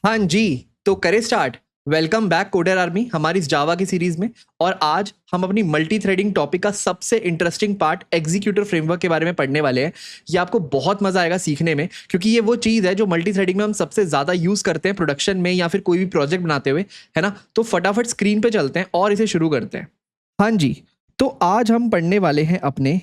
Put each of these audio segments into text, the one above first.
हाँ जी, तो करें start. Welcome back coder army हमारी इस जावा की सीरीज में। और आज हम अपनी मल्टी थ्रेडिंग टॉपिक का सबसे इंटरेस्टिंग पार्ट एग्जीक्यूटर फ्रेमवर्क के बारे में पढ़ने वाले हैं। ये आपको बहुत मजा आएगा सीखने में, क्योंकि ये वो चीज़ है जो मल्टी थ्रेडिंग में हम सबसे ज़्यादा यूज़ करते हैं प्रोडक्शन में या फिर कोई भी प्रोजेक्ट बनाते हुए, है ना। तो फटाफट स्क्रीन पे चलते हैं और इसे शुरू करते हैं। हाँ जी, तो आज हम पढ़ने वाले हैं अपने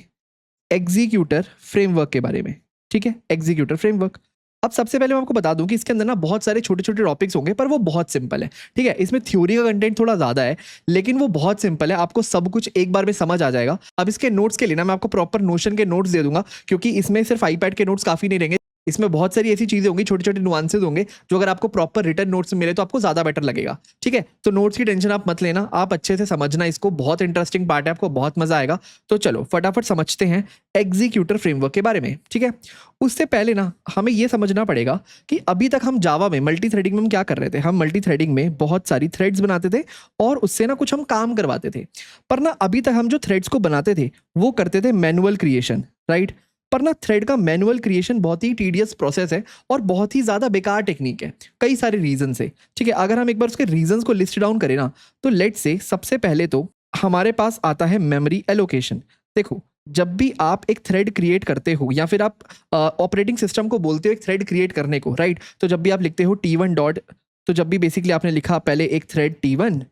एग्जीक्यूटर फ्रेमवर्क के बारे में। ठीक है, एग्जीक्यूटर फ्रेमवर्क। अब सबसे पहले मैं आपको बता दूं कि इसके अंदर ना बहुत सारे छोटे छोटे टॉपिक्स होंगे, पर वो बहुत सिंपल है। ठीक है, इसमें थ्योरी का कंटेंट थोड़ा ज़्यादा है, लेकिन वो बहुत सिंपल है। आपको सब कुछ एक बार में समझ आ जाएगा। अब इसके नोट्स के लिए ना मैं आपको प्रॉपर नोशन के नोट्स दे दूंगा, क्योंकि इसमें सिर्फ आईपैड के नोट्स काफ़ी नहीं रहेंगे। इसमें बहुत सारी ऐसी चीज़ें होंगी, छोटे छोटे नुआंसेज होंगे, जो अगर आपको प्रॉपर रिटर्न नोट्स मिले तो आपको ज़्यादा बेटर लगेगा। ठीक है, तो नोट्स की टेंशन आप मत लेना, आप अच्छे से समझना इसको। बहुत इंटरेस्टिंग पार्ट है, आपको बहुत मज़ा आएगा। तो चलो फटाफट समझते हैं एग्जीक्यूटर फ्रेमवर्क के बारे में। ठीक है, उससे पहले ना हमें यह समझना पड़ेगा कि अभी तक हम जावा में मल्टी थ्रेडिंग में हम क्या कर रहे थे। हम मल्टी थ्रेडिंग में बहुत सारी थ्रेड्स बनाते थे और उससे ना कुछ हम काम करवाते थे। पर ना अभी तक हम जो थ्रेड्स को बनाते थे वो करते थे मैनुअल क्रिएशन, राइट। पर ना थ्रेड का मैनुअल क्रिएशन बहुत ही टीडियस प्रोसेस है और बहुत ही ज़्यादा बेकार टेक्निक है, कई सारे रीजन से। ठीक है, अगर हम एक बार उसके रीजंस को लिस्ट डाउन करें ना, तो लेट से सबसे पहले तो हमारे पास आता है मेमोरी एलोकेशन। देखो, जब भी आप एक थ्रेड क्रिएट करते हो या फिर आप ऑपरेटिंग सिस्टम को बोलते हो एक थ्रेड क्रिएट करने को, राइट। तो जब भी आप लिखते हो T1 डॉट, तो जब भी बेसिकली आपने लिखा पहले एक थ्रेड T1,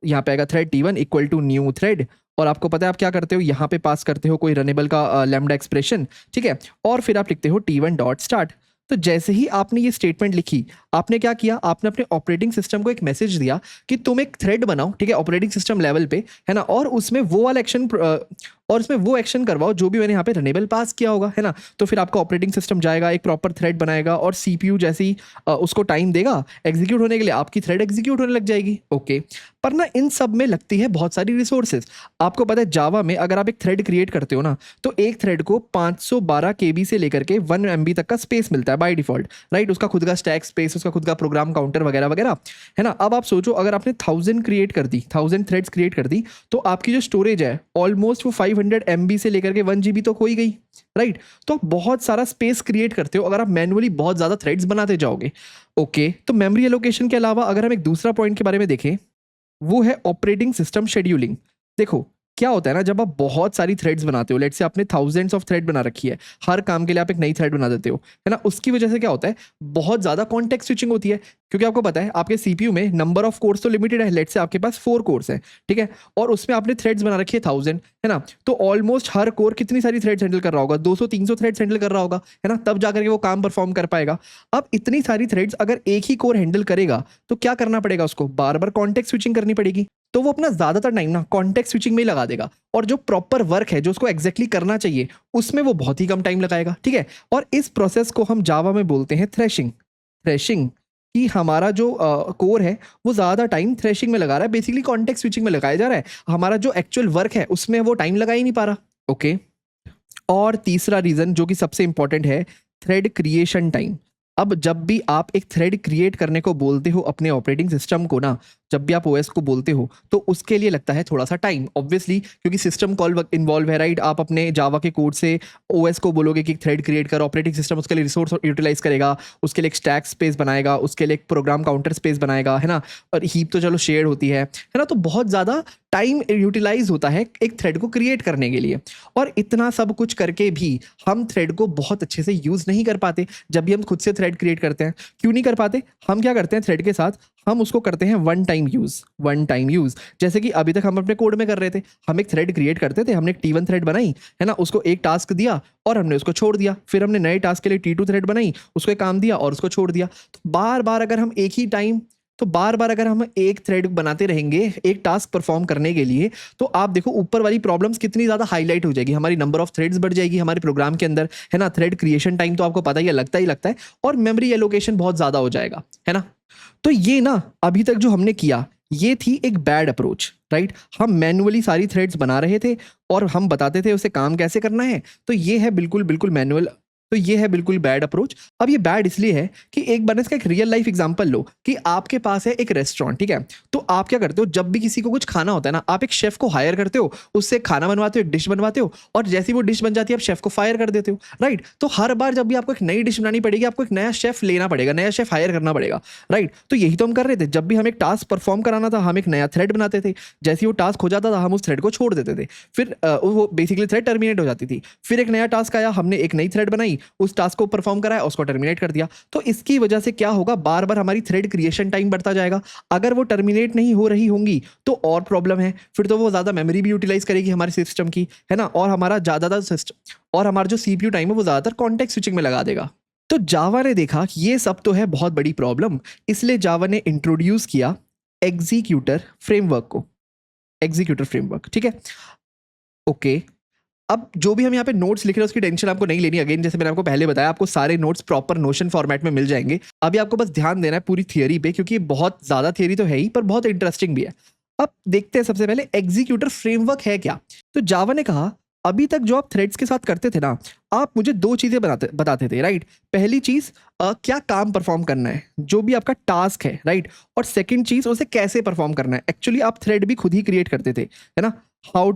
यहाँ पे आएगा thread T1 equal to new thread, और आपको पता है आप क्या करते हो, यहाँ पे पास करते हो कोई रनेबल का लैम्डा एक्सप्रेशन। ठीक है, और फिर आप लिखते हो T1 डॉट स्टार्ट। तो जैसे ही आपने ये स्टेटमेंट लिखी, आपने क्या किया, आपने अपने ऑपरेटिंग सिस्टम को एक मैसेज दिया कि तुम एक थ्रेड बनाओ, ठीक है, ऑपरेटिंग सिस्टम लेवल पे, है ना। और उसमें वो वाला एक्शन और उसमें वो एक्शन करवाओ जो भी मैंने यहाँ पे रनेबल पास किया होगा, है ना। तो फिर आपका ऑपरेटिंग सिस्टम जाएगा, एक प्रॉपर थ्रेड बनाएगा और सीपीयू जैसे ही उसको टाइम देगा एग्जीक्यूट होने के लिए, आपकी थ्रेड एग्जीक्यूट होने लग जाएगी। ओके, पर ना इन सब में लगती है बहुत सारी रिसोर्सेज। आपको पता है जावा में अगर आप एक थ्रेड क्रिएट करते हो ना, तो एक थ्रेड को 512 केबी से लेकर के 1 MB तक का स्पेस मिलता है बाय डिफॉल्ट, राइट। उसका खुद का स्टैक स्पेस, उसका खुद का प्रोग्राम काउंटर वगैरह वगैरह, है ना। अब आप सोचो, अगर आपने 1000 क्रिएट कर दी, 1000 थ्रेड्स क्रिएट कर दी, तो आपकी जो स्टोरेज है ऑलमोस्ट वो 500 MB से लेकर के 1 GB तो हो ही गई, राइट। तो आप बहुत सारा स्पेस क्रिएट करते हो अगर आप मैनुअली बहुत ज़्यादा थ्रेड्स बनाते जाओगे। ओके, तो मेमोरी एलोकेशन के अलावा अगर हम एक दूसरा पॉइंट के बारे में देखें, वो है ऑपरेटिंग सिस्टम शेड्यूलिंग। देखो, क्या होता है ना, जब आप बहुत सारी थ्रेड्स बनाते हो, लेट से आपने थाउजेंड्स ऑफ थ्रेड बना रखी है, हर काम के लिए आप एक नई थ्रेड बना देते हो, है ना। उसकी वजह से क्या होता है, बहुत ज़्यादा कॉन्टेक्स्ट स्विचिंग होती है, क्योंकि आपको पता है आपके सीपीयू में नंबर ऑफ कोर्स तो लिमिटेड है। लेट से आपके पास 4 कोर्स है, ठीक है, और उसमें आपने थ्रेड्स बना रखी है 1000, है ना। तो ऑलमोस्ट हर कोर कितनी सारी थ्रेड्स हैंडल कर रहा होगा, 200-300 थ्रेड्स हैंडल कर रहा होगा, है ना, तब जाकर के वो काम परफॉर्म कर पाएगा। अब इतनी सारी थ्रेड्स अगर एक ही कोर हैंडल करेगा, तो क्या करना पड़ेगा, उसको बार बार कॉन्टेक्स्ट स्विचिंग करनी पड़ेगी। तो वो अपना ज़्यादातर टाइम ना कॉन्टेक्स्ट स्विचिंग में ही लगा देगा, और जो प्रॉपर वर्क है जो उसको एग्जैक्टली करना चाहिए, उसमें वो बहुत ही कम टाइम लगाएगा। ठीक है, और इस प्रोसेस को हम जावा में बोलते हैं थ्रेशिंग। थ्रेशिंग कि हमारा जो कोर है वो ज़्यादा टाइम थ्रेशिंग में लगा रहा है, बेसिकली कॉन्टेक्स्ट स्विचिंग में लगाया जा रहा है। हमारा जो एक्चुअल वर्क है उसमें वो टाइम लगा ही नहीं पा रहा। ओके, और तीसरा रीज़न जो कि सबसे इंपॉर्टेंट है, थ्रेड क्रिएशन टाइम। अब जब भी आप एक थ्रेड क्रिएट करने को बोलते हो अपने ऑपरेटिंग सिस्टम को ना, जब भी आप ओएस को बोलते हो, तो उसके लिए लगता है थोड़ा सा टाइम, ऑब्वियसली, क्योंकि सिस्टम कॉल इन्वॉल्व है, राइट। आप अपने जावा के कोड से ओएस को बोलोगे कि थ्रेड क्रिएट कर, ऑपरेटिंग सिस्टम उसके लिए रिसोर्स यूटिलाइज करेगा, उसके लिए एक स्टैक स्पेस बनाएगा, उसके लिए एक प्रोग्राम काउंटर स्पेस बनाएगा, है ना। और हीप तो चलो शेयर होती है ना। तो बहुत ज़्यादा टाइम यूटिलाइज होता है एक थ्रेड को क्रिएट करने के लिए, और इतना सब कुछ करके भी हम थ्रेड को बहुत अच्छे से यूज़ नहीं कर पाते। जब भी हम खुद से थ्रेड क्रिएट करते हैं, क्यों नहीं कर पाते, हम क्या करते हैं थ्रेड के साथ, हम उसको करते हैं वन टाइम यूज़। जैसे कि अभी तक हम अपने कोड में कर रहे थे, हम एक थ्रेड क्रिएट करते थे, हमने एक T1 थ्रेड बनाई, है ना, उसको एक टास्क दिया और हमने उसको छोड़ दिया। फिर हमने नए टास्क के लिए T2 थ्रेड बनाई, उसको एक काम दिया और उसको छोड़ दिया। तो बार बार अगर हम एक थ्रेड बनाते रहेंगे एक टास्क परफॉर्म करने के लिए, तो आप देखो ऊपर वाली प्रॉब्लम्स कितनी ज़्यादा हाईलाइट हो जाएगी, हमारी नंबर ऑफ थ्रेड्स बढ़ जाएगी हमारे प्रोग्राम के अंदर, है ना। थ्रेड क्रिएशन टाइम तो आपको पता ही है, लगता है, और मेमोरी एलोकेशन बहुत ज़्यादा हो जाएगा, है ना। तो ये ना अभी तक जो हमने किया, ये थी एक बैड अप्रोच, राइट। हम मैनुअली सारी थ्रेड्स बना रहे थे और हम बताते थे उसे काम कैसे करना है, तो ये है बिल्कुल बिल्कुल मैनुअल तो ये है बिल्कुल बैड अप्रोच। अब ये बैड इसलिए है कि एक बार इसका एक रियल लाइफ एग्जांपल लो कि आपके पास है एक रेस्टोरेंट, ठीक है, तो आप क्या करते हो, जब भी किसी को कुछ खाना होता है ना, आप एक शेफ को हायर करते हो, उससे खाना बनवाते हो, एक डिश बनवाते हो, और जैसी वो डिश बन जाती है आप शेफ को फायर कर देते हो, राइट। तो हर बार जब भी आपको एक नई डिश बनानी पड़ेगी, आपको एक नया शेफ लेना पड़ेगा, नया शेफ हायर करना पड़ेगा, राइट। तो यही तो हम कर रहे थे, जब भी हम एक टास्क परफॉर्म कराना था हम एक नया थ्रेड बनाते थे, जैसे ही वो टास्क हो जाता था हम उस थ्रेड को छोड़ देते थे, फिर वो बेसिकली थ्रेड टर्मिनेट हो जाती थी, फिर एक नया टास्क आया, हमने एक नई थ्रेड बनाई, उस टास्क को परफॉर्म कराया, उसको टर्मिनेट कर दिया। तो इसकी वजह से क्या होगा, बार बार हमारी थ्रेड क्रिएशन टाइम बढ़ता जाएगा। अगर वो टर्मिनेट नहीं हो रही होंगी तो और प्रॉब्लम है, फिर तो वो ज़्यादा मेमोरी भी यूटिलाइज करेगी हमारे सिस्टम की, है ना, और हमारा ज़्यादातर सिस्टम और हमारा जो सीपीयू टाइम है वो ज़्यादातर कॉन्टेक्स्ट स्विचिंग में लगा देगा। तो जावा ने देखा कि ये सब तो है बहुत बड़ी प्रॉब्लम, इसलिए जावा ने इंट्रोड्यूस किया एग्जीक्यूटर फ्रेमवर्क को, एग्जीक्यूटर फ्रेमवर्क, ठीक है, ओके। अब जो भी हम यहाँ पे नोट्स लिख रहे हैं उसकी टेंशन आपको नहीं लेनी। अगेन जैसे मैंने आपको पहले बताया, आपको सारे नोट्स प्रॉपर नोशन फॉर्मेट में मिल जाएंगे। अभी आपको बस ध्यान देना है पूरी थियरी पे, क्योंकि ये बहुत ज़्यादा थियरी तो है ही पर बहुत इंटरेस्टिंग भी है। अब देखते हैं सबसे पहले एग्जीक्यूटर फ्रेमवर्क है क्या। तो जावा ने कहा अभी तक जो आप थ्रेड्स के साथ करते थे ना, आप मुझे दो चीज़ें बताते थे, राइट। पहली चीज़ क्या काम परफॉर्म करना है, जो भी आपका टास्क है, राइट, और सेकंड चीज़ उसे कैसे परफॉर्म करना है। एक्चुअली आप थ्रेड भी खुद ही क्रिएट करते थे, है ना। How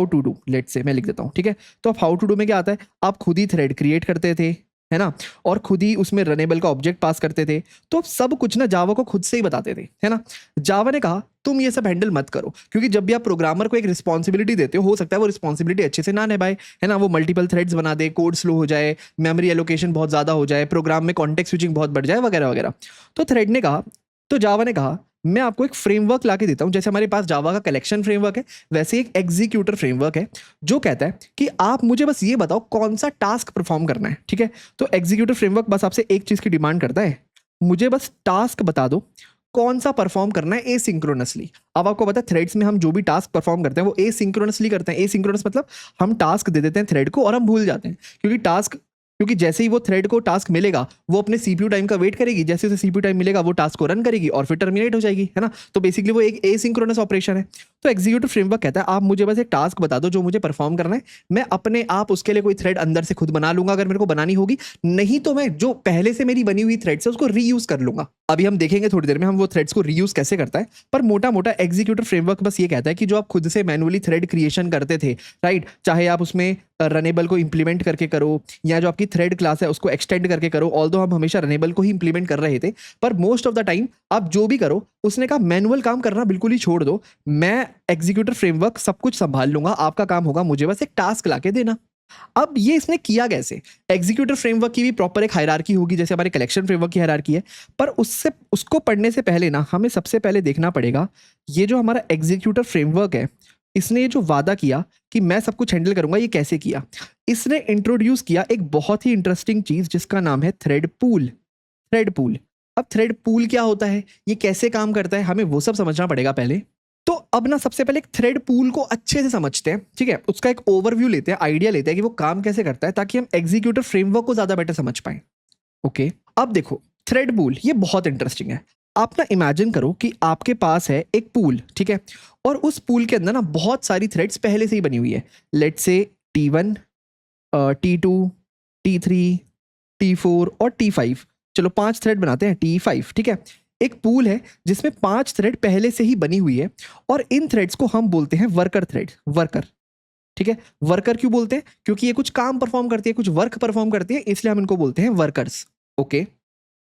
to do, let's say मैं लिख देता हूँ, ठीक है। तो अब हाउ टू डू में क्या आता है, आप खुद ही थ्रेड क्रिएट करते थे, है ना, और खुद ही उसमें रनेबल का ऑब्जेक्ट पास करते थे। तो सब कुछ ना जावा को खुद से ही बताते थे, है ना। जावा ने कहा तुम ये सब हैंडल मत करो, क्योंकि जब भी आप प्रोग्रामर को एक रिस्पॉन्सिबिलिटी देते हो सकता है वो रिस्पॉन्सिबिलिटी अच्छे से ना निभाए, है ना, वो मल्टीपल थ्रेड्स बना दे, कोड स्लो हो जाए, मेमोरी एलोकेशन बहुत ज़्यादा हो जाए, प्रोग्राम में कॉन्टेक्स्ट स्विचिंग बहुत बढ़ जाए, वगैरह वगैरह। तो थ्रेड ने कहा, तो जावा ने कहा मैं आपको एक फ्रेमवर्क ला के देता हूं। जैसे हमारे पास जावा का कलेक्शन फ्रेमवर्क है, वैसे एक एग्जीक्यूटर फ्रेमवर्क है जो कहता है कि आप मुझे बस ये बताओ कौन सा टास्क परफॉर्म करना है, ठीक है। तो एग्जीक्यूटर फ्रेमवर्क बस आपसे एक चीज की डिमांड करता है, मुझे बस टास्क बता दो कौन सा परफॉर्म करना है एसिंक्रोनसली। अब आपको पता है थ्रेड्स में हम जो भी टास्क परफॉर्म करते हैं वो एसिंक्रोनसली करते हैं। एसिंक्रोनस मतलब हम टास्क दे देते हैं थ्रेड को और हम भूल जाते हैं, क्योंकि जैसे ही वो थ्रेड को टास्क मिलेगा वो अपने सीपीयू टाइम का वेट करेगी, जैसे उसे सीपीयू टाइम मिलेगा वो टास्क को रन करेगी और फिर टर्मिनेट हो जाएगी, है ना। तो बेसिकली वो एक एसिंक्रोनस ऑपरेशन है। तो एग्जीक्यूटिव फ्रेमवर्क कहता है आप मुझे बस एक टास्क बता दो जो मुझे परफॉर्म करना है, मैं अपने आप उसके लिए कोई थ्रेड अंदर से खुद बना लूंगा अगर मेरे को बनानी होगी, नहीं तो मैं जो पहले से मेरी बनी हुई थ्रेड्स है उसको रीयूज कर लूंगा। अभी हम देखेंगे थोड़ी देर में हम वो थ्रेड्स को रीयूज कैसे करता है, पर मोटा मोटा एग्जीक्यूटिव फ्रेमवर्क बस ये कहता है कि जो आप खुद से मैनुअली थ्रेड क्रिएशन करते थे, राइट, चाहे आप उसमें रनेबल को इंप्लीमेंट करके करो या जो आपकी थ्रेड क्लास है उसको एक्सटेंड करके करो, ऑल्दो हम हमेशा रनेबल को ही इंप्लीमेंट कर रहे थे, पर मोस्ट ऑफ द टाइम आप जो भी करो उसने कहा मैनुअल काम करना बिल्कुल ही छोड़ दो, मैं एग्जीक्यूटिव फ्रेमवर्क सब कुछ संभाल लूंगा, आपका काम होगा मुझे बस एक टास्क लाके देना। अब ये इसने किया कैसे, एग्जीक्यूटिव फ्रेमवर्क की भी प्रॉपर एक हायरार्की होगी जैसे हमारे कलेक्शन फ्रेमवर्क की हायरार्की है, पर उसको पढ़ने से पहले ना हमें सबसे पहले देखना पड़ेगा ये जो हमारा एग्जीक्यूटिव फ्रेमवर्क है, इसने ये जो वादा किया कि मैं सब कुछ हैंडल करूंगा, ये कैसे किया। इसने इंट्रोड्यूस किया एक बहुत ही इंटरेस्टिंग चीज जिसका नाम है थ्रेड पूल। थ्रेड पूल, अब थ्रेड पूल क्या होता है, ये कैसे काम करता है, हमें वो सब समझना पड़ेगा पहले। तो अब ना सबसे पहले एक थ्रेड पूल को अच्छे से समझते हैं, ठीक है, उसका एक ओवरव्यू लेते हैं, आइडिया लेते हैं कि वो काम कैसे करता है, ताकि हम एग्जीक्यूटिव फ्रेमवर्क को ज्यादा बेटर समझ पाए। ओके, अब देखो थ्रेड पूल ये बहुत इंटरेस्टिंग है। आप ना इमेजिन करो कि आपके पास है एक पूल, ठीक है, और उस पूल के अंदर ना बहुत सारी थ्रेड्स पहले से ही बनी हुई है। Let's say T1, T2, T3, T4 और T5, चलो 5 थ्रेड बनाते हैं, T5, ठीक है। एक पूल है जिसमें 5 थ्रेड पहले से ही बनी हुई है और इन थ्रेड्स को हम बोलते हैं वर्कर थ्रेड, वर्कर, ठीक है। वर्कर क्यों बोलते हैं, क्योंकि ये कुछ काम परफॉर्म करती है, कुछ वर्क परफॉर्म करती है, इसलिए हम इनको बोलते हैं वर्कर्स। ओके,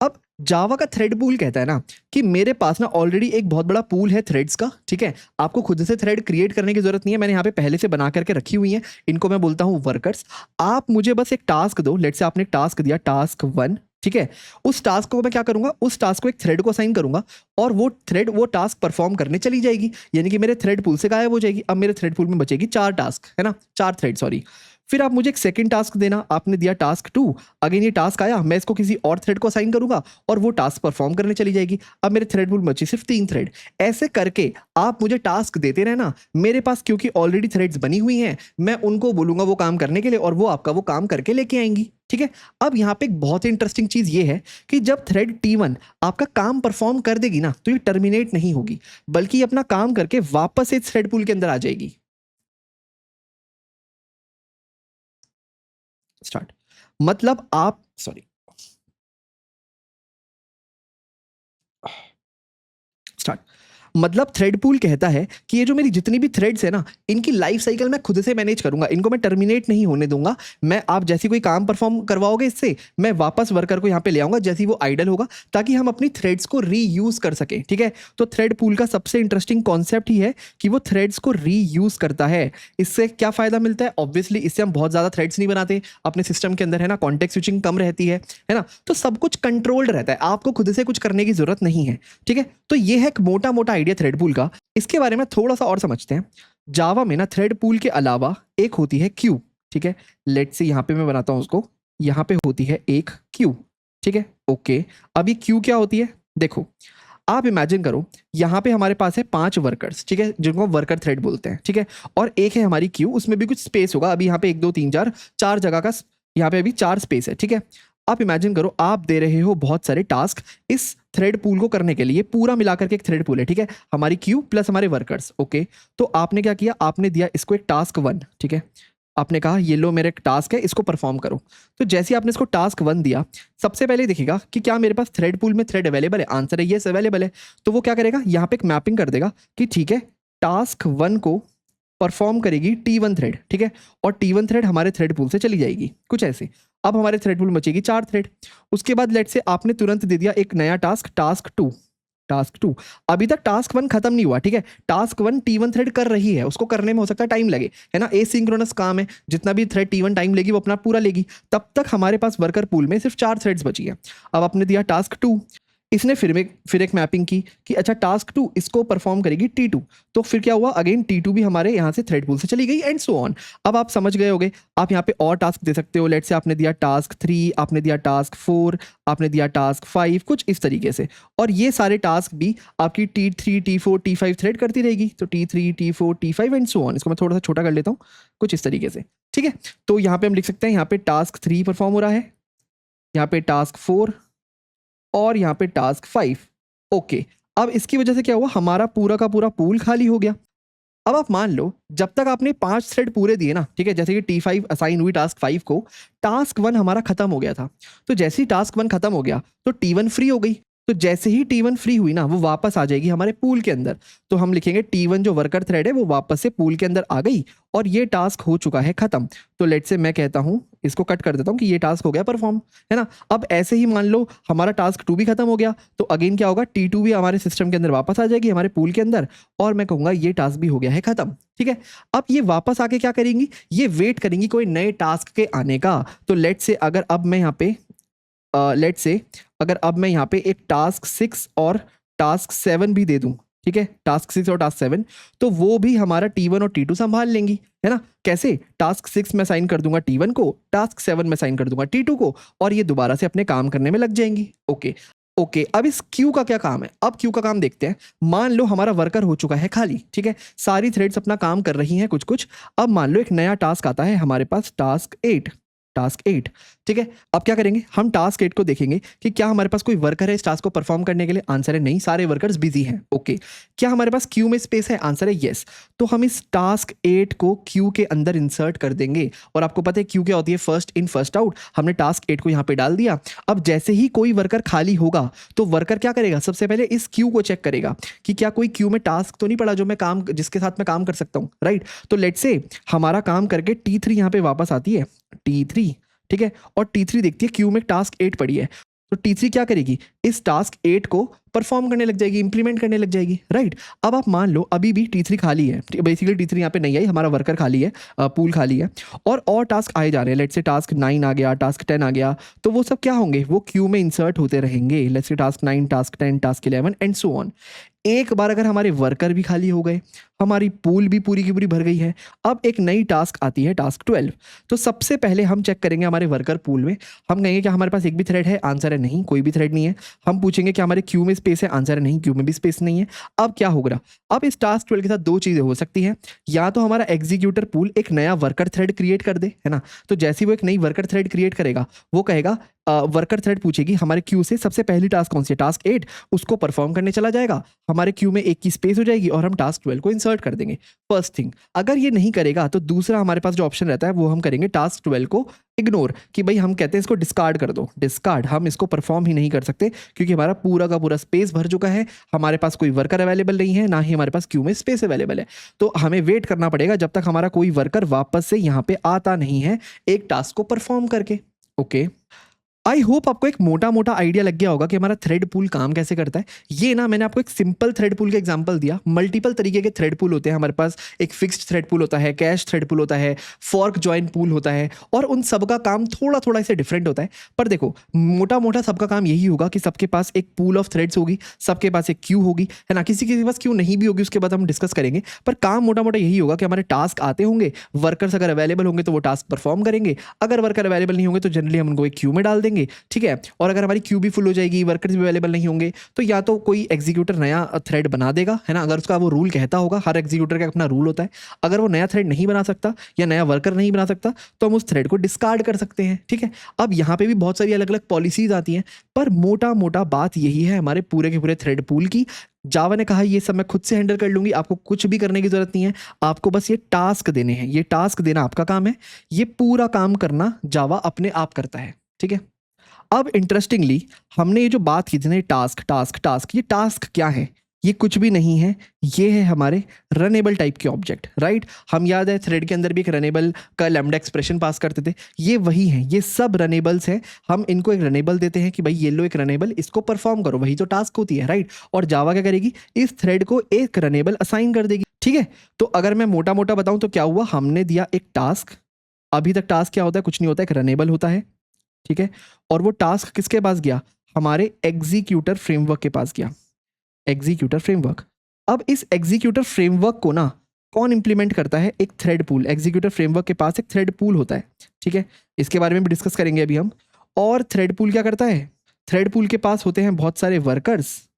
अब जावा का थ्रेड पूल कहता है ना कि मेरे पास ना ऑलरेडी एक बहुत बड़ा पूल है थ्रेड्स का, ठीक है, आपको खुद से थ्रेड क्रिएट करने की जरूरत नहीं है, मैंने यहाँ पे पहले से बना करके रखी हुई है, इनको मैं बोलता हूँ वर्कर्स। आप मुझे बस एक टास्क दो, लेट्स से आपने एक टास्क दिया टास्क 1, ठीक है, उस टास्क को मैं क्या करूंगा, उस टास्क को एक थ्रेड को असाइन करूंगा और वो थ्रेड वो टास्क परफॉर्म करने चली जाएगी, यानी कि मेरे थ्रेड पूल से गायब हो जाएगी। अब मेरे थ्रेड पूल में बचेगी 4 टास्क, है ना, 4 थ्रेड, सॉरी। फिर आप मुझे एक सेकंड टास्क देना, आपने दिया टास्क 2, अगेन ये टास्क आया, मैं इसको किसी और थ्रेड को असाइन करूंगा और वो टास्क परफॉर्म करने चली जाएगी। अब मेरे थ्रेड पूल में बची सिर्फ 3 थ्रेड। ऐसे करके आप मुझे टास्क देते रहना, मेरे पास क्योंकि ऑलरेडी थ्रेड्स बनी हुई हैं, मैं उनको बोलूंगा वो काम करने के लिए और वो आपका वो काम करके लेके आएंगी, ठीक है। अब यहाँ पे एक बहुत ही इंटरेस्टिंग चीज ये है कि जब थ्रेड T1 आपका काम परफॉर्म कर देगी ना तो ये टर्मिनेट नहीं होगी, बल्कि अपना काम करके वापस इस थ्रेड पूल के अंदर आ जाएगी। स्टार्ट। मतलब आप सॉरी स्टार्ट मतलब थ्रेड पूल कहता है कि ये जो मेरी जितनी भी थ्रेड्स है ना, इनकी लाइफ साइकिल मैं खुद से मैनेज करूंगा, इनको मैं टर्मिनेट नहीं होने दूंगा। मैं आप जैसी कोई काम परफॉर्म करवाओगे इससे, मैं वापस वर्कर को यहाँ पे ले आऊंगा जैसी वो आइडल होगा, ताकि हम अपनी थ्रेड्स को रीयूज कर सके। ठीक है, तो थ्रेड पूल का सबसे इंटरेस्टिंग कॉन्सेप्ट ही है कि वो थ्रेड्स को रीयूज करता है। इससे क्या फायदा मिलता है? ऑब्वियसली इससे हम बहुत ज्यादा थ्रेड्स नहीं बनाते अपने सिस्टम के अंदर, है ना, कॉन्टेक्स्ट स्विचिंग कम रहती है ना, तो सब कुछ कंट्रोल्ड रहता है, आपको खुद से कुछ करने की जरूरत नहीं है। ठीक है, तो ये है एक मोटा मोटा आइडिया थ्रेड पूल का। इसके बारे में थोड़ा सा और समझते हैं। जावा में ना थ्रेड पूल के अलावा एक होती है क्यू। ठीक है, लेट्स से यहाँ पे मैं बनाता हूँ उसको, यहाँ पे होती है एक क्यू। ठीक है, ओके, अब ये क्यू क्या होती है? देखो, आप इमेजिन करो, यहाँ पे हमारे पास है 5 वर्कर्स, ठीक है, जिनको वर्कर थ्रेड बोलते हैं। ठीक है, और एक है हमारी क्यू, उसमें भी कुछ स्पेस होगा। अभी यहाँ पे 1 2 3 4 जगह का यहाँ पे अभी 4 स्पेस है। ठीक है, आप इमेजिन करो, आप दे रहे हो बहुत सारे टास्क इस थ्रेड पूल को करने के लिए, पूरा मिलाकर के एक थ्रेड पूल है। ठीक है, हमारी क्यू प्लस हमारे वर्कर्स। ओके, तो आपने क्या किया? आपने दिया इसको एक टास्क 1। ठीक है, आपने कहा ये लो मेरा एक टास्क है, इसको परफॉर्म करो। तो जैसे ही आपने इसको टास्क 1 दिया, सबसे पहले देखिएगा कि क्या मेरे पास थ्रेड पूल में थ्रेड अवेलेबल है। आंसर है यस, अवेलेबल है। तो वो क्या करेगा? यहाँ पे एक मैपिंग कर देगा कि ठीक है, टास्क 1 को परफॉर्म करेगी T1 थ्रेड। ठीक है, और T1 थ्रेड हमारे थ्रेड पूल से चली जाएगी, कुछ ऐसे। अब हमारे थ्रेड पूल में बचेगी 4 थ्रेड। उसके बाद लेट से आपने तुरंत दे दिया एक नया टास्क, टास्क 2। टास्क 2, अभी तक टास्क 1 खत्म नहीं हुआ। ठीक है, टास्क 1 T1 थ्रेड कर रही है, उसको करने में हो सकता है टाइम लगे, है ना, एसिंक्रोनस काम है, जितना भी थ्रेड T1 टाइम लेगी वो अपना पूरा लेगी। तब तक हमारे पास वर्कर पूल में सिर्फ 4 थ्रेड्स बची है। अब आपने दिया टास्क 2, इसने फिर एक मैपिंग की कि अच्छा टास्क 2 इसको परफॉर्म करेगी T2। तो फिर क्या हुआ? अगेन T2 भी हमारे यहाँ से थ्रेड पूल से चली गई, एंड सो ऑन। अब आप समझ गए होगे, आप यहाँ पे और टास्क दे सकते हो। लेट से आपने दिया टास्क 3, आपने दिया टास्क 4, आपने दिया टास्क 5, कुछ इस तरीके से। और ये सारे टास्क भी आपकी T3 T4 T5 थ्रेड करती रहेगी। तो T3 T4 T5 and so on. इसको मैं थोड़ा सा छोटा कर लेता हूँ, कुछ इस तरीके से। ठीक है, तो यहाँ पे हम लिख सकते हैं, यहाँ पे टास्क 3 परफॉर्म हो रहा है, यहाँ पे टास्क 4 और यहाँ पे टास्क 5। ओके, अब इसकी वजह से क्या हुआ? हमारा पूरा का पूरा पूल खाली हो गया। अब आप मान लो, जब तक आपने 5 थ्रेड पूरे दिए ना, ठीक है, जैसे कि T5 असाइन हुई टास्क 5 को, टास्क 1 हमारा खत्म हो गया था। तो जैसे ही टास्क 1 खत्म हो गया तो T1 फ्री हो गई। तो जैसे ही T1 फ्री हुई ना, वो वापस आ जाएगी हमारे पूल के अंदर। तो हम लिखेंगे T1 जो वर्कर थ्रेड है वो वापस से पूल के अंदर आ गई और ये टास्क हो चुका है खत्म। तो लेट से मैं कहता हूं, इसको कट कर देता हूं कि ये टास्क हो गया परफॉर्म, है ना। अब ऐसे ही मान लो हमारा टास्क 2 भी खत्म हो गया, तो अगेन क्या होगा? T2 भी हमारे सिस्टम के अंदर वापस आ जाएगी, हमारे पूल के अंदर, और मैं कहूंगा ये टास्क भी हो गया है खत्म। ठीक है, अब ये वापस आके क्या करेंगी? ये वेट करेंगी कोई नए टास्क के आने का। तो लेट से अगर अब मैं यहाँ पे लेट से अगर अब मैं यहाँ पे एक टास्क 6 और टास्क 7 भी दे दूं, ठीक है, टास्क 6 और टास्क 7, तो वो भी हमारा T1 और T2 संभाल लेंगी, है ना। कैसे? टास्क 6 में साइन कर दूंगा T1 को, टास्क 7 में साइन कर दूंगा T2 को, और ये दोबारा से अपने काम करने में लग जाएंगी। ओके ओके, अब इस क्यू का क्या काम है? अब क्यू का काम देखते हैं। मान लो हमारा वर्कर हो चुका है खाली, ठीक है, सारी थ्रेड्स अपना काम कर रही हैं कुछ कुछ। अब मान लो एक नया टास्क आता है हमारे पास, टास्क 8। टास्क 8, ठीक है, अब क्या करेंगे? हम टास्क 8 को देखेंगे कि क्या हमारे पास कोई वर्कर है इस टास्क को परफॉर्म करने के लिए। आंसर है नहीं, सारे वर्कर्स बिजी हैं। ओके, क्या हमारे पास क्यू में स्पेस है? आंसर है यस। तो हम इस टास्क 8 को क्यू के अंदर इंसर्ट कर देंगे। और आपको पता है क्यू क्या होती है? First in first out. हमने टास्क 8 को यहाँ पे डाल दिया। अब जैसे ही कोई वर्कर खाली होगा तो वर्कर क्या करेगा? सबसे पहले इस क्यू को चेक करेगा कि क्या कोई क्यू में टास्क तो नहीं पड़ा जो मैं काम, जिसके साथ मैं काम कर सकता हूँ, राइट। तो लेट से हमारा काम करके T3 यहाँ पे वापस आती है, T3, ठीक है, और T3 देखती है क्यू में टास्क 8 पड़ी है। तो T3 क्या करेगी? इस टास्क 8 को परफॉर्म करने लग जाएगी, इंप्लीमेंट करने लग जाएगी, राइट। अब आप मान लो अभी भी T3 खाली है, बेसिकली T3 यहाँ पे नहीं आई, हमारा वर्कर खाली है, पूल खाली है, और टास्क आए जा रहे हैं। लेट्स से टास्क 9 आ गया, टास्क 10 आ गया, तो वो सब क्या होंगे? वो क्यू में इंसर्ट होते रहेंगे। Let's say task 9, task 10, task 11 and so on. एक बार अगर हमारे वर्कर भी खाली हो गए, हमारी पूल भी पूरी की पूरी भर गई है, अब एक नई टास्क आती है, टास्क 12। तो सबसे पहले हम चेक करेंगे हमारे वर्कर पूल में। हम कहेंगे कि हमारे पास एक भी थ्रेड है? आंसर है नहीं, कोई भी थ्रेड नहीं है। हम पूछेंगे कि हमारे क्यू में स्पेस है? आंसर है नहीं, क्यू में भी स्पेस नहीं है। अब क्या होगा? अब इस टास्क 12 के साथ दो चीजें हो सकती हैं। या तो हमारा एग्जीक्यूटर पूल एक नया वर्कर थ्रेड क्रिएट कर दे, है ना। तो जैसे वो एक नई वर्कर थ्रेड क्रिएट करेगा, वो कहेगा वर्कर थ्रेड पूछेगी हमारे क्यू से सबसे पहली टास्क कौन सी है, टास्क 8, उसको परफॉर्म करने चला जाएगा, हमारे क्यू में 1 की स्पेस हो जाएगी और हम टास्क 12 को इंसर्ट कर देंगे। फर्स्ट थिंग, अगर ये नहीं करेगा तो दूसरा हमारे पास जो ऑप्शन रहता है वो हम करेंगे टास्क 12 को इग्नोर, कि भाई हम कहते हैं इसको डिस्कार्ड कर दो, डिस्कार्ड, हम इसको परफॉर्म ही नहीं कर सकते क्योंकि हमारा पूरा का पूरा स्पेस भर चुका है, हमारे पास कोई वर्कर अवेलेबल नहीं है, ना ही हमारे पास क्यू में स्पेस अवेलेबल है। तो हमें वेट करना पड़ेगा जब तक हमारा कोई वर्कर वापस से यहाँ पे आता नहीं है एक टास्क को परफॉर्म करके। ओके, आई होप आपको एक मोटा मोटा आइडिया लग गया होगा कि हमारा थ्रेड पूल काम कैसे करता है। ये ना मैंने आपको एक सिंपल थ्रेड पूल का एग्जांपल दिया, मल्टीपल तरीके के थ्रेड पूल होते हैं हमारे पास, एक फिक्स्ड थ्रेड पूल होता है, कैश थ्रेड पूल होता है, फॉर्क जॉइन पूल होता है, और उन सब का काम थोड़ा थोड़ा इससे डिफरेंट होता है। पर देखो मोटा मोटा सबका काम यही होगा कि सबके पास एक पूल ऑफ थ्रेड्स होगी, सबके पास एक क्यू होगी, है ना, किसी के पास क्यू नहीं भी होगी उसके बाद हम डिस्कस करेंगे, पर काम मोटा मोटा यही होगा कि हमारे टास्क आते होंगे, वर्कर्स अगर अवेलेबल होंगे तो वो टास्क परफॉर्म करेंगे, अगर वर्कर अवेलेबल नहीं होंगे तो जनरली हम उनको एक क्यू में डाल देंगे, ठीक है। और अगर हमारी क्यू भी फुल हो जाएगी, वर्कर्स भी अवेलेबल नहीं होंगे, तो या तो कोई एग्जीक्यूटर नया थ्रेड बना देगा, है ना, अगर उसका वो रूल कहता होगा, हर एग्जीक्यूटर का अपना रूल होता है, अगर वो नया थ्रेड नहीं बना सकता या नया वर्कर नहीं बना सकता तो हम उस थ्रेड को डिस्कार्ड कर सकते हैं, ठीक है। अब यहाँ पे भी बहुत सारी अलग अलग पॉलिसीज आती हैं, पर मोटा मोटा बात यही है हमारे पूरे के पूरे थ्रेड पूल की। जावा ने कहा ये सब मैं खुद से हैंडल कर लूंगी, आपको कुछ भी करने की जरूरत नहीं है, आपको बस ये टास्क देने हैं, ये टास्क देना आपका काम है, ये पूरा काम करना जावा अपने आप करता है, ठीक है। अब इंटरेस्टिंगली हमने ये जो बात की थी ना, टास्क टास्क टास्क, ये टास्क क्या है, ये कुछ भी नहीं है, ये है हमारे रनेबल टाइप के ऑब्जेक्ट, राइट। हम याद है थ्रेड के अंदर भी एक रनेबल का लैम्डा एक्सप्रेशन पास करते थे, ये वही है, ये सब रनेबल्स हैं, हम इनको एक रनेबल देते हैं कि भाई ये लो एक रनेबल, इसको परफॉर्म करो, वही तो टास्क होती है, राइट। और जावा क्या करेगी, इस थ्रेड को एक रनेबल असाइन कर देगी, ठीक है। तो अगर मैं मोटा मोटा बताऊं तो क्या हुआ, हमने दिया एक टास्क, अभी तक टास्क क्या होता है, कुछ नहीं होता, एक रनेबल होता है, ठीक है। और वो टास्क किसके पास गया, हमारे एग्जीक्यूटर फ्रेमवर्क के पास गया, एग्जीक्यूटर फ्रेमवर्क। अब इस एग्जीक्यूटर फ्रेमवर्क को ना कौन इंप्लीमेंट करता है, एक थ्रेड पूल, एग्जीक्यूटर फ्रेमवर्क के पास एक थ्रेड पूल होता है, ठीक है, इसके बारे में भी डिस्कस करेंगे अभी हम। और थ्रेड पूल क्या करता है, थ्रेड पूल के पास होते हैं बहुत सारे वर्कर्स,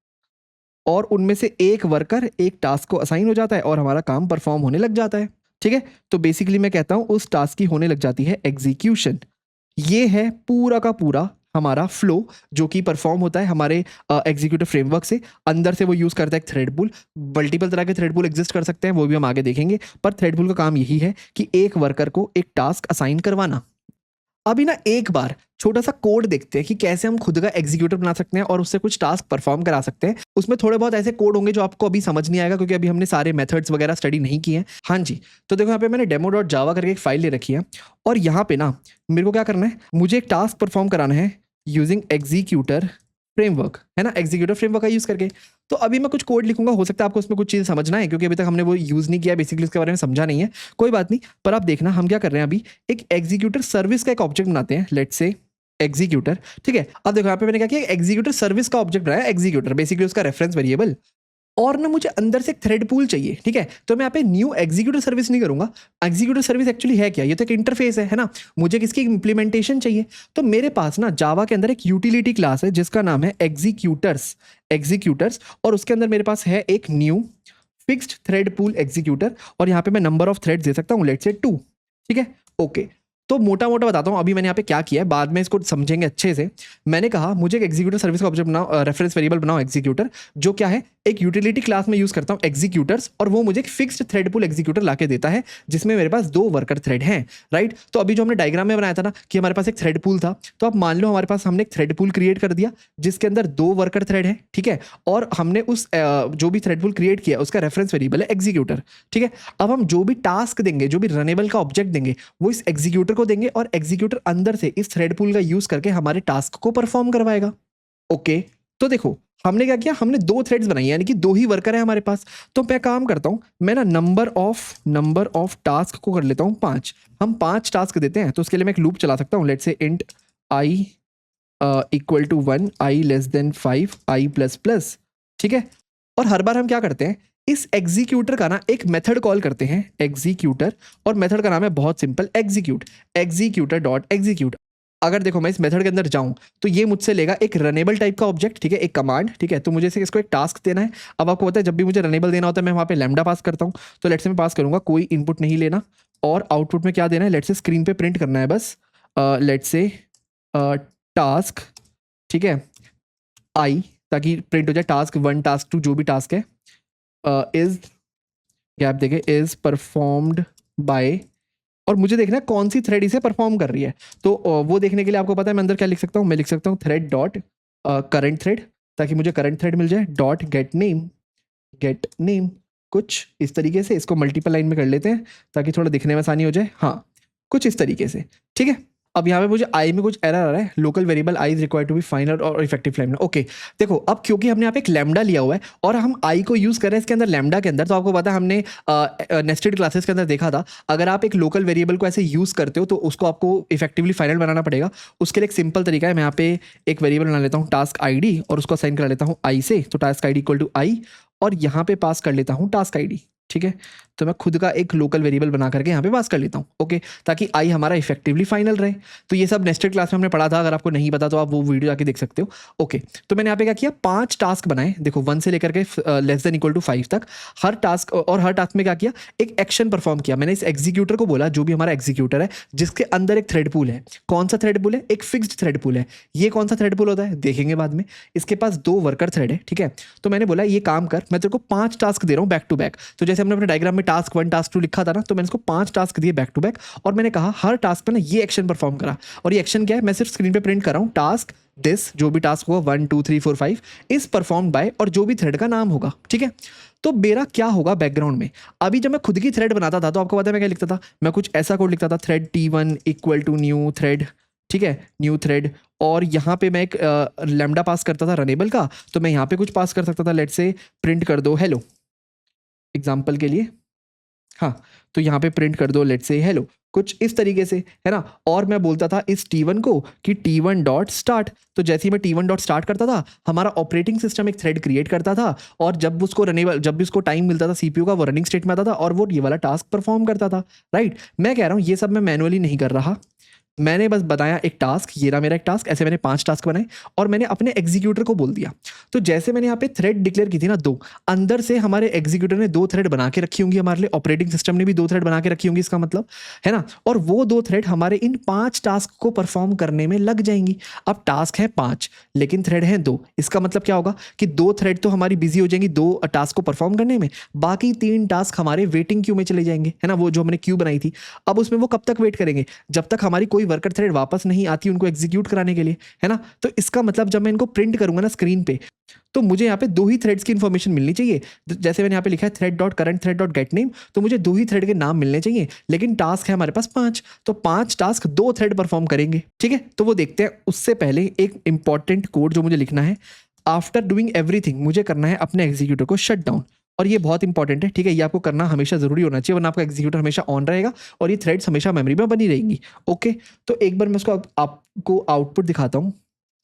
और उनमें से एक वर्कर एक टास्क को असाइन हो जाता है और हमारा काम परफॉर्म होने लग जाता है, ठीक है। तो बेसिकली मैं कहता हूं उस टास्क की होने लग जाती है एग्जीक्यूशन। ये है पूरा का पूरा हमारा फ्लो जो कि परफॉर्म होता है हमारे एग्जीक्यूटिव फ्रेमवर्क से, अंदर से वो यूज करता है एक थ्रेड पूल। मल्टीपल तरह के थ्रेड पूल एग्जिस्ट कर सकते हैं, वो भी हम आगे देखेंगे, पर थ्रेड पूल का काम यही है कि एक वर्कर को एक टास्क असाइन करवाना। अभी ना एक बार छोटा सा कोड देखते हैं कि कैसे हम खुद का एग्जीक्यूटर बना सकते हैं और उससे कुछ टास्क परफॉर्म करा सकते हैं। उसमें थोड़े बहुत ऐसे कोड होंगे जो आपको अभी समझ नहीं आएगा क्योंकि अभी हमने सारे मेथड्स वगैरह स्टडी नहीं किए हैं। हाँ जी, तो देखो यहाँ पे मैंने demo.java करके एक फाइल ले रखी है, और यहाँ पे ना मेरे को क्या करना है, मुझे एक टास्क परफॉर्म कराना है यूजिंग एग्जीक्यूटर फ्रेमवर्क, है ना, एग्जीक्यूटर फ्रेमवर्क का यूज करके। तो अभी मैं कुछ कोड लिखूंगा, हो सकता है आपको उसमें कुछ चीज़ समझना है क्योंकि अभी तक हमने वो यूज़ नहीं किया, बेसिकली उसके बारे में समझा नहीं है, कोई बात नहीं। पर आप देखना हम क्या कर रहे हैं, अभी एक एग्जीक्यूटर सर्विस का एक ऑब्जेक्ट बनाते हैं, लेट्स से एग्जीक्यूटर, ठीक है। अब देखो यहाँ पे मैंने क्या किया, एग्जीक्यूटर सर्विस का ऑब्जेक्ट बनाया, एग्जीक्यूटर बेसिकली उसका रेफरेंस वेरिएबल, और ना मुझे अंदर से एक थ्रेड पूल चाहिए, ठीक है। तो मैं यहाँ पे न्यू एग्जीक्यूटर सर्विस नहीं करूंगा, एग्जीक्यूटर सर्विस एक्चुअली है क्या, ये तो एक इंटरफेस है ना, मुझे किसकी इंप्लीमेंटेशन चाहिए। तो मेरे पास ना जावा के अंदर एक यूटिलिटी क्लास है जिसका नाम है एग्जीक्यूटर्स, और उसके अंदर मेरे पास है एक new fixed thread pool executor, और यहाँ पे मैं नंबर ऑफ थ्रेड्स दे सकता हूँ, लेट्स से 2, ठीक है, ओके। तो मोटा मोटा बताता हूँ अभी मैंने यहाँ पे क्या किया है, बाद में इसको समझेंगे अच्छे से। मैंने कहा मुझे एक एग्जीक्यूटर सर्विस का ऑब्जेक्ट बनाओ, रेफरेंस वेरिएबल बनाओ एग्जीक्यूटर, जो क्या है एक यूटिलिटी क्लास में यूज करता हूँ एग्जीक्यूटर्स, और वो मुझे एक फिक्स्ड थ्रेड पूल एग्जीक्यूटर लाके देता है जिसमें मेरे पास 2 वर्कर थ्रेड हैं, राइट। तो अभी जो हमने डायग्राम में बनाया था ना कि हमारे पास एक थ्रेड पूल था, तो अब मान लो हमारे पास हमने एक थ्रेड पूल क्रिएट कर दिया जिसके अंदर 2 वर्कर थ्रेड है, ठीक है, और हमने उस जो भी थ्रेड पूल क्रिएट किया उसका रेफरेंस वेरिएबल है एग्जीक्यूटर, ठीक है। अब हम जो भी टास्क देंगे, जो भी रनेबल का ऑब्जेक्ट देंगे, वो इस एग्जीक्यूटर को देंगे, और एग्जीक्यूटर अंदर से इस थ्रेड पूल का यूज करके हमारे टास्क को परफॉर्म करवाएगा, ओके। तो देखो हमने क्या किया, हमने 2 थ्रेड्स बनाई, यानी कि 2 ही वर्कर है हमारे पास। तो मैं काम करता हूं, मैं ना नंबर ऑफ टास्क को कर लेता हूं 5, हम 5 टास्क देते हैं, तो उसके लिए मैं एक लूप चला सकता हूं, let's say int i equal to 1, i less than 5, i plus plus, ठीक है। और हर बार हम क्या करते हैं, इस एग्जीक्यूटर का ना एक मेथड कॉल करते हैं एग्जीक्यूटर, और मेथड का नाम है बहुत सिंपल एग्जीक्यूटर डॉट एग्जीक्यूट। अगर देखो मैं इस मेथड के अंदर जाऊं तो ये मुझसे लेगा एक रनेबल टाइप का ऑब्जेक्ट, ठीक है, एक कमांड, ठीक है। तो मुझे इसको एक टास्क देना है। अब आपको पता है जब भी मुझे रनेबल देना होता है मैं वहां पे लैम्डा पास करता हूं, तो लेट्स से मैं पास करूंगा, कोई इनपुट नहीं लेना, और आउटपुट में क्या देना है, लेट्स से स्क्रीन पे प्रिंट करना है बस, लेट्स से टास्क, ठीक है, आई, ताकि प्रिंट हो जाए टास्क 1 टास्क 2 जो भी टास्क है, इज गैप देखे इज परफॉर्म्ड बाय, और मुझे देखना है कौन सी थ्रेड इसे परफॉर्म कर रही है। तो वो देखने के लिए आपको पता है मैं अंदर क्या लिख सकता हूँ, मैं लिख सकता हूँ थ्रेड डॉट करंट थ्रेड, ताकि मुझे करंट थ्रेड मिल जाए, डॉट गेट नेम कुछ इस तरीके से। इसको मल्टीपल लाइन में कर लेते हैं ताकि थोड़ा दिखने में आसानी हो जाए, हाँ कुछ इस तरीके से, ठीक है। अब यहाँ पे मुझे आई में कुछ एरर आ रहा है, local variable I is required to be final और इफेक्टिव लैम्डा। ओके देखो, अब क्योंकि हमने यहाँ पे एक लैम्डा लिया हुआ है और हम आई को यूज कर रहे हैं इसके अंदर लैम्डा के अंदर, तो आपको पता है हमने नेस्टेड क्लासेस के अंदर देखा था, अगर आप एक लोकल वेरिएबल को ऐसे यूज करते हो तो उसको आपको इफेक्टिवली फाइनल बनाना पड़ेगा। उसके लिए एक सिंपल तरीका है, मैं यहाँ पे एक वेरिएबल बना लेता हूँ टास्क आईडी और उसको असाइन करा लेता हूँ आई से, तो टास्क आईडी इक्वल टू आई, और यहाँ पे पास कर लेता हूँ टास्क आईडी, ठीक है। तो मैं खुद का एक लोकल वेरिएबल बना करके यहाँ पे पास कर लेता हूँ, ओके, ताकि आई हमारा इफेक्टिवली फाइनल रहे। तो ये सब नेस्टेड क्लास में हमने पढ़ा था, अगर आपको नहीं पता तो आप वो वीडियो जाके देख सकते हो, ओके। तो मैंने यहाँ पे क्या किया, 5 टास्क बनाए, देखो 1 से लेकर के लेस देन इक्वल टू 5 तक, हर टास्क, और हर टास्क में क्या किया, एक एक्शन परफॉर्म किया। मैंने इस एग्जीक्यूटर को बोला, जो भी हमारा एग्जीक्यूटर है जिसके अंदर एक थ्रेड पूल है, कौन सा थ्रेड पूल है, एक फिक्स्ड थ्रेड पूल है। ये कौन सा थ्रेड पूल होता है देखेंगे बाद में। इसके पास 2 वर्कर थ्रेड है, ठीक है। तो मैंने बोला ये काम कर, मैं तेरे को 5 टास्क दे रहा हूँ बैक टू बैक। तो जैसे हमने अपने डायग्राम में टास्क 1 टास्क 2 लिखा था ना, तो मैंने इसको 5 टास्क दिए बैक टू बैक, और मैंने कहा हर टास्क पे ना ये एक्शन परफॉर्म करा। और ये एक्शन क्या है, मैं सिर्फ स्क्रीन पे प्रिंट कर रहा हूँ, टास्क दिस, जो भी टास्क होगा 1 2 3 4 5 इज परफॉर्म बाय, और जो भी थ्रेड का नाम होगा, ठीक है। तो मेरा क्या होगा बैकग्राउंड में, अभी जब मैं खुद की थ्रेड बनाता था तो आपको पता है मैं क्या लिखता था, मैं कुछ ऐसा कोड लिखता था, thread T1 equal to new thread, ठीक है, न्यू थ्रेड, और यहाँ पे मैं एक लैम्डा पास करता था रनेबल का, तो मैं यहाँ पे कुछ पास कर सकता था, लेट्स से प्रिंट कर दो हेलो, एग्जाम्पल के लिए, हाँ। तो यहाँ पे प्रिंट कर दो लेट्स से हेलो, कुछ इस तरीके से, है ना। और मैं बोलता था इस T1 को कि T1 डॉट स्टार्ट, तो जैसे ही मैं T1 डॉट स्टार्ट करता था, हमारा ऑपरेटिंग सिस्टम एक थ्रेड क्रिएट करता था, और जब उसको रनेबल, जब भी उसको टाइम मिलता था CPU का, वो रनिंग स्टेट में आता था और वो ये वाला टास्क परफॉर्म करता था, राइट। मैं कह रहा हूँ ये सब मैं मैनुअली नहीं कर रहा, मैंने बस बताया एक टास्क, ये रहा मेरा एक टास्क, ऐसे मैंने 5 टास्क बनाए और मैंने अपने एग्जीक्यूटर को बोल दिया। तो जैसे मैंने यहाँ पे थ्रेड डिक्लेयर की थी ना 2, अंदर से हमारे एग्जीक्यूटर ने 2 थ्रेड बना के रखी होंगी हमारे लिए, ऑपरेटिंग सिस्टम ने भी 2 थ्रेड बना के रखी होंगी, इसका मतलब है ना। और वो 2 थ्रेड हमारे इन 5 टास्क को परफॉर्म करने में लग जाएंगी। अब टास्क है 5 लेकिन थ्रेड है 2, इसका मतलब क्या होगा कि 2 थ्रेड तो हमारी बिजी हो जाएंगी 2 टास्क को परफॉर्म करने में, बाकी 3 टास्क हमारे वेटिंग क्यू में चले जाएंगे, है ना, वो जो हमने क्यू बनाई थी। अब उसमें वो कब तक वेट करेंगे, जब तक हमारी कोई वर्कर थ्रेड वापस नहीं आती उनको एग्जीक्यूट कराने के लिए, है ना। तो इसका मतलब जब मैं इनको प्रिंट करूंगा ना स्क्रीन पे, तो मुझे यहाँ पे 2 ही थ्रेड्स की इंफॉर्मेशन मिलनी चाहिए। जैसे मैंने यहाँ पे लिखा है thread dot current thread dot get name, तो मुझे 2 ही थ्रेड के नाम मिलने चाहिए, लेकिन टास्क है हमारे पास 5, तो 5 टास्क 2 थ्रेड परफॉर्म करेंगे, ठीक है। तो वो देखते हैं, उससे पहले एक इंपॉर्टेंट कोड जो मुझे लिखना है, आफ्टर डूइंग एवरीथिंग मुझे करना है अपने एग्जीक्यूटर को शट डाउन, और ये बहुत इंपॉर्टेंट है, ठीक है। ये आपको करना हमेशा जरूरी होना चाहिए, वरना आपका एग्जीक्यूटर हमेशा ऑन रहेगा और ये थ्रेड्स हमेशा मेमोरी में बनी रहेंगी, ओके। तो एक बार मैं उसको आपको आउटपुट दिखाता हूँ।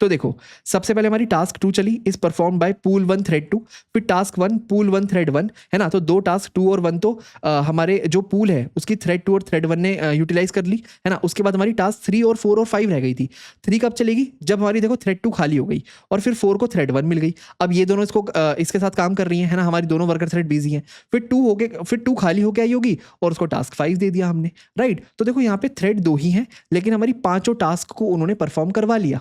तो देखो, सबसे पहले हमारी टास्क 2 चली, is perform by pool 1 thread 2, फिर टास्क 1 पूल 1 थ्रेड 1, है ना। तो 2 टास्क 2 और 1 तो हमारे जो पूल है उसकी थ्रेड 2 और थ्रेड 1 ने यूटिलाइज कर ली, है ना। उसके बाद हमारी टास्क 3 और 4 और 5 रह गई थी। 3 कब चलेगी, जब हमारी देखो थ्रेड 2 खाली हो गई और फिर 4 को थ्रेड 1 मिल गई। अब ये दोनों इसको इसके साथ काम कर रही है ना, हमारी दोनों वर्कर थ्रेड बिजी हैं। फिर 2 हो गए, फिर 2 खाली होके आई होगी और उसको टास्क 5 दे दिया हमने, राइट। तो देखो यहाँ पे थ्रेड 2 ही हैं, लेकिन हमारी 5 टास्क को उन्होंने परफॉर्म करवा लिया,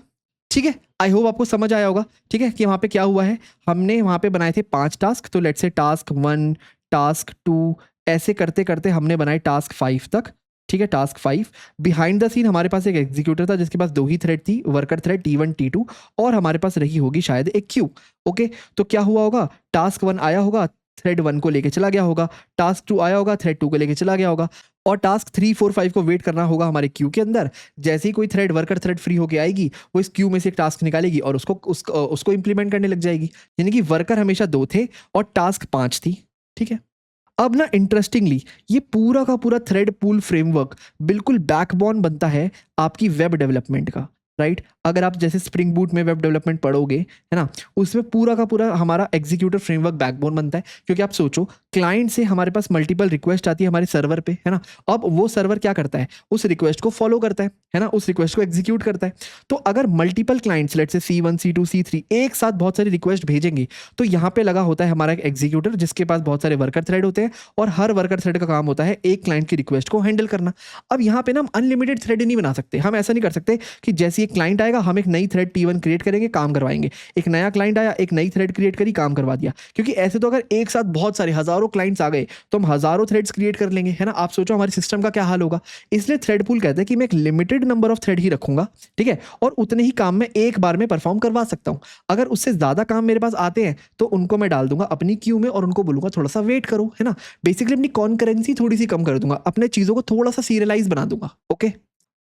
ठीक है। आई होप आपको समझ आया होगा, ठीक है, कि वहाँ पे क्या हुआ है। हमने वहाँ पे बनाए थे 5 टास्क, तो लेट्स से टास्क 1 टास्क 2 ऐसे करते करते हमने बनाए टास्क 5 तक, ठीक है। टास्क 5 बिहाइंड द सीन हमारे पास एक एग्जीक्यूटर था जिसके पास 2 ही थ्रेड थी, वर्कर थ्रेड T1 T2, और हमारे पास रही होगी शायद एक क्यू, ओके। तो क्या हुआ होगा, टास्क 1 आया होगा, थ्रेड 1 को लेके चला गया होगा, टास्क 2 आया होगा, थ्रेड 2 को लेके चला गया होगा, और टास्क 3 4 5 को वेट करना होगा हमारे क्यू के अंदर। जैसे ही कोई थ्रेड वर्कर थ्रेड फ्री होके आएगी, वो इस क्यू में से एक टास्क निकालेगी और उसको इंप्लीमेंट करने लग जाएगी। यानी कि वर्कर हमेशा 2 थे और टास्क 5 थी, ठीक है। अब ना इंटरेस्टिंगली ये पूरा का पूरा थ्रेड पूल फ्रेमवर्क बिल्कुल बैकबोन बनता है आपकी वेब डेवलपमेंट का, राइट। अगर आप जैसे स्प्रिंग बूट में वेब डेवलपमेंट पढ़ोगे, है ना, उसमें पूरा का पूरा हमारा एग्जीक्यूटर फ्रेमवर्क बैकबोन बनता है। क्योंकि आप सोचो, क्लाइंट से हमारे पास मल्टीपल रिक्वेस्ट आती है हमारे सर्वर पे, है ना। अब वो सर्वर क्या करता है, उस रिक्वेस्ट को फॉलो करता है ना, उस रिक्वेस्ट को एग्जीक्यूट करता है। तो अगर multiple clients let's say C1 C2 C3 एक साथ बहुत सारी रिक्वेस्ट भेजेंगे, तो यहाँ पे लगा होता है हमारा एक एग्जीक्यूटर जिसके पास बहुत सारे वर्कर थ्रेड होते हैं, और हर वर्कर थ्रेड का काम होता है एक क्लाइंट की रिक्वेस्ट को हैंडल करना। अब यहाँ पे ना हम अनलिमिटेड थ्रेड नहीं बना सकते, हम ऐसा नहीं कर सकते कि जैसे एक क्लाइंट आएगा, हम एक नई थ्रेड T1 क्रिएट करेंगे, काम करवाएंगे। एक नया क्लाइंट आया, एक नई थ्रेड क्रिएट करी, काम करवा दिया। क्योंकि ऐसे तो अगर एक साथ बहुत सारे हजारों क्लाइंट्स आ गए तो हम हजारों थ्रेड्स क्रिएट कर लेंगे, है ना। आप सोचो हमारे सिस्टम का क्या हाल होगा। इसलिए थ्रेड पूल कहते हैं कि मैं एक लिमिटेड नंबर ऑफ थ्रेड ही रखूंगा, ठीक है, और उतने ही काम मैं एक बार में परफॉर्म करवा सकता हूं। अगर उससे ज्यादा काम मेरे पास आते हैं तो उनको मैं डाल दूंगा अपनी क्यू में और उनको बोलूंगा थोड़ा सा वेट करो, है ना। बेसिकली अपनी कॉन्करेंसी थोड़ी सी कम कर दूंगा, अपने चीजों को थोड़ा सा सीरियलाइज बना दूंगा। ओके,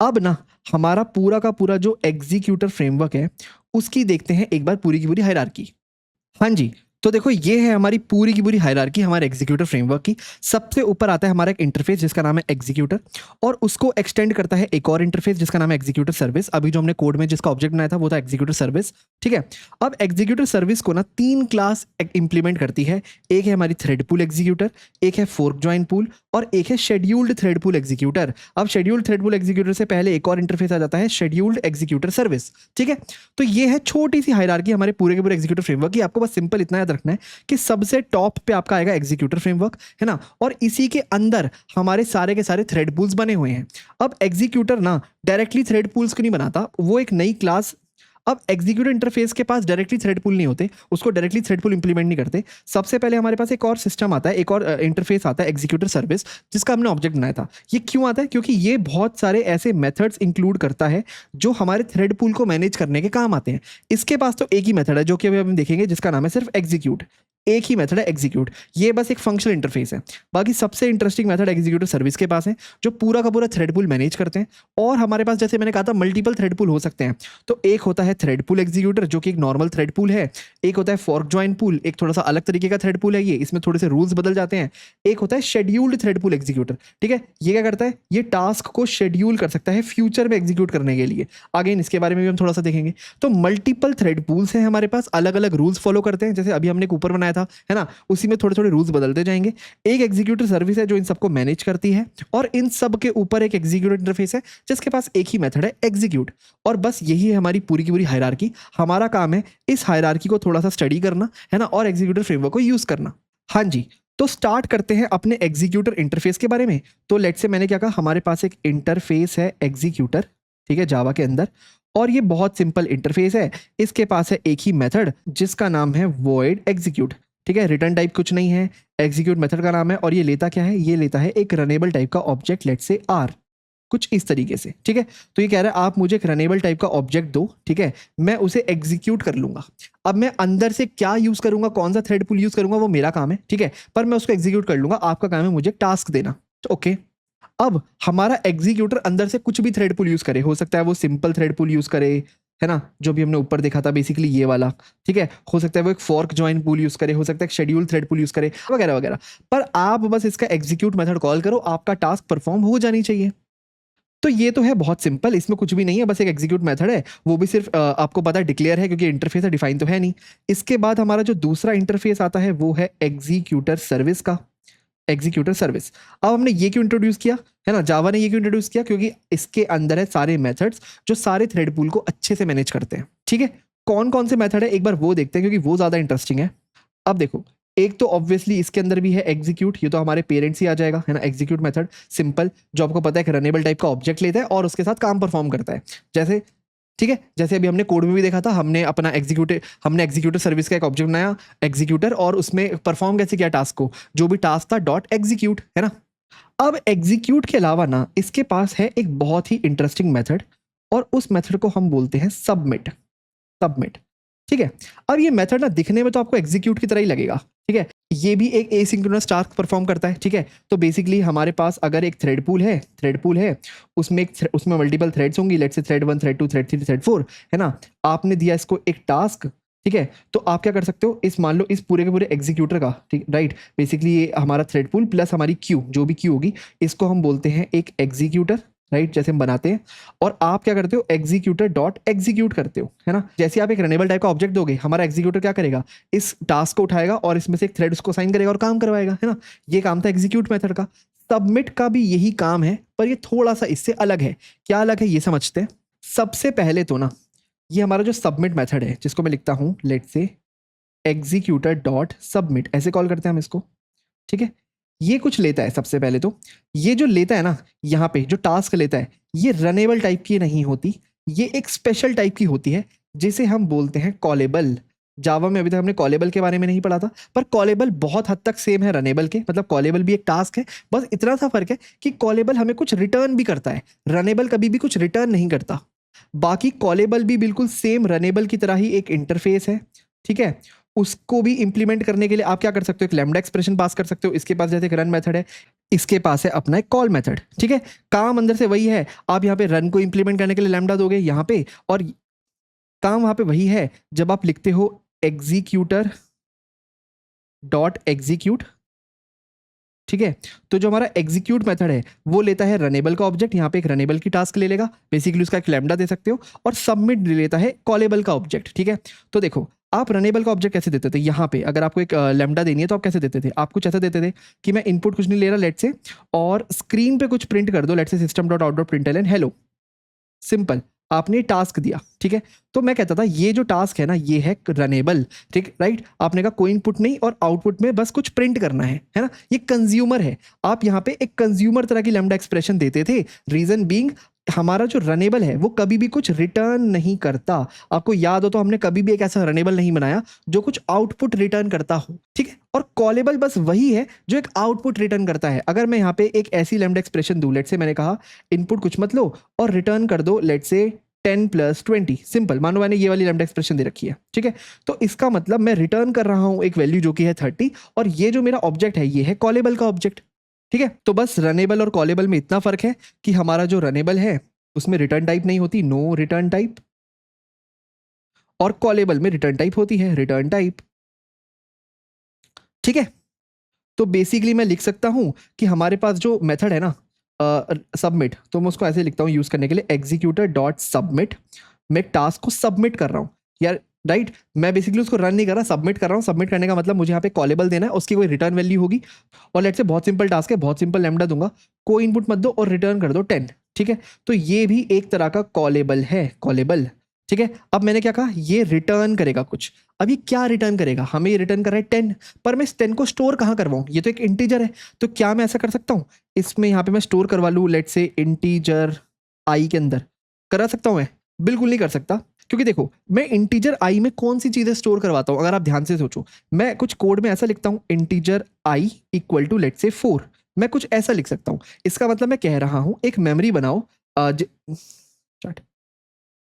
अब ना हमारा पूरा का पूरा जो एग्जीक्यूटर फ्रेमवर्क है उसकी देखते हैं एक बार पूरी की पूरी हायरार्की। हाँ जी, तो देखो ये है हमारी पूरी की पूरी हायरार्की हमारे एग्जीक्यूटर फ्रेमवर्क की। सबसे ऊपर आता है हमारा एक इंटरफेस जिसका नाम है एग्जीक्यूटर, और उसको एक्सटेंड करता है एक और इंटरफेस जिसका नाम है एग्जीक्यूटर सर्विस। अभी जो हमने कोड में जिसका ऑब्जेक्ट बनाया था वो था एग्जीक्यूटर सर्विस, ठीक है। अब एग्जीक्यूटर सर्विस को ना 3 क्लास इंप्लीमेंट करती है। एक है हमारी थ्रेड पूल एग्जीक्यूटर, एक है फोर्क ज्वाइन पूल, और एक है शेड्यूल्ड थ्रेड पूल एग्जीक्यूटर। अब शेड्यूल्ड थ्रेड पूल एग्जीक्यूटर से पहले एक और इंटरफेस आ जाता है शेड्यूल्ड एग्जीक्यूटर सर्विस, ठीक है। तो ये है छोटी सी हायरार्की हमारे पूरे के पूरे एग्जीक्यूटर फ्रेमवर्क की। आपको बस सिंपल इतना याद रखना है कि सबसे टॉप पे आपका आएगा एग्जीक्यूटर फ्रेमवर्क, है ना, और इसी के अंदर हमारे सारे के सारे थ्रेड पूल्स बने हुए हैं। अब एग्जीक्यूटर ना डायरेक्टली थ्रेड पूल्स को नहीं बनाता, वो एक नई क्लास। अब एग्जीक्यूटर इंटरफेस के पास डायरेक्टली थ्रेड पूल नहीं होते, उसको डायरेक्टली थ्रेड पूल इंप्लीमेंट नहीं करते। सबसे पहले हमारे पास एक और सिस्टम आता है, एक और इंटरफेस आता है एग्जीक्यूटर सर्विस, जिसका हमने ऑब्जेक्ट बनाया था। ये क्यों आता है? क्योंकि ये बहुत सारे ऐसे मेथड्स इंक्लूड करता है जो हमारे थ्रेड पूल को मैनेज करने के काम आते हैं। इसके पास तो एक ही मेथड है जो कि अभी हम देखेंगे, जिसका नाम है सिर्फ एग्जीक्यूट। एक ही मेथड है एग्जीक्यूट, ये बस एक फंक्शनल इंटरफेस है। बाकी सबसे इंटरेस्टिंग मेथड एग्जीक्यूटर सर्विस के पास है जो पूरा का पूरा थ्रेड पूल मैनेज करते हैं। और हमारे पास जैसे मैंने कहा था मल्टीपल थ्रेड पूल हो सकते हैं। तो एक होता है थ्रेड पूल एग्जीक्यूटर जो कि एक नॉर्मल थ्रेड पूल है, एक होता है फोर्क ज्वाइन पूल, एक थोड़ा सा अलग तरीके का थ्रेड पूल है, ये इसमें थोड़े से रूल्स बदल जाते हैं। एक होता है शेड्यूल्ड थ्रेड पूल एग्जीक्यूटर, ठीक है। ये क्या करता है? ये टास्क को शेड्यूल कर सकता है फ्यूचर में एग्जीक्यूट करने के लिए। अगेन इसके बारे में भी हम थोड़ा सा देखेंगे। तो मल्टीपल थ्रेड पूल्स हैं हमारे पास, अलग अलग रूल्स फॉलो करते हैं। जैसे अभी हमने एक ऊपर बनाया था, है ना, उसी में थोड़े थोड़े रूल्स बदलते जाएंगे। एक एग्जीक्यूटर सर्विस है जो इन सबको मैनेज करती है, और इन सब के ऊपर एक एग्जीक्यूटर इंटरफेस है जिसके पास एक ही मेथड है एग्जीक्यूट। और बस यही है हमारी पूरी की पूरी हायरार्की। हमारा काम है इस हायरार्की को थोड़ा सा स्टडी करना, है ना, और एग्जीक्यूटर फ्रेमवर्क को यूज करना। हाँ जी, तो स्टार्ट करते हैं अपने एग्जीक्यूटर इंटरफेस के बारे में। तो लेट्स से मैंने क्या कहा, हमारे पास एक इंटरफेस है एग्जीक्यूटर, ठीक है, जावा के अंदर, और ये बहुत सिंपल इंटरफेस है। इसके पास है एक ही मेथड जिसका नाम है void execute, ठीक है। रिटर्न टाइप कुछ नहीं है, एग्जीक्यूट मेथड का नाम है। और ये लेता क्या है? ये लेता है एक रनेबल टाइप का ऑब्जेक्ट, लेट्स से आर, कुछ इस तरीके से, ठीक है। तो ये कह रहा है आप मुझे एक रनेबल टाइप का ऑब्जेक्ट दो, ठीक है, मैं उसे एग्जीक्यूट कर लूंगा। अब मैं अंदर से क्या यूज करूंगा, कौन सा थ्रेड पूल यूज करूंगा, वो मेरा काम है, ठीक है, पर मैं उसको एग्जीक्यूट कर लूंगा। आपका काम है मुझे टास्क देना, ओके। अब हमारा एग्जीक्यूटर अंदर से कुछ भी थ्रेड पूल यूज करे, हो सकता है वो सिंपल थ्रेड पूल यूज करे, है ना, जो भी हमने ऊपर देखा था बेसिकली ये वाला, ठीक है। हो सकता है वो एक फोर्क ज्वाइन पूल यूज करे, हो सकता है शेड्यूल थ्रेड पूल यूज करे, वगैरह वगैरह। पर आप बस इसका एग्जीक्यूट मेथड कॉल करो, आपका टास्क परफॉर्म हो जानी चाहिए। तो ये तो है बहुत सिंपल, इसमें कुछ भी नहीं है, बस एक एग्जीक्यूट मेथड है। वो भी सिर्फ आपको पता है डिक्लेयर है, क्योंकि इंटरफेस है, डिफाइन तो है नहीं। इसके बाद हमारा जो दूसरा इंटरफेस आता है वो है एग्जीक्यूटर सर्विस का, एग्जीक्यूटर सर्विस। अब हमने ये क्यों इंट्रोड्यूस किया, है ना, जावा ने ये क्यों इंट्रोड्यूस किया? क्योंकि इसके अंदर है सारे मेथड्स जो सारे थ्रेड पूल को अच्छे से मैनेज करते हैं, ठीक है। कौन कौन से मेथड है एक बार वो देखते हैं, क्योंकि वो ज्यादा इंटरेस्टिंग है। अब देखो, एक तो ऑब्वियसली इसके अंदर भी है एग्जीक्यूट, ये तो हमारे पेरेंट्स ही आ जाएगा, है ना। एग्जीक्यूट मेथड सिंपल, जो आपको पता है कि रनेबल टाइप का ऑब्जेक्ट लेता है और उसके साथ काम परफॉर्म करता है, जैसे, ठीक है, जैसे अभी हमने कोड में भी देखा था, हमने अपना हमने एग्जीक्यूटर सर्विस का एक ऑब्जेक्ट बनाया एग्जीक्यूटर, और उसमें परफॉर्म कैसे किया टास्क को, जो भी टास्क था डॉट एग्जीक्यूट, है ना। अब एग्जीक्यूट के अलावा ना इसके पास है एक बहुत ही इंटरेस्टिंग मेथड, और उस मेथड को हम बोलते हैं सबमिट, सबमिट, ठीक है। अब ये मेथड ना दिखने में तो आपको एग्जीक्यूट की तरह ही लगेगा, ठीक है। ये भी एक एसिंक्रोनस टास्क परफॉर्म करता है, ठीक है। तो बेसिकली हमारे पास अगर एक थ्रेड पूल है, उसमें मल्टीपल थ्रेड्स होंगी, let's say thread 1, thread 2, thread 3, thread 4, है ना। आपने दिया इसको एक टास्क, ठीक है, तो आप क्या कर सकते हो, इस मान लो इस पूरे के पूरे एग्जीक्यूटर का, ठीक, राइट, बेसिकली ये हमारा थ्रेड पूल प्लस हमारी क्यू, जो भी क्यू होगी, इसको हम बोलते हैं एक एग्जीक्यूटर, राइट, जैसे हम बनाते हैं। और आप क्या करते हो, एग्जीक्यूटर डॉट एग्जीक्यूट करते हो, है ना। जैसे आप एक रनेबल टाइप का ऑब्जेक्ट दोगे, हमारा एग्जीक्यूटर क्या करेगा, इस टास्क को उठाएगा और इसमें से एक थ्रेड उसको साइन करेगा और काम करवाएगा, है ना। ये काम था एग्जीक्यूट मेथड का। सबमिट का भी यही काम है, पर ये थोड़ा सा इससे अलग है। क्या अलग है ये समझते हैं। सबसे पहले तो ना ये हमारा जो सबमिट मेथड है, जिसको मैं लिखता हूं लेट्स से एग्जीक्यूटर डॉट सबमिट, ऐसे कॉल करते हैं हम इसको, ठीक है। ये कुछ लेता है, सबसे पहले तो ये जो लेता है ना, यहाँ पे जो टास्क लेता है, ये रनेबल टाइप की नहीं होती, ये एक स्पेशल टाइप की होती है जिसे हम बोलते हैं कॉलेबल। जावा में अभी तक हमने कॉलेबल के बारे में नहीं पढ़ा था, पर कॉलेबल बहुत हद तक सेम है रनेबल के, मतलब कॉलेबल भी एक टास्क है, बस इतना सा फर्क है कि कॉलेबल हमें कुछ रिटर्न भी करता है, रनेबल कभी भी कुछ रिटर्न नहीं करता। बाकी कॉलेबल भी बिल्कुल सेम रनेबल की तरह ही एक इंटरफेस है, ठीक है। उसको भी इंप्लीमेंट करने के लिए आप क्या कर सकते हो, एक लैम्डा एक्सप्रेशन पास कर सकते हो। इसके पास जैसे एक रन मेथड है, इसके पास है अपना एक कॉल मेथड, ठीक है। काम अंदर से वही है, आप यहाँ पे रन को इंप्लीमेंट करने के लिए लैम्डा दोगे यहाँ पे, और काम वहां पे वही है जब आप लिखते हो एग्जीक्यूटर डॉट एग्जीक्यूट, ठीक है। तो जो हमारा एग्जीक्यूट मेथड है वो लेता है रनेबल का ऑब्जेक्ट, यहाँ पे एक रनेबल की टास्क ले लेगा, बेसिकली उसका एक लैम्डा दे सकते हो, और सबमिट ले लेता है कॉलेबल का ऑब्जेक्ट, ठीक है। तो देखो आप रनेबल का ऑब्जेक्ट कैसे देते थे, यहाँ पे अगर आपको एक लैम्डा देनी है तो आप कैसे देते थे, आप कुछ ऐसा देते थे कि मैं इनपुट कुछ नहीं ले रहा लेट से, और स्क्रीन पे कुछ प्रिंट कर दो, late say system dot out dot println hello, simple. आपने टास्क दिया, ठीक है। तो मैं कहता था ये जो टास्क है ना ये है रनेबल, ठीक राइट। आपने कहा कोई इनपुट नहीं और आउटपुट में बस कुछ प्रिंट करना है ना, ये कंज्यूमर है। आप यहाँ पे एक कंज्यूमर तरह की लैम्डा एक्सप्रेशन देते थे, रीजन बीइंग हमारा जो रनेबल है वो कभी भी कुछ रिटर्न नहीं करता। आपको याद हो तो हमने कभी भी एक ऐसा रनेबल नहीं बनाया जो कुछ आउटपुट रिटर्न करता हो, ठीक है। और कॉलेबल बस वही है जो एक आउटपुट रिटर्न करता है। अगर मैं यहाँ पे एक ऐसी लैम्डा एक्सप्रेशन दूं, लेट से मैंने कहा इनपुट कुछ मत लो और रिटर्न कर दो लेट से 10 + 20, सिंपल। मानो मैंने ये वाली लैम्डा एक्सप्रेशन दे रखी है, ठीक है। तो इसका मतलब मैं रिटर्न कर रहा हूं एक वैल्यू जो कि है 30, और ये जो मेरा ऑब्जेक्ट है ये है कॉलेबल का ऑब्जेक्ट, ठीक है। तो बस रनेबल और कॉलेबल में इतना फर्क है कि हमारा जो रनेबल है उसमें रिटर्न टाइप नहीं होती, नो रिटर्न टाइप, और कॉलेबल में रिटर्न टाइप होती है, रिटर्न टाइप, ठीक है। तो बेसिकली मैं लिख सकता हूं कि हमारे पास जो मेथड है ना सबमिट, तो मैं उसको ऐसे लिखता हूं यूज करने के लिए एग्जीक्यूटर डॉट सबमिट। मैं टास्क को सबमिट कर रहा हूं यार, राइट। मैं बेसिकली उसको रन नहीं कर रहा, सबमिट कर रहा हूं। सबमिट करने का मतलब मुझे यहाँ पे कॉलेबल देना है, उसकी कोई रिटर्न वैल्यू होगी, और लेट से बहुत सिंपल टास्क है, बहुत सिंपल लैम्डा दूंगा, कोई इनपुट मत दो और रिटर्न कर दो 10, ठीक है। तो ये भी एक तरह का कॉलेबल है, कॉलेबल, ठीक है। अब मैंने क्या कहा, ये रिटर्न करेगा कुछ। अभी क्या रिटर्न करेगा, हमें ये रिटर्न कर रहा है 10, पर मैं इस 10 को स्टोर कहाँ करवाऊं, ये तो एक इंटीजर है। तो क्या मैं ऐसा कर सकता हूँ, इसमें यहाँ पे मैं स्टोर करवा लूँ लेट से इंटीजर आई के अंदर, करा सकता हूँ मैं? बिल्कुल नहीं कर सकता, क्योंकि देखो मैं इंटीजर आई में कौन सी चीजें स्टोर करवाता हूँ, अगर आप ध्यान से सोचो। मैं कुछ कोड में ऐसा लिखता हूँ integer I equal to let say 4, मैं कुछ ऐसा लिख सकता हूँ। इसका मतलब मैं कह रहा हूँ एक मेमोरी बनाओ। अब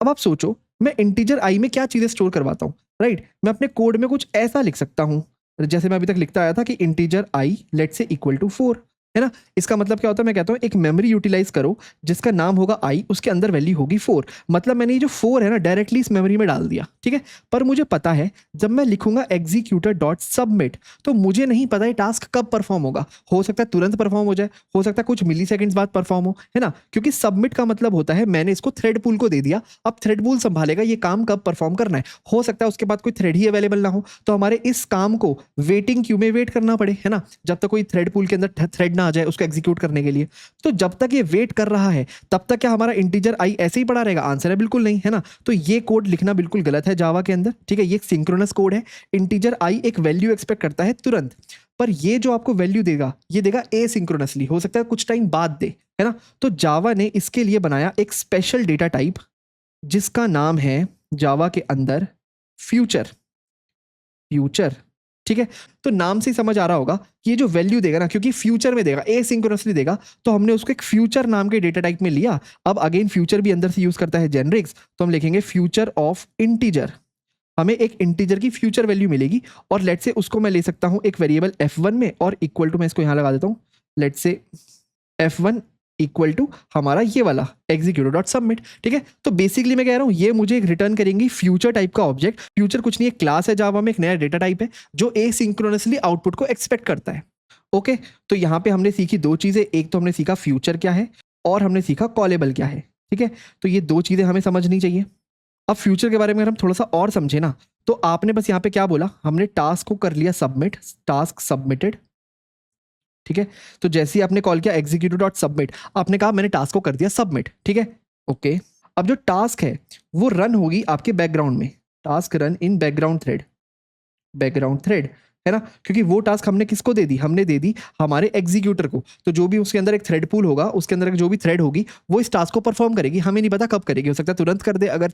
आप सोचो मैं इंटीजर आई में क्या चीजें स्टोर करवाता हूँ, राइट। मैं अपने कोड में कुछ ऐसा लिख सकता हूँ जैसे मैं अभी तक लिखता आया था कि इंटीजर आई लेट से इक्वल टू 4, है ना। इसका मतलब क्या होता है, मैं कहता हूँ एक मेमोरी यूटिलाइज करो जिसका नाम होगा आई, उसके अंदर वैल्यू होगी 4। मतलब मैंने ये जो 4 है ना डायरेक्टली इस मेमोरी में डाल दिया, ठीक है। पर मुझे पता है जब मैं लिखूंगा एग्जीक्यूटर डॉट सबमिट तो मुझे नहीं पता ये टास्क कब परफॉर्म होगा। हो सकता है तुरंत परफॉर्म हो जाए, हो सकता है कुछ मिली सेकेंड्स बाद परफॉर्म हो, है ना। क्योंकि सबमिट का मतलब होता है मैंने इसको थ्रेड पूल को दे दिया, अब थ्रेड पूल संभालेगा ये काम कब परफॉर्म करना है। हो सकता है उसके बाद कोई थ्रेड ही अवेलेबल ना हो, तो हमारे इस काम को वेटिंग क्यू में वेट करना पड़े, है ना, जब तक कोई थ्रेड पूल के अंदर थ्रेड ना आ जाए उसको एग्जीक्यूट करने के लिए। तो जब तक ये वेट कर रहा है तब तक क्या हमारा इंटीजर आई ऐसे ही पड़ा रहेगा? आंसर है बिल्कुल नहीं, है ना। तो ये कोड लिखना बिल्कुल गलत है जावा के अंदर, ठीक है। ये सिंक्रोनस कोड है, इंटीजर आई एक वैल्यू एक्सपेक्ट करता है तुरंत, पर ये जो आपको वैल्यू देगा ये देगा एसिंक्रोनसली, हो सकता है कुछ टाइम बाद दे, है ना। तो जावा ने इसके लिए बनाया एक स्पेशल डेटा टाइप जिसका नाम है जावा के अंदर फ्यूचर, फ्यूचर, ठीक है। तो नाम से ही समझ आ रहा होगा कि ये जो वैल्यू देगा ना, क्योंकि फ्यूचर में देगा, एसिंक्रोनसली देगा, तो हमने उसको एक फ्यूचर नाम के डेटा टाइप में लिया। अब अगेन फ्यूचर भी अंदर से यूज करता है जेनरिक्स, तो हम लिखेंगे फ्यूचर ऑफ इंटीजर। हमें एक इंटीजर की फ्यूचर वैल्यू मिलेगी, और लेट से उसको मैं ले सकता हूं एक वेरिएबल f1 में, और इक्वल टू मैं इसको यहां लगा देता हूं, लेट से f1 इक्वल टू हमारा ये वाला एग्जीक्यूटर डॉट सबमिट, ठीक है। तो बेसिकली मैं कह रहा हूं ये मुझे एक रिटर्न करेंगी फ्यूचर टाइप का ऑब्जेक्ट। फ्यूचर कुछ नहीं है, क्लास है जावा में, एक नया डेटा टाइप है जो एसिंक्रोनसली आउटपुट को एक्सपेक्ट करता है। ओके, तो यहां पे हमने सीखी दो चीजें, एक तो हमने सीखा फ्यूचर क्या है और हमने सीखा कॉलेबल क्या है, ठीक है। तो ये दो चीजें हमें समझनी चाहिए। अब फ्यूचर के बारे में अगर हम थोड़ा सा और समझे ना, तो आपने बस यहाँ पे क्या बोला, हमने टास्क को कर लिया सबमिट, टास्क सबमिटेड, ठीक है। तो जैसे ही आपने कॉल किया एग्जीक्यूटिव डॉट सबमिट, आपने कहा मैंने टास्क को कर दिया सबमिट, ठीक है। ओके, अब जो टास्क है वो रन होगी आपके बैकग्राउंड में, task run in background thread, background thread, है ना, क्योंकि वो टास्क हमने किसको दे दी, हमने दे दी हमारे एग्जीक्यूटर को। तो जो भी उसके अंदर एक थ्रेड पूल होगा, उसके अंदर जो भी थ्रेड होगी वो इस टास्क को परफॉर्म करेगी। हमें नहीं पता कब करेगी, हो सकता है तुरंत कर दे अगर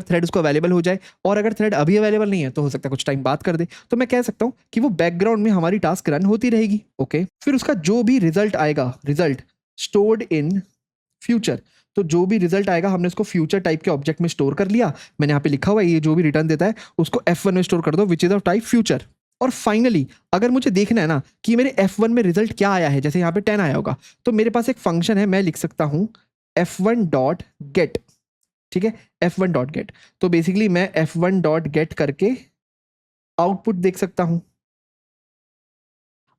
थ्रेड उसको अवेलेबल हो जाए, और अगर थ्रेड अभी अवेलेबल नहीं है तो हो सकता है कुछ टाइम बाद कर दे। तो मैं कह सकता हूं कि वो बैकग्राउंड में हमारी टास्क रन होती रहेगी। ओके, फिर उसका जो भी रिजल्ट आएगा, रिजल्ट स्टोर्ड इन फ्यूचर, तो जो भी रिजल्ट आएगा हमने उसको फ्यूचर टाइप के ऑब्जेक्ट में स्टोर कर लिया। मैंने यहाँ पे लिखा हुआ है ये जो भी रिटर्न देता है उसको F1 में स्टोर कर दो which is of type future. और फाइनली अगर मुझे देखना है ना कि मेरे F1 में रिजल्ट क्या आया है, जैसे यहाँ पे 10 आया होगा, तो मेरे पास एक फंक्शन है, मैं लिख सकता हूँ F1 डॉट गेट। ठीक है, F1 डॉट गेट। तो बेसिकली मैं F1 डॉट गेट करके आउटपुट देख सकता हूं।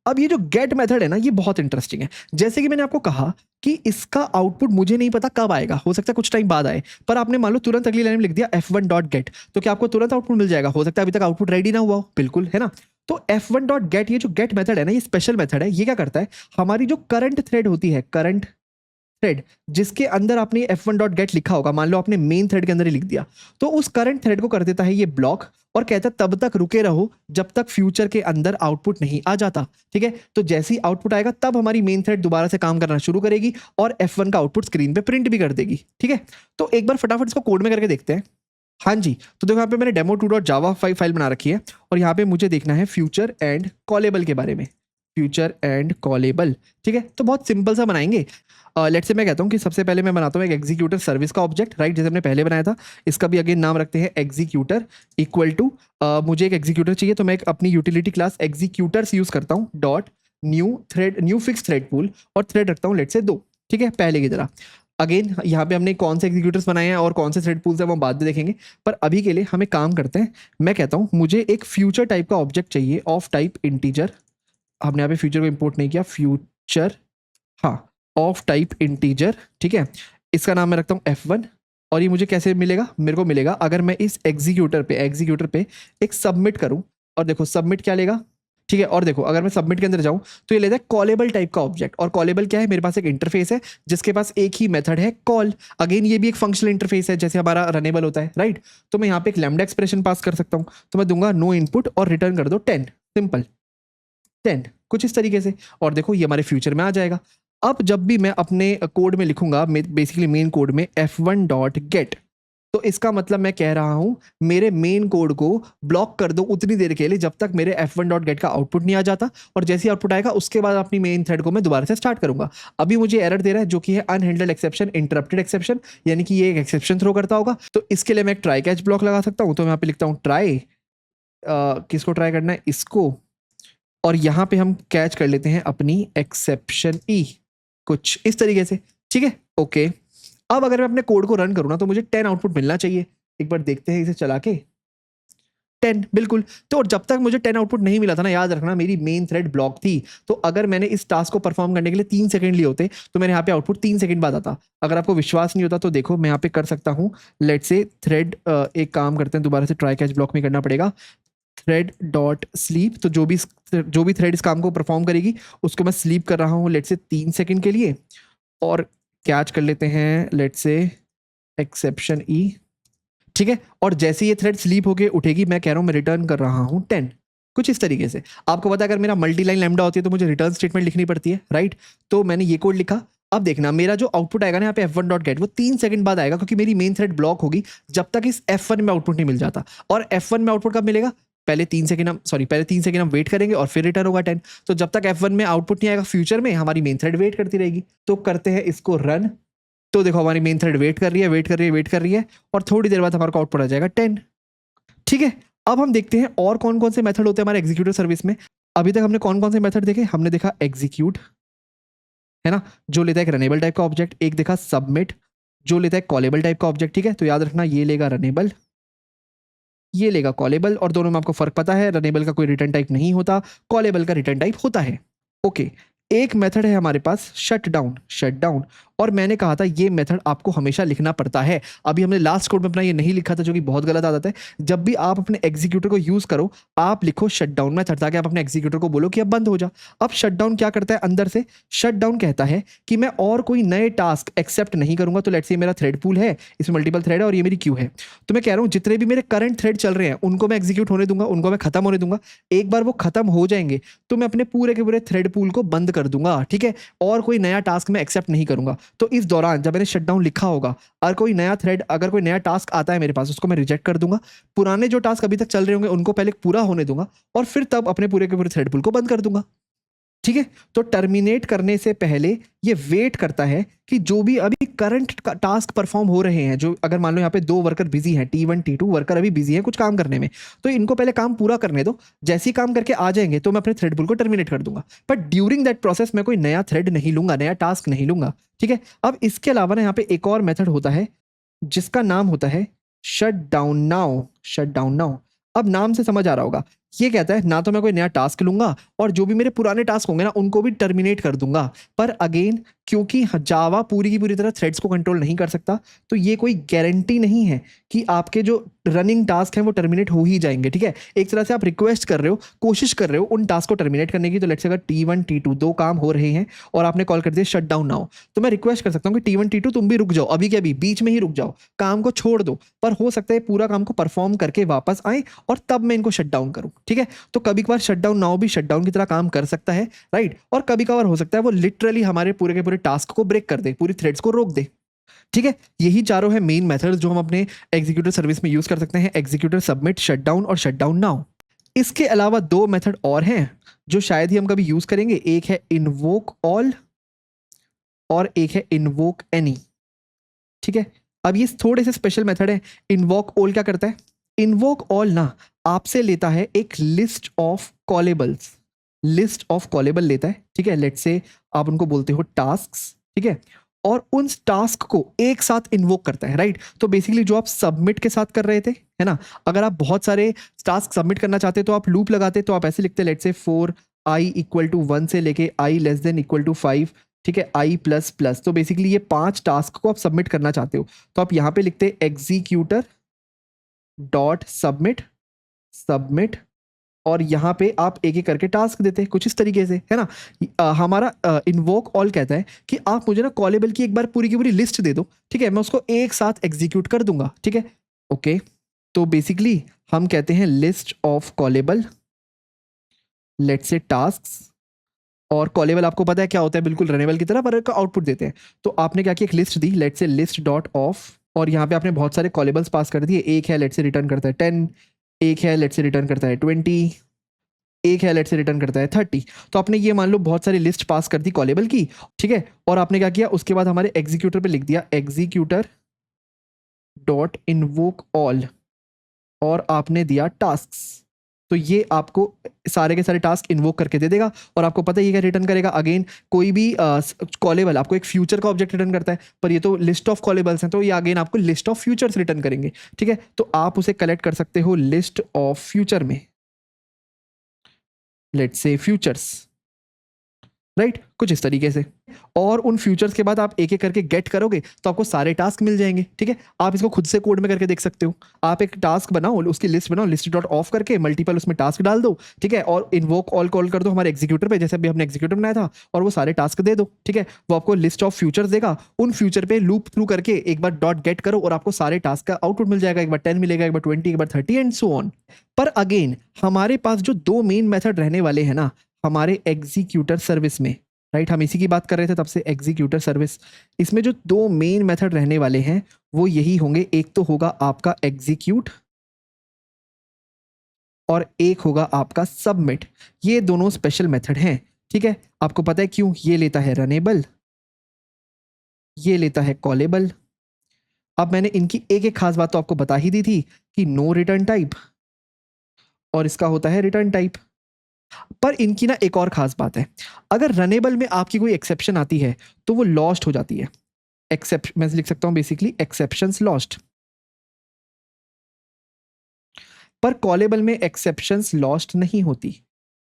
अब ये जो गेट मेथड है ना, ये बहुत इंटरेस्टिंग है। जैसे कि मैंने आपको कहा कि इसका आउटपुट मुझे नहीं पता कब आएगा, हो सकता है कुछ टाइम बाद आए, पर आपने मान लो तुरंत अगली लाइन में लिख दिया F1 डॉट गेट, तो क्या आपको तुरंत आउटपुट मिल जाएगा? हो सकता है अभी तक आउटपुट रेडी ना हुआ हो, बिल्कुल, है ना। तो F1 डॉट गेट, ये जो गेट मेथड है ना, ये स्पेशल मेथड है। ये क्या करता है, हमारी जो करंट थ्रेड होती है, करंट थ्रेड जिसके अंदर आपने F1 डॉट गेट लिखा होगा, मान लो आपने मेन थ्रेड के अंदर ही लिख दिया, तो उस करंट थ्रेड को कर देता है ये ब्लॉक और कहता है तब तक रुके रहो जब तक फ्यूचर के अंदर आउटपुट नहीं आ जाता। ठीक है, तो जैसे ही आउटपुट आएगा तब हमारी मेन थ्रेड दोबारा से काम करना शुरू करेगी और F1 का आउटपुट स्क्रीन पे प्रिंट भी कर देगी। ठीक है, तो एक बार फटाफट इसको कोड में करके देखते हैं। हाँ जी, तो देखो यहाँ पे मैंने demo2.java फाइल बना रखी है और यहाँ पे मुझे देखना है फ्यूचर एंड कॉलेबल के बारे में, फ्यूचर एंड कॉलेबल। ठीक है, तो बहुत सिंपल सा बनाएंगे। लेट्स से मैं कहता हूँ कि सबसे पहले मैं बनाता हूँ एक एग्जीक्यूटर सर्विस का ऑब्जेक्ट, राइट, जैसे हमने पहले बनाया था। इसका भी अगेन नाम रखते हैं एग्जीक्यूटर इक्वल टू, मुझे एक एग्जीक्यूटर चाहिए तो मैं एक अपनी यूटिलिटी क्लास एग्जीक्यूटर्स यूज करता हूँ, dot new thread, new fix thread pool, और थ्रेड रखता हूँ लेट्स से 2। ठीक है, पहले की तरह। अगेन यहाँ पे हमने कौन से एग्जीक्यूटर्स बनाए हैं और कौन से थ्रेड पूल्स हैं वो बाद में देखेंगे, पर अभी के लिए हमें काम करते हैं। मैं कहता हूँ मुझे एक फ्यूचर टाइप का ऑब्जेक्ट चाहिए ऑफ टाइप इंटीजर। हमने यहाँ पे फ्यूचर को इंपोर्ट नहीं किया, फ्यूचर, हाँ, ऑफ टाइप इंटीजर। ठीक है, इसका नाम मैं रखता हूँ F1। और ये मुझे कैसे मिलेगा, मेरे को मिलेगा अगर मैं इस एग्जीक्यूटर पे एक सबमिट करूँ, और देखो सबमिट क्या लेगा। ठीक है, और देखो अगर मैं सबमिट के अंदर जाऊं तो ये लेता है कॉलेबल टाइप का ऑब्जेक्ट, और कॉलेबल क्या है, मेरे पास एक इंटरफेस है जिसके पास एक ही मेथड है कॉल। अगेन ये भी एक फंक्शनल इंटरफेस है जैसे हमारा रनेबल होता है, राइट। तो मैं यहाँ पे एक लैम्डा एक्सप्रेशन पास कर सकता हूँ, तो मैं दूंगा नो इनपुट और रिटर्न कर दो 10, सिंपल 10, कुछ इस तरीके से। और देखो ये हमारे फ्यूचर में आ जाएगा। अब जब भी मैं अपने कोड में लिखूंगा, बेसिकली मेन कोड में F1 डॉट गेट, तो इसका मतलब मैं कह रहा हूं मेरे मेन कोड को ब्लॉक कर दो उतनी देर के लिए जब तक मेरे F1 डॉट गेट का आउटपुट नहीं आ जाता, और जैसे ही आउटपुट आएगा उसके बाद अपनी मेन थ्रेड को मैं दोबारा से स्टार्ट करूंगा। अभी मुझे एरर दे रहा है जो कि है अनहैंडल्ड एक्सेप्शन, इंटरप्टेड एक्सेप्शन, यानी कि ये एक एक्सेप्शन थ्रो करता होगा। तो इसके लिए मैं एक ट्राई कैच ब्लॉक लगा सकता हूं, तो मैं यहाँ पे लिखता हूँ ट्राई, किसको ट्राई करना है, इसको, और यहाँ पे हम कैच कर लेते हैं अपनी एक्सेप्शन ई, कुछ इस तरीके से। ठीक है, ओके। अब अगर मैं अपने कोड को रन करूँ ना तो मुझे 10 आउटपुट मिलना चाहिए। एक बार देखते हैं इसे चला के, 10, बिल्कुल। तो जब तक मुझे 10 आउटपुट नहीं मिला था ना, याद रखना मेरी मेन थ्रेड ब्लॉक थी। तो अगर मैंने इस टास्क को परफॉर्म करने के लिए 3 सेकंड लिए होते तो मेरे यहाँ पे आउटपुट 3 सेकंड बाद आता। अगर आपको विश्वास नहीं होता तो देखो मैं यहाँ पे कर सकता हूँ, लेट्स से थ्रेड, एक काम करते हैं, दोबारा से ट्राई कैच ब्लॉक में करना पड़ेगा, थ्रेड डॉट स्लीप। तो जो भी थ्रेड इस काम को परफॉर्म करेगी उसको मैं स्लीप कर रहा हूँ लेट्स से 3 सेकंड के लिए, और कैच कर लेते हैं लेट्स से एक्सेप्शन ई। ठीक है, और जैसे ये थ्रेड स्लीप होके उठेगी मैं कह रहा हूँ मैं रिटर्न कर रहा हूँ 10, कुछ इस तरीके से। आपको पता है अगर मेरा मल्टी लाइन लैम्डा होती है तो मुझे रिटर्न स्टेटमेंट लिखनी पड़ती है, राइट। तो मैंने ये कोड लिखा। अब देखना मेरा जो आउटपुट आएगा ना यहाँ पे F1 डॉट गेट, वो 3 सेकंड बाद आएगा क्योंकि मेरी मेन थ्रेड ब्लॉक होगी जब तक इस F1 में आउटपुट नहीं मिल जाता। और F1 में आउटपुट कब मिलेगा, पहले 3 सेकंड हम वेट करेंगे और फिर रिटर्न होगा 10। तो जब तक F1 में आउटपुट नहीं आएगा फ्यूचर में, हमारी मेन थ्रेड वेट करती रहेगी। तो करते हैं इसको रन, तो देखो हमारी मेन थ्रेड वेट कर रही है और थोड़ी देर बाद हमारे को आउटपुट आ जाएगा 10। ठीक है, अब हम देखते हैं और कौन कौन से मेथड होते हैं हमारे एग्जीक्यूटर सर्विस में। अभी तक हमने कौन कौन से मेथड देखे, हमने देखा एग्जीक्यूट, है ना, जो लेता है एक रनेबल टाइप का ऑब्जेक्ट, एक देखा सबमिट जो लेता है कॉलेबल टाइप का ऑब्जेक्ट। ठीक है, तो याद रखना ये लेगा रनेबल, ये लेगा कॉलेबल, और दोनों में आपको फर्क पता है, रनेबल का कोई रिटर्न टाइप नहीं होता, कॉलेबल का रिटर्न टाइप होता है। ओके, एक मेथड है हमारे पास शट डाउन, और मैंने कहा था ये मेथड आपको हमेशा लिखना पड़ता है। अभी हमने लास्ट कोड में अपना ये नहीं लिखा था, जो कि बहुत गलत आदत है। जब भी आप अपने एग्जीक्यूटर को यूज करो, आप लिखो शटडाउन मेथड, ताकि आप अपने एग्जीक्यूटर को बोलो कि अब बंद हो जा। अब शटडाउन क्या करता है अंदर से? शटडाउन कहता है कि मैं और कोई नए टास्क एक्सेप्ट नहीं करूंगा। तो लेट्स से मेरा थ्रेड पूल है, इसमें मल्टीपल थ्रेड है और ये मेरी क्यू है। तो मैं कह रहा हूं जितने भी मेरे करंट थ्रेड चल रहे हैं उनको मैं एग्जीक्यूट होने दूंगा, उनको मैं खत्म होने दूंगा। एक बार वो खत्म हो जाएंगे तो मैं अपने पूरे के पूरे थ्रेड पूल को बंद कर दूंगा, ठीक है, और कोई नया टास्क मैं एक्सेप्ट नहीं करूंगा। तो इस दौरान जब मैंने शटडाउन लिखा होगा, और कोई नया थ्रेड, अगर कोई नया टास्क आता है मेरे पास, उसको मैं रिजेक्ट कर दूंगा। पुराने जो टास्क अभी तक चल रहे होंगे उनको पहले पूरा होने दूंगा और फिर तब अपने पूरे के पूरे थ्रेड पूल को बंद कर दूंगा, ठीक है। तो टर्मिनेट करने से पहले ये वेट करता है कि जो भी अभी करंट टास्क परफॉर्म हो रहे हैं, जो अगर मान लो यहाँ पे 2 वर्कर बिजी हैं, T1 T2 वर्कर अभी बिजी हैं कुछ काम करने में, तो इनको पहले काम पूरा करने दो। जैसे ही काम करके आ जाएंगे तो मैं अपने थ्रेड पूल को टर्मिनेट कर दूंगा। बट ड्यूरिंग दैट प्रोसेस मैं कोई नया थ्रेड नहीं लूंगा, नया टास्क नहीं लूंगा, ठीक है। अब इसके अलावा ना यहाँ पे एक और मेथड होता है जिसका नाम होता है shut down now. Shut down now, अब नाम से समझ आ रहा होगा, ये कहता है ना तो मैं कोई नया टास्क लूंगा और जो भी मेरे पुराने टास्क होंगे ना उनको भी टर्मिनेट कर दूंगा। पर अगेन, क्योंकि जावा पूरी की पूरी तरह थ्रेड्स को कंट्रोल नहीं कर सकता, तो ये कोई गारंटी नहीं है कि आपके जो रनिंग टास्क हैं वो टर्मिनेट हो ही जाएंगे, ठीक है। एक तरह से आप रिक्वेस्ट कर रहे हो, कोशिश कर रहे हो उन टास्क को टर्मिनेट करने की। तो लेट्स से अगर T1 T2 2 काम हो रहे हैं और आपने कॉल कर दिया शट डाउन नाउ, तो मैं रिक्वेस्ट कर सकता हूँ कि T1 T2 तुम भी रुक जाओ, अभी के अभी बीच में ही रुक जाओ, काम को छोड़ दो। पर हो सकता है पूरा काम को परफॉर्म करके वापस आए और तब मैं इनको शट डाउन करूँ, ठीक है। तो कभी कभार शट डाउन नाउ भी शट डाउन की तरह काम कर सकता है, राइट। और कभी कभार हो सकता है वो लिटरली हमारे पूरे के पूरे टास्क को ब्रेक कर दे, पूरी थ्रेड्स को रोक दे, ठीक है। यही चारों है मेन मेथड्स जो हम अपने एग्जीक्यूटर सर्विस में यूज कर सकते हैं, एग्जीक्यूटर सबमिट, शट डाउन और शट डाउन नाउ। इसके अलावा 2 मेथड और हैं जो शायद ही हम कभी यूज करेंगे। एक है इन्वोक ऑल और एक है इन्वोक एनी, ठीक है। अब ये थोड़े से स्पेशल मेथड है। इन्वोक ऑल क्या करता है? इन्वोक ऑल ना आपसे लेता है एक list of callables, list of callable लेता है, ठीक है। लेट्स से आप उनको बोलते हो टास्क्स, ठीक है, और उन टास्क को एक साथ इन्वोक करता है, राइट। तो बेसिकली जो आप सबमिट के साथ कर रहे थे, है ना, अगर आप बहुत सारे टास्क सबमिट करना चाहते तो आप लूप लगाते, तो आप ऐसे लिखते let's say for i equal to 1 से लेके i less than equal to 5, ठीक है, i प्लस प्लस। तो बेसिकली ये 5 टास्क को आप सबमिट करना चाहते हो, तो आप यहाँ पे लिखते एग्जीक्यूटर डॉट सबमिट, सबमिट, और यहाँ पे आप एक एक करके टास्क देते हैं कुछ इस तरीके से, है ना। हमारा इन्वोक ऑल कहता है कि आप मुझे ना कॉलेबल की एक बार पूरी की पूरी लिस्ट दे दो, ठीक है, मैं उसको एक साथ एग्जीक्यूट कर दूंगा, ठीक है, ओके। तो बेसिकली हम कहते हैं list of callable, let's say tasks, और कॉलेबल आपको पता है क्या होता है, बिल्कुल रनेबल की तरह, पर का आउटपुट देते हैं। तो आपने क्या किया, एक list the, let's say list dot of, और यहाँ पे आपने बहुत सारे कॉलेबल्स पास कर दिए। एक है लेट्स से रिटर्न करता है 10, एक है लेट्स से रिटर्न करता है 20, एक है लेट्स से रिटर्न करता है 30। तो आपने ये मान लो बहुत सारी लिस्ट पास कर दी कॉलेबल की, ठीक है। और आपने क्या किया, उसके बाद हमारे एग्जीक्यूटर पे लिख दिया एग्जीक्यूटर डॉट इन्वोक ऑल, और आपने दिया टास्क्स। तो ये आपको सारे के सारे टास्क इन्वोक करके दे देगा। और आपको पता है ये क्या रिटर्न करेगा, अगेन कोई भी कॉलेबल आपको एक फ्यूचर का ऑब्जेक्ट रिटर्न करता है, पर ये तो लिस्ट ऑफ कॉलेबल्स हैं, तो ये अगेन आपको लिस्ट ऑफ फ्यूचर्स रिटर्न करेंगे, ठीक है। तो आप उसे कलेक्ट कर सकते हो लिस्ट ऑफ फ्यूचर में, लेट्स से फ्यूचर्स, राइट, कुछ इस तरीके से। और उन फ्यूचर्स के बाद आप एक एक करके गेट करोगे तो आपको सारे टास्क मिल जाएंगे, ठीक है। आप इसको खुद से कोड में करके देख सकते हो। आप एक टास्क बनाओ, उसकी लिस्ट बनाओ, लिस्ट डॉट ऑफ करके मल्टीपल उसमें टास्क डाल दो, ठीक है, और इन्वोक ऑल कॉल कर दो हमारे एग्जीक्यूटर पे, जैसे अभी हमने एग्जीक्यूटर बनाया था, और वो सारे टास्क दे दो, ठीक है। वो आपको लिस्ट ऑफ फ्यूचर्स देगा, उन फ्यूचर पे लूप थ्रू करके एक बार डॉट गेट करो और आपको सारे टास्क का आउटपुट मिल जाएगा। एक बार 10 मिलेगा, एक बार 20, एक बार 30 एंड सो ऑन। पर अगेन हमारे पास जो 2 मेन मेथड रहने वाले हैं ना हमारे एग्जीक्यूटर सर्विस में, राइट, हम इसी की बात कर रहे थे तब से, एग्जीक्यूटर सर्विस। इसमें जो 2 मेन मेथड रहने वाले हैं वो यही होंगे, एक तो होगा आपका एग्जीक्यूट और एक होगा आपका सबमिट। ये दोनों स्पेशल मेथड हैं, ठीक है। आपको पता है क्यों? ये लेता है रनेबल, ये लेता है कॉलेबल। अब मैंने इनकी एक एक खास बात तो आपको बता ही दी थी कि नो रिटर्न टाइप, और इसका होता है रिटर्न टाइप। पर इनकी ना एक और खास बात है, अगर रनेबल में आपकी कोई एक्सेप्शन आती है तो वो लॉस्ट हो जाती है। एक्सेप्शन मैं लिख सकता हूं बेसिकली एक्सेप्शंस लॉस्ट। पर कॉलेबल में एक्सेप्शंस लॉस्ट नहीं होती,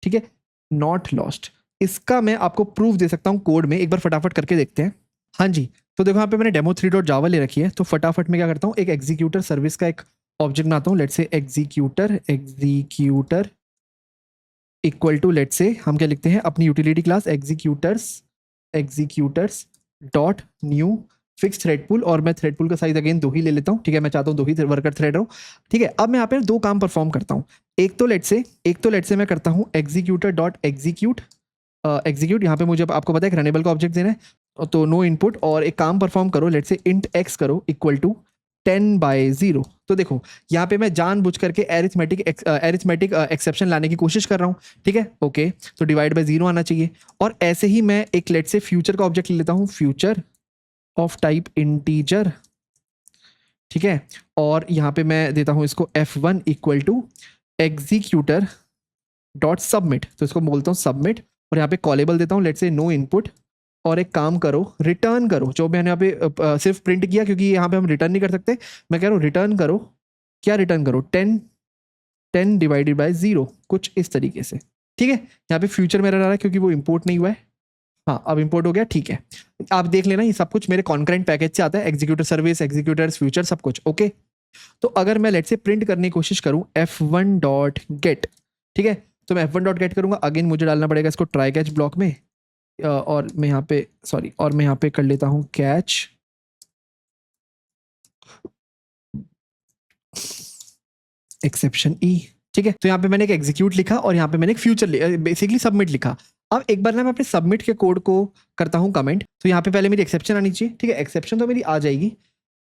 ठीक है, नॉट लॉस्ट। इसका मैं आपको प्रूफ दे सकता हूं कोड में, एक बार फटाफट करके देखते हैं। हाँ जी, तो देखो यहाँ पे मैंने demo3.java ले रखी है, तो फटाफट मैं क्या करता हूँ, एक एग्जीक्यूटर सर्विस का एक ऑब्जेक्ट बनाता हूँ। लेट्स से executor equal to, let's say हम क्या लिखते हैं अपनी utility class executors dot new fix thread pool, और मैं थ्रेड पूल का साइज अगेन 2 ही ले लेता हूँ। ठीक है, मैं चाहता हूँ 2 ही वर्कर थ्रेड हो। ठीक है, अब मैं यहाँ पे 2 काम परफॉर्म करता हूँ। एक तो लेट्स से मैं करता हूँ एग्जीक्यूटर डॉट एग्जीक्यूट यहाँ पे मुझे आपको पता है एक रनेबल का ऑब्जेक्ट देना है, तो नो इनपुट, और एक काम परफॉर्म करो, लेट्स से इंट एक्स करो इक्वल टू 10/0। तो देखो यहाँ पे मैं जानबूझ करके एरिथमेटिक एक्सेप्शन लाने की कोशिश कर रहा हूँ। ठीक है, ओके, तो डिवाइड बाय 0 आना चाहिए। और ऐसे ही मैं एक लेट्स से फ्यूचर का ऑब्जेक्ट ले लेता हूँ, फ्यूचर ऑफ टाइप इंटीजर। ठीक है, और यहाँ पे मैं देता हूँ इसको f1 equal to executor dot submit, तो इसको बोलता हूँ सबमिट, और यहाँ पे कॉलेबल देता हूँ लेट्स से नो इनपुट, और एक काम करो रिटर्न करो, जो मैंने यहाँ पे सिर्फ प्रिंट किया क्योंकि यहाँ पे हम रिटर्न नहीं कर सकते, मैं कह रहा हूँ रिटर्न करो, क्या रिटर्न करो 10 डिवाइडेड बाय 0, कुछ इस तरीके से। ठीक है, यहाँ पे फ्यूचर मेरा रहा है क्योंकि वो इंपोर्ट नहीं हुआ है। हाँ, अब इंपोर्ट हो गया। ठीक है, आप देख लेना ये सब कुछ मेरे कॉन्करेंट पैकेज से आता है, एग्जीक्यूटर सर्विस, एग्जीक्यूटर्स, फ्यूचर, सब कुछ। ओके, तो अगर मैं लेट्स से प्रिंट करने की कोशिश करूं f1 डॉट गेट, ठीक है, तो मैं f1 डॉट गेट करूंगा, अगेन मुझे डालना पड़ेगा इसको ट्राई कैच ब्लॉक में, और मैं यहाँ पे मैं यहाँ पे कर लेता हूँ कैच एक्सेप्शन ई। ठीक है, तो यहाँ पे मैंने एक एग्जीक्यूट लिखा और यहाँ पे मैंने एक फ्यूचर बेसिकली सबमिट लिखा। अब एक बार ना मैं अपने सबमिट के कोड को करता हूँ कमेंट, तो यहाँ पे पहले मेरी एक्सेप्शन आनी चाहिए। ठीक है, एक्सेप्शन तो मेरी आ जाएगी।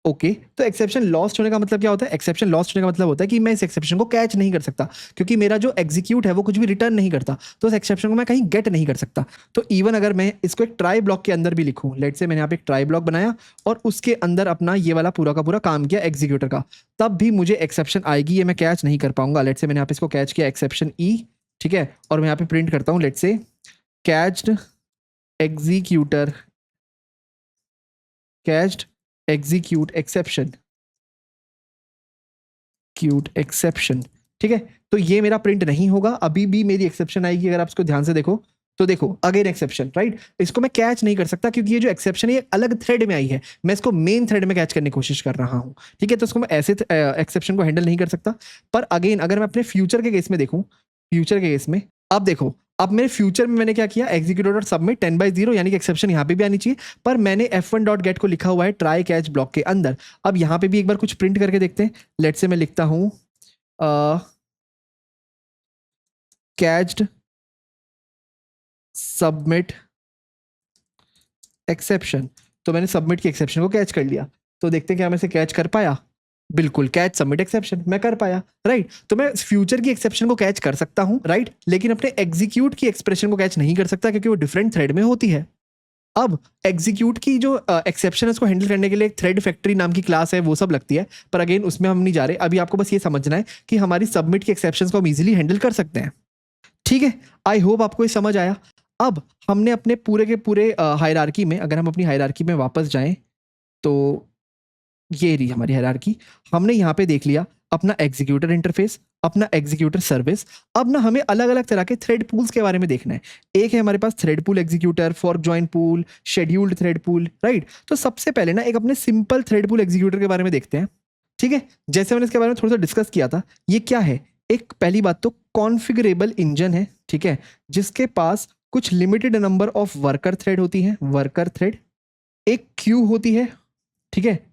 ओके, तो एक्सेप्शन लॉस्ट होने का मतलब क्या होता है? एक्सेप्शन लॉस्ट होने का मतलब होता है कि मैं इस एक्सेप्शन को कैच नहीं कर सकता, क्योंकि मेरा जो एग्जीक्यूट है वो कुछ भी रिटर्न नहीं करता, तो इस एक्सेप्शन को मैं कहीं गेट नहीं कर सकता। तो इवन अगर मैं इसको एक ट्राई ब्लॉक के अंदर भी लिखूं, लेट्स से मैंने यहाँ पे एक ट्राई ब्लॉक बनाया और उसके अंदर अपना ये वाला पूरा का पूरा काम किया एग्जीक्यूटर का, तब भी मुझे एक्सेप्शन आएगी, ये मैं कैच नहीं कर पाऊंगा। लेट्स से मैंने यहाँ पे इसको कैच किया एक्सेप्शन ई। ठीक है, और मैं यहाँ पे प्रिंट करता हूँ let's say cached executor cached execute exception cute exception. ठीक है, तो ये मेरा प्रिंट नहीं होगा, अभी भी मेरी एक्सेप्शन आएगी। अगर आप इसको ध्यान से देखो तो देखो अगेन एक्सेप्शन, राइट, इसको मैं कैच नहीं कर सकता क्योंकि ये जो एक्सेप्शन है ये अलग थ्रेड में आई है, मैं इसको मेन थ्रेड में कैच करने की कोशिश कर रहा हूं। ठीक है, तो इसको मैं ऐसे एक्सेप्शन को हैंडल नहीं कर सकता। पर अगेन अगर मैं अपने फ्यूचर के केस में देखूं, फ्यूचर के केस में अब देखो, अब मेरे फ्यूचर में मैंने क्या किया, एग्जीक्यूटर डॉट सबमिट 10/0, यानी कि एक्सेप्शन यहाँ पे भी आनी चाहिए, पर मैंने f1 डॉट गेट को लिखा हुआ है ट्राई कैच ब्लॉक के अंदर। अब यहाँ पे भी एक बार कुछ प्रिंट करके देखते हैं। लेट्स से मैं लिखता हूँ कैच्ड सबमिट एक्सेप्शन, तो मैंने सबमिट की एक्सेप्शन को कैच कर लिया। तो देखते हैं क्या मैं इसे कैच कर पाया। बिल्कुल, कैच सबमिट एक्सेप्शन मैं कर पाया, राइट। तो मैं फ्यूचर की एक्सेप्शन को कैच कर सकता हूं, राइट, लेकिन अपने एग्जीक्यूट की एक्सप्रेशन को कैच नहीं कर सकता क्योंकि वो डिफरेंट थ्रेड में होती है। अब एग्जीक्यूट की जो एक्सेप्शन है उसको हैंडल करने के लिए एक थ्रेड फैक्ट्री नाम की क्लास है, वो सब लगती है, पर अगेन उसमें हम नहीं जा रहे। अभी आपको बस ये समझना है कि हमारी सबमिट की एक्सेप्शन को हम इजीली हैंडल कर सकते हैं। ठीक है, आई होप आपको ये समझ आया। अब हमने अपने पूरे के पूरे हायरार्की में, अगर हम अपनी हायरार्की में वापस जाएं तो ये रही हमारी हायरार्की। हमने यहाँ पे देख लिया अपना एग्जीक्यूटर इंटरफेस, अपना एग्जीक्यूटर सर्विस। अब ना हमें अलग अलग तरह के थ्रेड पूल्स के बारे में देखना है। एक है हमारे पास thread pool executor, fork join pool, scheduled thread pool, right. तो सबसे पहले ना एक अपने सिंपल थ्रेड पूल एग्जीक्यूटर के बारे में देखते हैं। ठीक है, जैसे मैंने इसके बारे में थोड़ा सा डिस्कस किया था, ये क्या है? एक पहली बात तो कॉन्फ़िगरेबल इंजन है, ठीक है, जिसके पास कुछ limited number of worker thread होती हैं, वर्कर थ्रेड। एक क्यू होती है, ठीक है,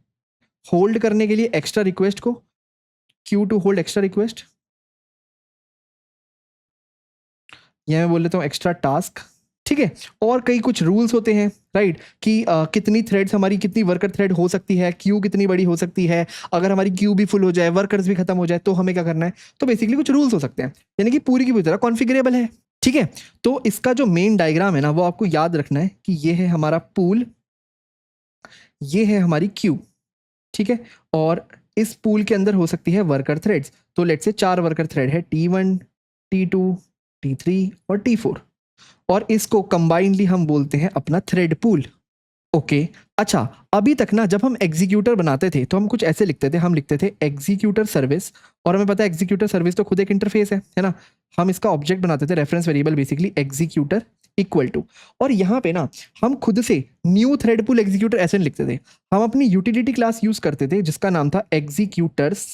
होल्ड करने के लिए एक्स्ट्रा रिक्वेस्ट को, queue to hold extra request, यह मैं बोल लेता हूँ एक्स्ट्रा टास्क। ठीक है, और कई कुछ रूल्स होते हैं, राइट, कि कितनी थ्रेड्स हमारी, कितनी वर्कर थ्रेड हो सकती है, क्यू कितनी बड़ी हो सकती है, अगर हमारी क्यू भी फुल हो जाए, वर्कर्स भी खत्म हो जाए, तो हमें क्या करना है। तो बेसिकली कुछ रूल्स हो सकते हैं, यानी कि पूरी की पूरी तरह कॉन्फ़िगरेबल है। ठीक है, तो इसका जो मेन डायग्राम है ना, वो आपको याद रखना है कि ये है हमारा पूल, ये है हमारी क्यू। ठीक है, और इस पूल के अंदर हो सकती है वर्कर थ्रेड्स। तो लेट्स से 4 वर्कर थ्रेड है, T1, T2, T3 और T4, और इसको कंबाइनली हम बोलते हैं अपना थ्रेड पूल। ओके, अच्छा, अभी तक ना जब हम एग्जीक्यूटर बनाते थे तो हम कुछ ऐसे लिखते थे, हम लिखते थे एग्जीक्यूटर सर्विस, और हमें पता है एग्जीक्यूटर सर्विस तो खुद एक इंटरफेस है ना। हम इसका ऑब्जेक्ट बनाते थे, reference variable basically executor equal to, और यहाँ पे ना हम खुद से न्यू थ्रेड पूल एग्जीक्यूटर ऐसे नहीं लिखते थे, हम अपनी यूटिलिटी क्लास यूज करते थे जिसका नाम था एग्जीक्यूटर्स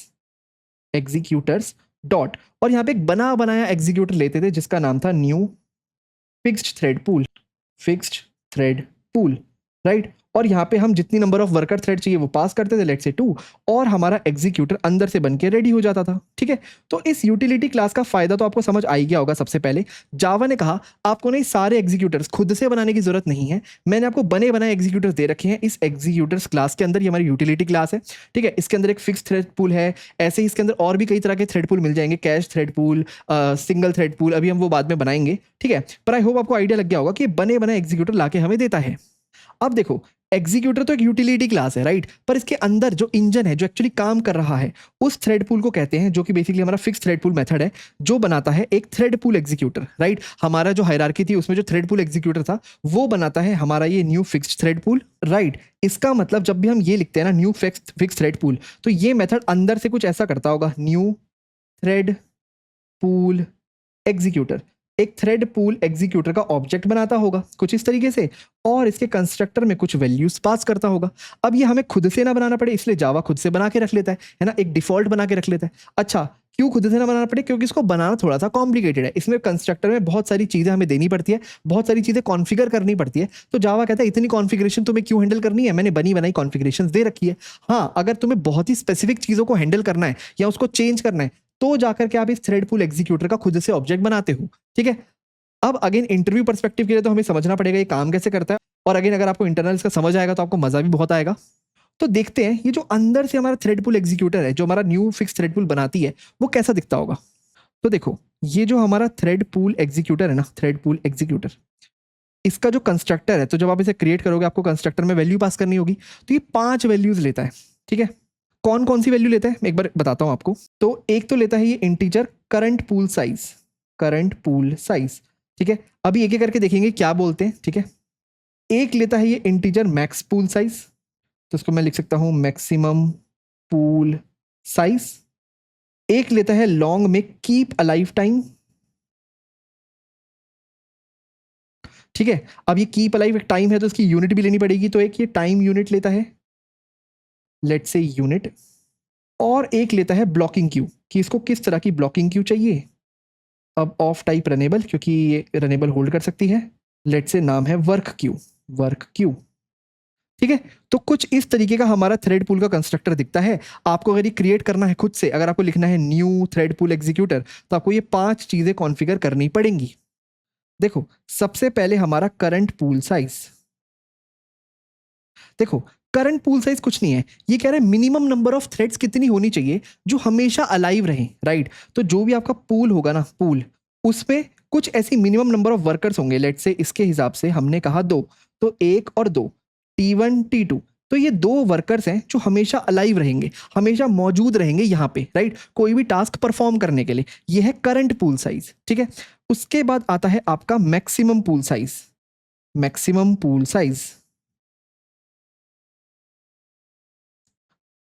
डॉट, और यहाँ पे एक बना बनाया एग्जीक्यूटर लेते थे जिसका नाम था new fixed thread pool, right. और यहाँ पे हम जितनी नंबर ऑफ वर्कर थ्रेड चाहिए वो पास करते थे, लेट्स से 2, और हमारा एग्जीक्यूटर अंदर से बन के रेडी हो जाता था, ठीक है। तो इस यूटिलिटी क्लास का फायदा तो आपको समझ आ ही गया होगा। सबसे पहले जावा ने कहा आपको नहीं सारे एग्जीक्यूटर्स खुद से बनाने की जरूरत नहीं है, मैंने आपको बने बनाए एग्जीक्यूटर्स दे रखे हैं इस एग्जीक्यूटर्स क्लास के अंदर। ये हमारी यूटिलिटी क्लास है, ठीक है। इसके अंदर एक फिक्स थ्रेड पूल है, ऐसे ही इसके अंदर और भी कई तरह के थ्रेड पूल मिल जाएंगे, cash thread pool, single thread pool, अभी हम वो बाद में बनाएंगे, ठीक है। पर आई होप आपको आइडिया लग गया होगा कि बने बनाए एग्जीक्यूटर लाके हमें देता है। अब देखो एग्जीक्यूटर तो एक यूटिलिटी क्लास है, राइट, पर इसके अंदर जो इंजन है जो एक्चुअली काम कर रहा है उस थ्रेड पूल को कहते हैं, जो कि बेसिकली हमारा फिक्स थ्रेड पूल मेथड है जो बनाता है एक थ्रेड पूल एग्जीक्यूटर, राइट। हमारा जो हायरार्की थी उसमें जो थ्रेड पूल एग्जीक्यूटर था वो बनाता है हमारा ये new fixed thread pool, right. इसका मतलब जब भी हम ये लिखते हैं ना न्यू फिक्स थ्रेड पूल, तो ये मेथड अंदर से कुछ ऐसा करता होगा, न्यू थ्रेड पूल एग्जीक्यूटर एक थ्रेड पूल एग्जीक्यूटर का ऑब्जेक्ट बनाता होगा कुछ इस तरीके से, और इसके कंस्ट्रक्टर में कुछ वैल्यूज पास करता होगा। अब ये हमें खुद से ना बनाना पड़े इसलिए जावा खुद से बना के रख लेता है ना, एक डिफॉल्ट बना के रख लेता है। अच्छा क्यों खुद से ना बनाना पड़े? क्योंकि इसको बनाना थोड़ा सा कॉम्प्लिकेटेड है, इसमें कंस्ट्रक्टर में बहुत सारी चीजें हमें देनी पड़ती है, बहुत सारी चीजें कॉन्फ़िगर करनी पड़ती है। तो जावा कहता है इतनी कॉन्फ़िगरेशन तुम्हें क्यों हैंडल करनी है, मैंने बनी बनाई कॉन्फ़िगरेशन दे रखी है। हाँ अगर तुम्हें बहुत ही स्पेसिफिक चीजों को हैंडल करना है या उसको चेंज करना है तो जाकर के आप इस थ्रेड पूल एग्जीक्यूटर का खुद से ऑब्जेक्ट बनाते हो, ठीक है। अब अगेन इंटरव्यू पर्सपेक्टिव के लिए तो हमें समझना पड़ेगा ये काम कैसे करता है, और अगेन अगर आपको इंटरनल इसका समझ आएगा तो आपको मजा भी बहुत आएगा। तो देखते हैं ये जो अंदर से हमारा थ्रेड पूल एग्जीक्यूटर है जो हमारा न्यू फिक्स थ्रेड पूल बनाती है वो कैसा दिखता होगा। तो देखो ये जो हमारा थ्रेड पूल एग्जीक्यूटर है ना, थ्रेड पूल एग्जीक्यूटर, इसका जो कंस्ट्रक्टर है, तो जब आप इसे क्रिएट करोगे आपको कंस्ट्रक्टर में वैल्यू पास करनी होगी, तो ये 5 वैल्यूज लेता है, ठीक है। कौन कौन सी वैल्यू लेता है मैं एक बार बताता हूं आपको। तो एक तो लेता है ये इंटीजर करंट पूल साइज, ठीक है। अभी एक एक करके देखेंगे क्या बोलते हैं, ठीक है। एक लेता है ये इंटीजर मैक्स पूल साइज, तो इसको मैं लिख सकता हूं मैक्सिमम पूल साइज। एक लेता है लॉन्ग में कीप अलाइव टाइम, ठीक है। अब ये कीप अलाइव एक टाइम है तो इसकी यूनिट भी लेनी पड़ेगी, तो एक ये टाइम यूनिट लेता है, लेट्स से यूनिट। और एक लेता है ब्लॉकिंग क्यू, कि इसको किस तरह की ब्लॉकिंग क्यू चाहिए। अब ऑफ टाइप रनेबल, क्योंकि ये रनेबल होल्ड कर सकती है, लेट्स से नाम है वर्क क्यू, ठीक है। तो कुछ इस तरीके का हमारा थ्रेड पूल का कंस्ट्रक्टर दिखता है। आपको अगर ये क्रिएट करना है खुद से, अगर आपको लिखना है न्यू थ्रेड पूल एग्जीक्यूटर, तो आपको ये 5 चीजें कॉन्फ़िगर करनी पड़ेंगी। देखो सबसे पहले हमारा करंट पूल साइज, देखो करंट पूल साइज कुछ नहीं है, ये कह रहा है मिनिमम नंबर ऑफ थ्रेड्स कितनी होनी चाहिए जो हमेशा अलाइव रहें, राइट। तो जो भी आपका पूल होगा ना, पूल उसमें कुछ ऐसी मिनिमम नंबर ऑफ वर्कर्स होंगे, लेट से इसके हिसाब से हमने कहा 2, तो 1 और 2, T1 T2, तो ये 2 वर्कर्स हैं जो हमेशा अलाइव रहेंगे, हमेशा मौजूद रहेंगे यहाँ पे, राइट, कोई भी टास्क परफॉर्म करने के लिए। ये है करंट पूल साइज, ठीक है। उसके बाद आता है आपका maximum pool size,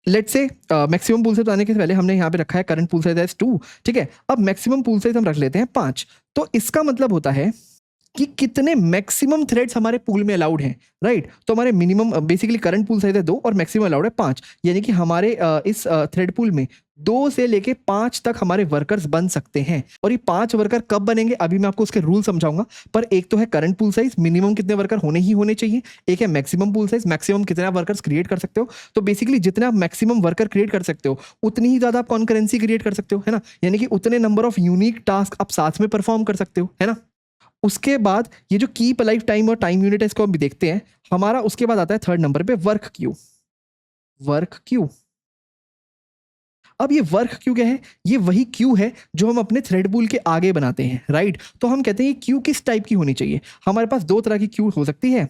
let's say maximum pool size आने के पहले हमने यहाँ पे रखा है करंट पूल साइज एज 2, ठीक है। अब मैक्सिमम पूल साइज हम रख लेते हैं 5, तो इसका मतलब होता है कि कितने मैक्सिमम थ्रेड्स हमारे पूल में अलाउड हैं, राइट। तो हमारे minimum basically current pool size है 2 और मैक्सिमम अलाउड है 5, यानी कि हमारे इस थ्रेड पूल में 2 से लेके 5 तक हमारे वर्कर्स बन सकते हैं। और ये 5 वर्कर कब बनेंगे अभी मैं आपको उसके रूल समझाऊंगा, पर एक तो है करंट पूल साइज, मिनिमम कितने वर्कर होने ही होने चाहिए, एक है मैक्सिमम पूल साइज, मैक्सिमम कितने वर्कर्स क्रिएट कर सकते हो। तो बेसिकली जितने आप मैक्सिमम वर्कर क्रिएट कर सकते हो उतनी ही ज्यादा आप कॉन्करेंसी क्रिएट कर सकते हो, है ना, यानी कि उतने नंबर ऑफ यूनिक टास्क आप साथ में परफॉर्म कर सकते हो, है ना। उसके बाद ये जो कीप अलाइव टाइम और टाइम यूनिट है इसको हम भी देखते हैं हमारा। उसके बाद आता है थर्ड नंबर पे वर्क क्यू। अब ये वर्क क्यू क्या है, ये वही क्यू है जो हम अपने थ्रेड पूल के आगे बनाते हैं, राइट। तो हम कहते हैं ये क्यू किस टाइप की होनी चाहिए। हमारे पास 2 तरह की क्यू हो सकती है,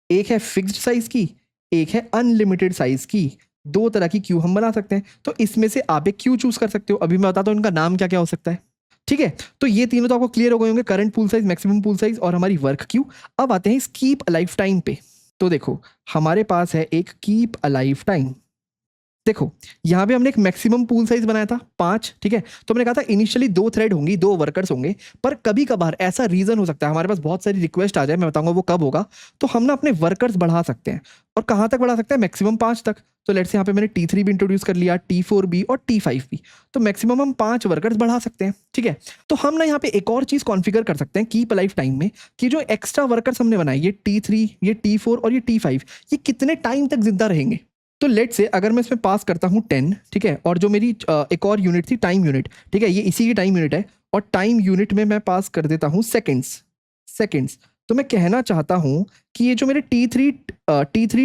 एक है फिक्स्ड साइज की, एक है अनलिमिटेड साइज की। 2 तरह की क्यू हम बना सकते हैं, तो इसमें से आप एक क्यू चूज कर सकते हो। अभी मैं बताता हूं इनका नाम क्या क्या हो सकता है, ठीक है। तो ये तीनों तो आपको क्लियर हो गए होंगे, current pool size, maximum pool size और हमारी वर्क क्यू। अब आते हैं इस कीप अलाइव टाइम पे। तो देखो हमारे पास है एक कीप अलाइव टाइम, देखो यहाँ पे हमने एक मैक्सिमम पूल साइज बनाया था 5, ठीक है। तो हमने कहा था इनिशियली 2 थ्रेड होंगी, 2 वर्कर्स होंगे, पर कभी कभार ऐसा रीजन हो सकता है, हमारे पास बहुत सारी रिक्वेस्ट आ जाए, मैं बताऊंगा वो कब होगा, तो हम ना अपने वर्कर्स बढ़ा सकते हैं। और कहाँ तक बढ़ा सकते हैं? मैक्सिमम 5 तक। तो लेट्स यहाँ पे मैंने T3 भी इंट्रोड्यूस कर लिया, T4 भी और T5 भी। तो मैक्सिमम हम 5 वर्कर्स बढ़ा सकते हैं, ठीक है। तो हम ना यहाँ पे एक और चीज कॉन्फ़िगर कर सकते हैं कीप अलाइव टाइम में, कि जो एक्स्ट्रा वर्कर्स हमने बनाए, ये T3, ये T4 और ये T5, ये कितने टाइम तक जिंदा रहेंगे। तो लेट से अगर मैं इसमें पास करता हूँ 10, ठीक है, और जो मेरी एक और यूनिट थी टाइम यूनिट, ठीक है, ये इसी की टाइम यूनिट है, और टाइम यूनिट में मैं पास कर देता हूँ सेकंड्स। तो मैं कहना चाहता हूँ कि ये जो मेरे T3,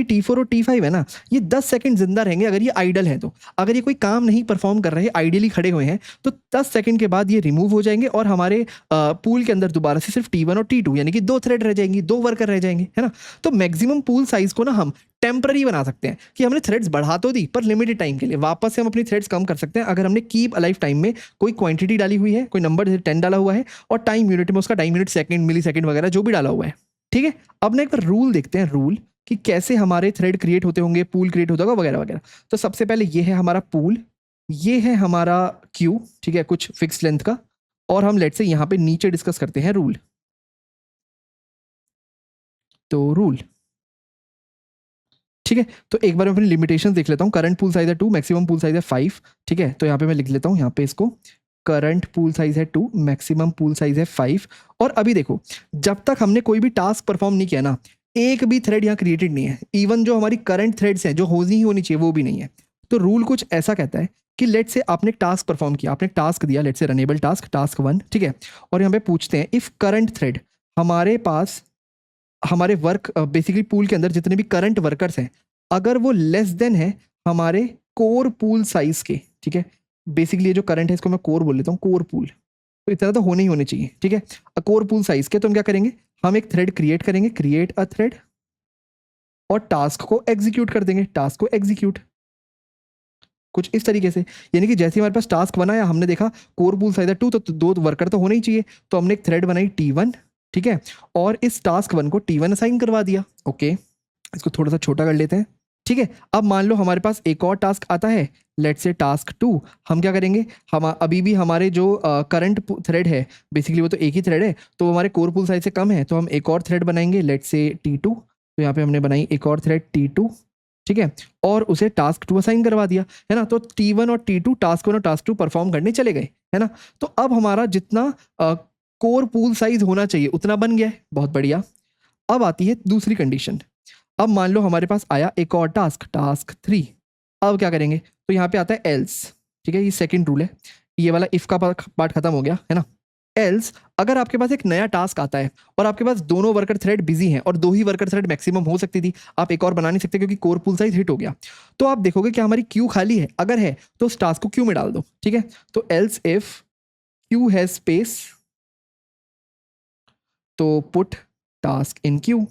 T4 और T5 है ना, ये 10 सेकंड जिंदा रहेंगे अगर ये आइडल है। तो अगर ये कोई काम नहीं परफॉर्म कर रहे, आइडियली खड़े हुए हैं, तो 10 सेकंड के बाद ये रिमूव हो जाएंगे और हमारे पूल के अंदर दोबारा से सिर्फ T1 और T2 यानी कि 2 थ्रेड रह जाएंगी, 2 वर्कर रह जाएंगे, है ना। तो मैक्सिमम पूल साइज को ना हम टेम्पररी बना सकते हैं कि हमने थ्रेड्स बढ़ा तो दी पर लिमिटेड टाइम के लिए, वापस से हम अपनी थ्रेड्स कम कर सकते हैं अगर हमने कीप अलाइव टाइम में कोई क्वांटिटी डाली हुई है, कोई नंबर जैसे 10 डाला हुआ है, और टाइम यूनिट में उसका टाइम यूनिट सेकंड, मिली सेकंड वगैरह जो भी डाला हुआ है, ठीक है। अब ना एक बार रूल देखते हैं, रूल कि कैसे हमारे थ्रेड क्रिएट होते होंगे, पूल क्रिएट होता होगा वगैरह वगैरह। तो सबसे पहले ये है हमारा पूल, ये है हमारा क्यू, ठीक है, कुछ फिक्स लेंथ का, और हम लेट से यहाँ पे नीचे डिस्कस करते हैं रूल। तो रूल, ठीक है। तो एक बार मैं अपनी लिमिटेशंस देख लेता हूँ। करंट पूल साइज है 2, मैक्सिमम पूल साइज है 5, ठीक है। तो यहाँ पे मैं लिख लेता हूँ यहाँ पे इसको, करंट पूल साइज है 2, मैक्सिमम पूल साइज है 5। और अभी देखो, जब तक हमने कोई भी टास्क परफॉर्म नहीं किया ना, एक भी थ्रेड यहाँ क्रिएटेड नहीं है, इवन जो हमारी करंट थ्रेड्स हैं जो होनी ही होनी चाहिए वो भी नहीं है। तो रूल कुछ ऐसा कहता है कि लेट से आपने एक टास्क परफॉर्म किया, आपने एक टास्क दिया, लेट से रनेबल टास्क 1, ठीक है, और यहाँ पे पूछते हैं इफ करंट थ्रेड, हमारे पास हमारे वर्क बेसिकली पूल के अंदर जितने भी करंट वर्कर्स हैं, अगर वो लेस देन है हमारे कोर पूल साइज के, ठीक है। बेसिकली ये जो करंट है इसको मैं कोर बोल लेता हूँ, कोर पूल, तो इतना तो होने ही होने चाहिए, ठीक है, कोर पूल साइज के। तो हम क्या करेंगे, हम एक थ्रेड क्रिएट करेंगे, क्रिएट अ थ्रेड, और टास्क को एग्जीक्यूट कर देंगे, टास्क को एग्जीक्यूट कुछ इस तरीके से। यानी कि जैसे हमारे पास टास्क बनाया, हमने देखा कोर पूल साइज है 2, तो 2 वर्कर तो होने ही चाहिए, तो हमने एक थ्रेड बनाई T1, ठीक है, और इस टास्क 1 को T1 असाइन करवा दिया। ओके, इसको थोड़ा सा छोटा कर लेते हैं, ठीक है। अब मान लो हमारे पास एक और टास्क आता है, लेट से टास्क 2। हम क्या करेंगे, हम अभी भी हमारे जो करंट थ्रेड है, बेसिकली वो तो एक ही थ्रेड है, तो हमारे कोर पूल साइज से कम है, तो हम एक और थ्रेड बनाएंगे, लेट से T2। तो यहाँ पे हमने बनाई एक और थ्रेड T2, ठीक है, और उसे टास्क 2 असाइन करवा दिया, है ना। तो T1 और T2, टास्क 1 और टास्क 2 परफॉर्म करने चले गए, है ना। तो अब हमारा जितना कोर पूल साइज होना चाहिए उतना बन गया है, बहुत बढ़िया। अब आती है दूसरी कंडीशन। अब मान लो हमारे पास आया एक और टास्क 3। अब क्या करेंगे, तो यहाँ पे आता है एल्स, ठीक है, ये सेकंड रूल है, ये वाला इफ का पार्ट खत्म हो गया, है ना। एल्स, अगर आपके पास एक नया टास्क आता है और आपके पास दोनों वर्कर थ्रेड बिजी हैं, और 2 ही वर्कर थ्रेड मैक्सिमम हो सकती थी, आप एक और बना नहीं सकते क्योंकि कोर पूल साइज हिट हो गया, तो आप देखोगे कि हमारी क्यू खाली है, अगर है तो उस टास्क को क्यू में डाल दो, ठीक है। तो else if Q has space, तो पुट टास्क इन क्यू,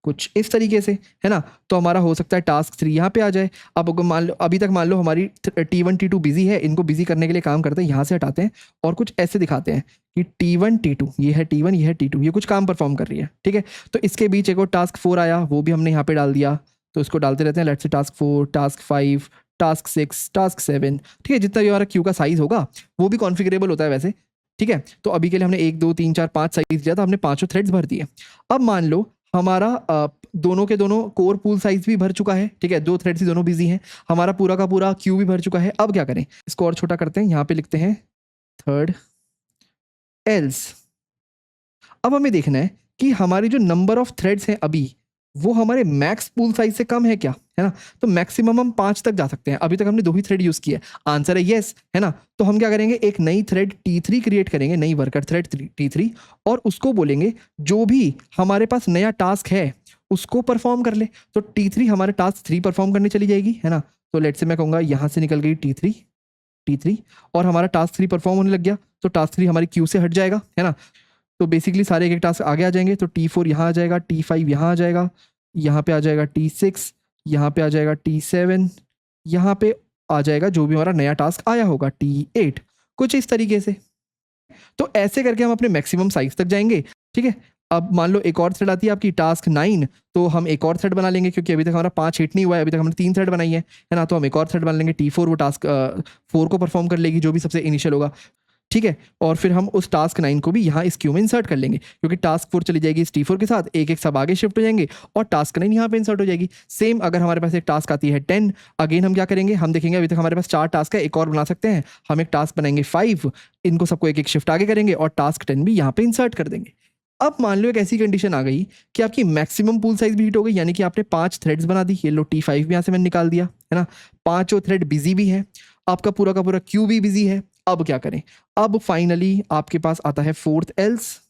कुछ इस तरीके से, है ना। तो हमारा हो सकता है टास्क 3 यहाँ पे आ जाए। अब अगर मान लो अभी तक मान लो हमारी T1 T2 बिजी है, इनको बिजी करने के लिए काम करते हैं, यहाँ से हटाते हैं और कुछ ऐसे दिखाते हैं कि T1 T2, ये है T1, ये है T2, ये कुछ काम परफॉर्म कर रही है, ठीक है। तो इसके बीच एक और टास्क 4 आया, वो भी हमने यहाँ पे डाल दिया, तो इसको डालते रहते हैं, let's say task 4, task 5, task 6, task 7, ठीक है। जितना भी हमारा क्यू का साइज होगा वो भी कॉन्फिगरेबल होता है वैसे, ठीक है। तो अभी के लिए हमने 1 2 3 4 5 साइज दिया था, हमने 5 थ्रेड्स भर दिए। अब मान लो हमारा दोनों के दोनों कोर पूल साइज भी भर चुका है, ठीक है, 2 थ्रेड्स ही दोनों बिजी हैं, हमारा पूरा का पूरा क्यू भी भर चुका है। अब क्या करें, इसको और छोटा करते हैं, यहाँ पे लिखते हैं थर्ड एल्स। अब हमें देखना है कि हमारी जो नंबर ऑफ थ्रेड्स हैं अभी, वो हमारे मैक्स पूल साइज से कम है क्या, है ना। तो मैक्सिमम हम 5 तक जा सकते हैं, अभी तक हमने 2 ही थ्रेड यूज किया, आंसर है यस, है ना। तो हम क्या करेंगे, एक नई थ्रेड T3 क्रिएट करेंगे, नई वर्कर थ्रेड T3, और उसको बोलेंगे जो भी हमारे पास नया टास्क है उसको परफॉर्म कर ले। तो T3 हमारे टास्क 3 परफॉर्म करने चली जाएगी, है ना। तो लेट से मैं कहूँगा यहाँ से निकल गई T3, और हमारा टास्क 3 परफॉर्म होने लग गया, तो टास्क 3 हमारी क्यू से हट जाएगा, है ना। तो बेसिकली सारे एक एक टास्क आगे आ जाएंगे, तो T4 यहाँ आ जाएगा, T5 यहाँ आ जाएगा, यहाँ पे आ जाएगा T6, यहाँ पे आ जाएगा T7, यहाँ पे आ जाएगा जो भी हमारा नया टास्क आया होगा T8, कुछ इस तरीके से। तो ऐसे करके हम अपने मैक्सिमम साइज तक जाएंगे, ठीक है। अब मान लो एक और थ्रेड आती है आपकी टास्क 9, तो हम एक और थ्रेड बना लेंगे क्योंकि अभी तक हमारा 5 हिट नहीं हुआ है, अभी तक हमने 3 थ्रेड बनाई है ना, तो हम एक और थ्रेड बना लेंगे T4, वो टास्क 4 को परफॉर्म कर लेगी जो भी सबसे इनिशियल होगा, ठीक है। और फिर हम उस टास्क 9 को भी यहाँ इस क्यू में इंसर्ट कर लेंगे क्योंकि टास्क 4 चली जाएगी इस T4 के साथ, एक एक सब आगे शिफ्ट हो जाएंगे और टास्क 9 यहाँ पे इंसर्ट हो जाएगी। सेम अगर हमारे पास एक टास्क आती है 10, अगेन हम क्या करेंगे, हम देखेंगे अभी तक हमारे पास 4 टास्क है, एक और बना सकते हैं, हम एक टास्क बनाएंगे 5, इनको सबको एक एक शिफ्ट आगे करेंगे और टास्क 10 भी यहाँ पे इंसर्ट कर देंगे। अब मान लो एक ऐसी कंडीशन आ गई कि आपकी मैक्सिमम पूल साइज भी हिट हो गई, यानी कि आपने 5 थ्रेड्स बना दी, ये लो T5 भी यहाँ से मैंने निकाल दिया है ना, 5 थ्रेड बिजी भी है, आपका पूरा का पूरा क्यू भी बिजी है। अब क्या करें, अब फाइनली आपके पास आता है 4th एल्स,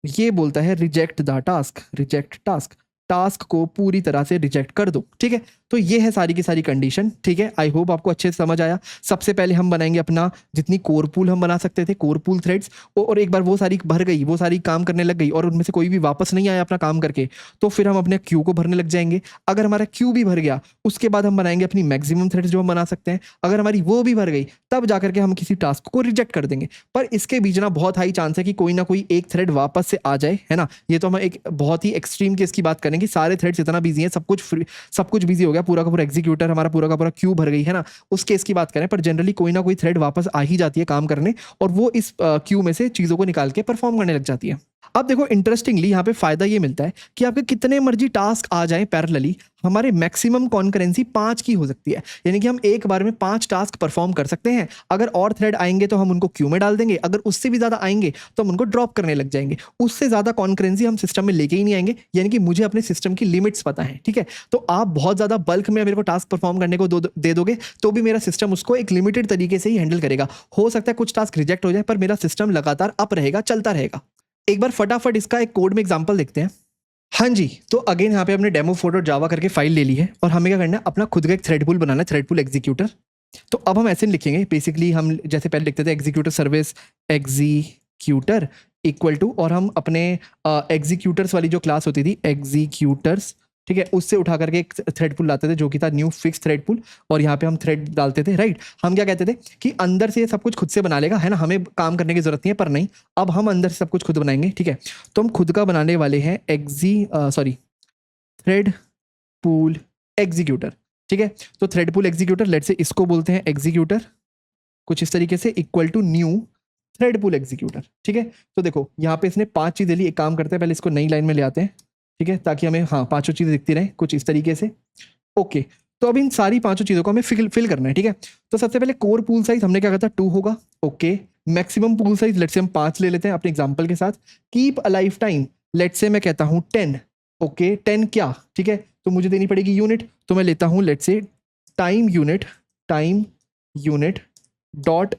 ये बोलता है reject the task, reject task, task को पूरी तरह से रिजेक्ट कर दो, ठीक है। तो ये है सारी की सारी कंडीशन, ठीक है। आई होप आपको अच्छे से समझ आया। सबसे पहले हम बनाएंगे अपना जितनी कोर पूल हम बना सकते थे, कोर पूल थ्रेड्स, और एक बार वो सारी भर गई, वो सारी काम करने लग गई और उनमें से कोई भी वापस नहीं आया अपना काम करके, तो फिर हम अपने क्यू को भरने लग जाएंगे। अगर हमारा क्यू भी भर गया, उसके बाद हम बनाएंगे अपनी मैक्सिमम थ्रेड्स जो हम बना सकते हैं, अगर हमारी वो भी भर गई तब जाकर के हम किसी टास्क को रिजेक्ट कर देंगे। पर इसके बीच ना बहुत हाई चांस है कि कोई ना कोई एक थ्रेड वापस से आ जाए, है ना। ये तो हम एक बहुत ही एक्सट्रीम केस की बात करेंगे, सारे थ्रेड्स इतना बिजी हैं, सब कुछ बिजी हो गया, पूरा का पूरा एग्जीक्यूटर हमारा पूरा का पूरा क्यू भर गई, है ना, उस केस की बात करें। पर जनरली कोई ना कोई थ्रेड वापस आ ही जाती है काम करने और वो इस क्यू में से चीजों को निकाल के परफॉर्म करने लग जाती है। अब देखो इंटरेस्टिंगली यहाँ पे फायदा ये मिलता है कि आपके कितने मर्जी टास्क आ जाएं पैरेलली, हमारे मैक्सिमम कॉन्करेंसी 5 की हो सकती है, यानी कि हम एक बार में 5 टास्क परफॉर्म कर सकते हैं। अगर और थ्रेड आएंगे तो हम उनको क्यू में डाल देंगे, अगर उससे भी ज्यादा आएंगे तो हम उनको ड्रॉप करने लग जाएंगे, उससे ज्यादा कॉन्करेंसी हम सिस्टम में लेके ही नहीं आएंगे, यानी कि मुझे अपने सिस्टम की लिमिट्स पता है, ठीक है। तो आप बहुत ज्यादा बल्क में मेरे को टास्क परफॉर्म करने को दे दोगे तो भी मेरा सिस्टम उसको एक लिमिटेड तरीके से ही हैंडल करेगा। हो सकता है कुछ टास्क रिजेक्ट हो जाए पर मेरा सिस्टम लगातार अप रहेगा, चलता रहेगा। एक बार फटाफट इसका एक कोड में एग्जांपल देखते हैं। हाँ जी, तो अगेन यहाँ पे हमने डेमो फोटो जावा करके फाइल ले ली है और हमें क्या करना है, अपना खुद का एक थ्रेड पूल बनाना है, थ्रेड पूल एग्जीक्यूटर। तो अब हम ऐसे लिखेंगे, बेसिकली हम जैसे पहले लिखते थे executor service executor equal to, और हम अपने एग्जीक्यूटर्स वाली जो क्लास होती थी एग्जीक्यूटर्स, ठीक है, उससे उठा करके एक थ्रेड पूल लाते थे जो कि था न्यू फिक्स थ्रेड पूल, और यहाँ पे हम थ्रेड डालते थे, राइट। हम क्या कहते थे कि अंदर से ये सब कुछ खुद से बना लेगा, है ना, हमें काम करने की जरूरत नहीं है। पर नहीं, अब हम अंदर से सब कुछ खुद बनाएंगे, ठीक है। तो हम खुद का बनाने वाले हैं थ्रेड पूल एग्जीक्यूटर, ठीक है। तो थ्रेड पूल एग्जीक्यूटर, लेट से इसको बोलते हैं एग्जीक्यूटर, कुछ इस तरीके से, equal to new thread pool executor, ठीक है। तो देखो यहाँ पे इसने 5 चीजें ली, एक काम करते हैं पहले इसको नई लाइन में ले आते हैं, ठीक है, ताकि हमें हाँ 5 चीजें दिखती रहे कुछ इस तरीके से। ओके, तो अब इन सारी 5 चीजों को हमें फिल करना है, ठीक है। तो सबसे पहले कोर पूल साइज हमने क्या कहा था 2 होगा, okay. Maximum pool size let say हम 5 ले लेते हैं अपने एग्जांपल के साथ। कीप अलाइव टाइम लेट से मैं कहता हूँ 10, ओके। 10 क्या, ठीक है, तो मुझे देनी पड़ेगी यूनिट, तो मैं लेता हूँ लेट से टाइम यूनिट डॉट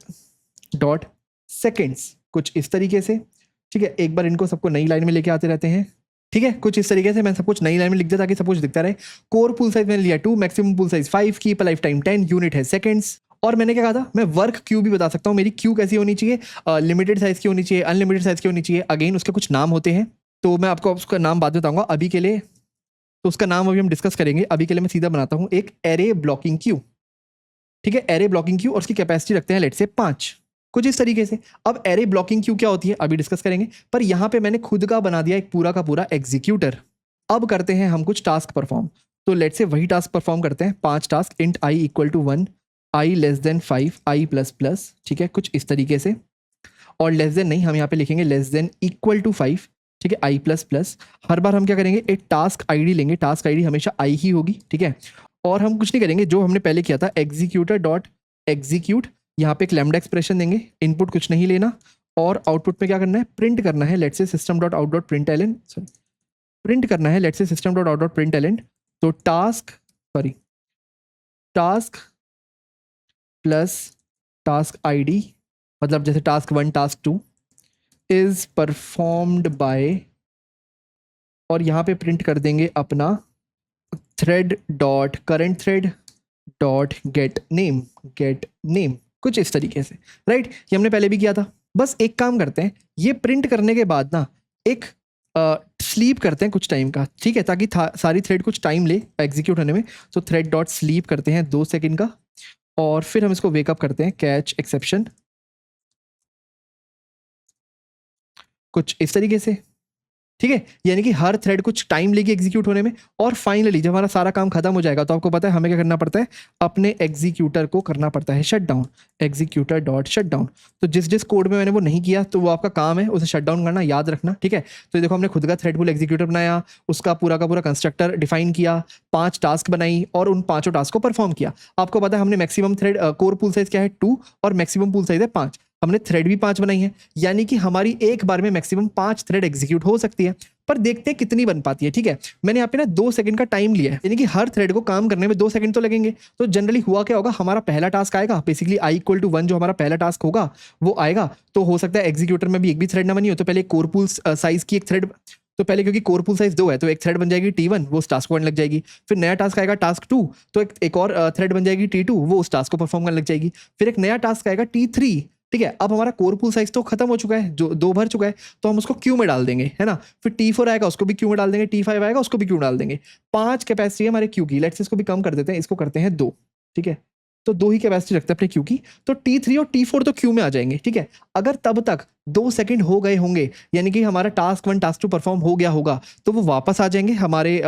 सेकेंड्स, कुछ इस तरीके से, ठीक है। एक बार इनको सबको नई लाइन में लेके आते रहते हैं, ठीक है, कुछ इस तरीके से मैं सब कुछ नई लाइन में लिख दिया ताकि सब कुछ दिखता रहे। कोर पूल साइज मैंने लिया 2, maximum pool size 5, keep life time 10, unit है सेकंड्स। और मैंने क्या कहा था, मैं वर्क क्यू भी बता सकता हूँ, मेरी क्यू कैसी होनी चाहिए, लिमिटेड साइज की होनी चाहिए, अनलिमिटेड साइज की होनी चाहिए। अगेन उसके कुछ नाम होते हैं, तो मैं आपको उसका नाम बाद में बताऊंगा, अभी के लिए तो उसका नाम अभी हम डिस्कस करेंगे। अभी के लिए मैं सीधा बनाता हूँ एक एरे ब्लॉकिंग क्यू, ठीक है, एरे ब्लॉकिंग क्यू, और उसकी कैपेसिटी रखते हैं लेट से 5, कुछ इस तरीके से। अब एरे ब्लॉकिंग क्यू क्या होती है अभी डिस्कस करेंगे, पर यहां पे मैंने खुद का बना दिया एक पूरा का पूरा एग्जीक्यूटर। अब करते हैं हम कुछ टास्क परफॉर्म, तो लेट से वही टास्क परफॉर्म करते हैं, 5 task, int i equal to 1, i less than 5, i plus plus, ठीक है, कुछ इस तरीके से। और लेस देन नहीं, हम यहाँ पे लिखेंगे लेस देन इक्वल टू 5, ठीक है, आई प्लस प्लस। हर बार हम क्या करेंगे, एक टास्क आईडी लेंगे, टास्क आईडी हमेशा आई ही होगी, ठीक है। और हम कुछ नहीं करेंगे, जो हमने पहले किया था एग्जीक्यूटर डॉट एग्जीक्यूट, यहाँ पे एक लैम्डा एक्सप्रेशन देंगे, इनपुट कुछ नहीं लेना, और आउटपुट में क्या करना है, प्रिंट करना है let say system dot out dot println, print करना है let say system dot out dot println. तो टास्क प्लस टास्क आईडी, मतलब जैसे task 1 task 2 is performed by, और यहाँ पे प्रिंट कर देंगे अपना thread dot current thread dot get name, कुछ इस तरीके से, राइट। ये हमने पहले भी किया था। बस एक काम करते हैं, ये प्रिंट करने के बाद ना एक स्लीप करते हैं कुछ टाइम का, ठीक है, ताकि सारी थ्रेड कुछ टाइम ले एग्जीक्यूट होने में। तो थ्रेड डॉट स्लीप करते हैं 2 सेकेंड का, और फिर हम इसको वेकअप करते हैं कैच एक्सेप्शन, कुछ इस तरीके से, ठीक है, यानी कि हर थ्रेड कुछ टाइम लेगी एग्जीक्यूट होने में। और फाइनली जब हमारा सारा काम खत्म हो जाएगा तो आपको पता है हमें क्या करना पड़ता है, अपने एग्जीक्यूटर को करना पड़ता है shut down, executor dot shut down. तो जिस जिस कोड में मैंने वो नहीं किया तो वो आपका काम है उसे शट डाउन करना, याद रखना, ठीक है। तो देखो हमने खुद का थ्रेडफुल एग्जीक्यूटर बनाया, उसका पूरा का पूरा कंस्ट्रक्टर डिफाइन किया, 5 टास्क बनाई और उन 5 टास्क को परफॉर्म किया। आपको पता है हमने maximum thread core pool size क्या है 2 और मैक्सिमम पूल साइज है 5। हमने थ्रेड भी 5 बनाई है, यानी कि हमारी एक बार में मैक्सिमम 5 थ्रेड एग्जीक्यूट हो सकती है। पर देखते हैं कितनी बन पाती है, ठीक है। मैंने यहाँ पे ना 2 सेकंड का टाइम लिया है, यानी कि हर थ्रेड को काम करने में 2 सेकंड तो लगेंगे। तो जनरली हुआ क्या होगा, हमारा पहला टास्क आएगा, बेसिकली i=1 जो हमारा पहला टास्क होगा वो आएगा। तो हो सकता है एग्जीक्यूटर में भी एक भी थ्रेड ना बनी हो, तो पहले कोर पूल साइज की एक थ्रेड, तो पहले क्योंकि कोर पूल साइज 2 है तो एक थ्रेड बन जाएगी T1, वो उस टास्क को करने लग जाएगी। फिर नया टास्क आएगा टास्क 2, तो एक और थ्रेड बन जाएगी T2, वो उस टास्क को परफॉर्म करने लग जाएगी। फिर एक नया टास्क आएगा T3, ठीक है। अब हमारा कोर पूल साइज तो खत्म हो चुका है, जो 2 भर चुका है, तो हम उसको क्यू में डाल देंगे, है ना। फिर T4 आएगा, उसको भी क्यू में डाल देंगे, T5 आएगा, उसको भी क्यू डाल देंगे। 5 कैपेसिटी है हमारे क्यू की, लेट्स इसको भी कम कर देते हैं, इसको करते हैं 2, ठीक है। तो 2 ही कैपेसिटी रखते हैं अपने क्यू की, तो T3 और T4 तो क्यू में आ जाएंगे, ठीक है। अगर तब तक 2 सेकंड हो गए होंगे, यानी कि हमारा टास्क 1 टास्क 2 परफॉर्म हो गया होगा, तो वो वापस आ जाएंगे हमारे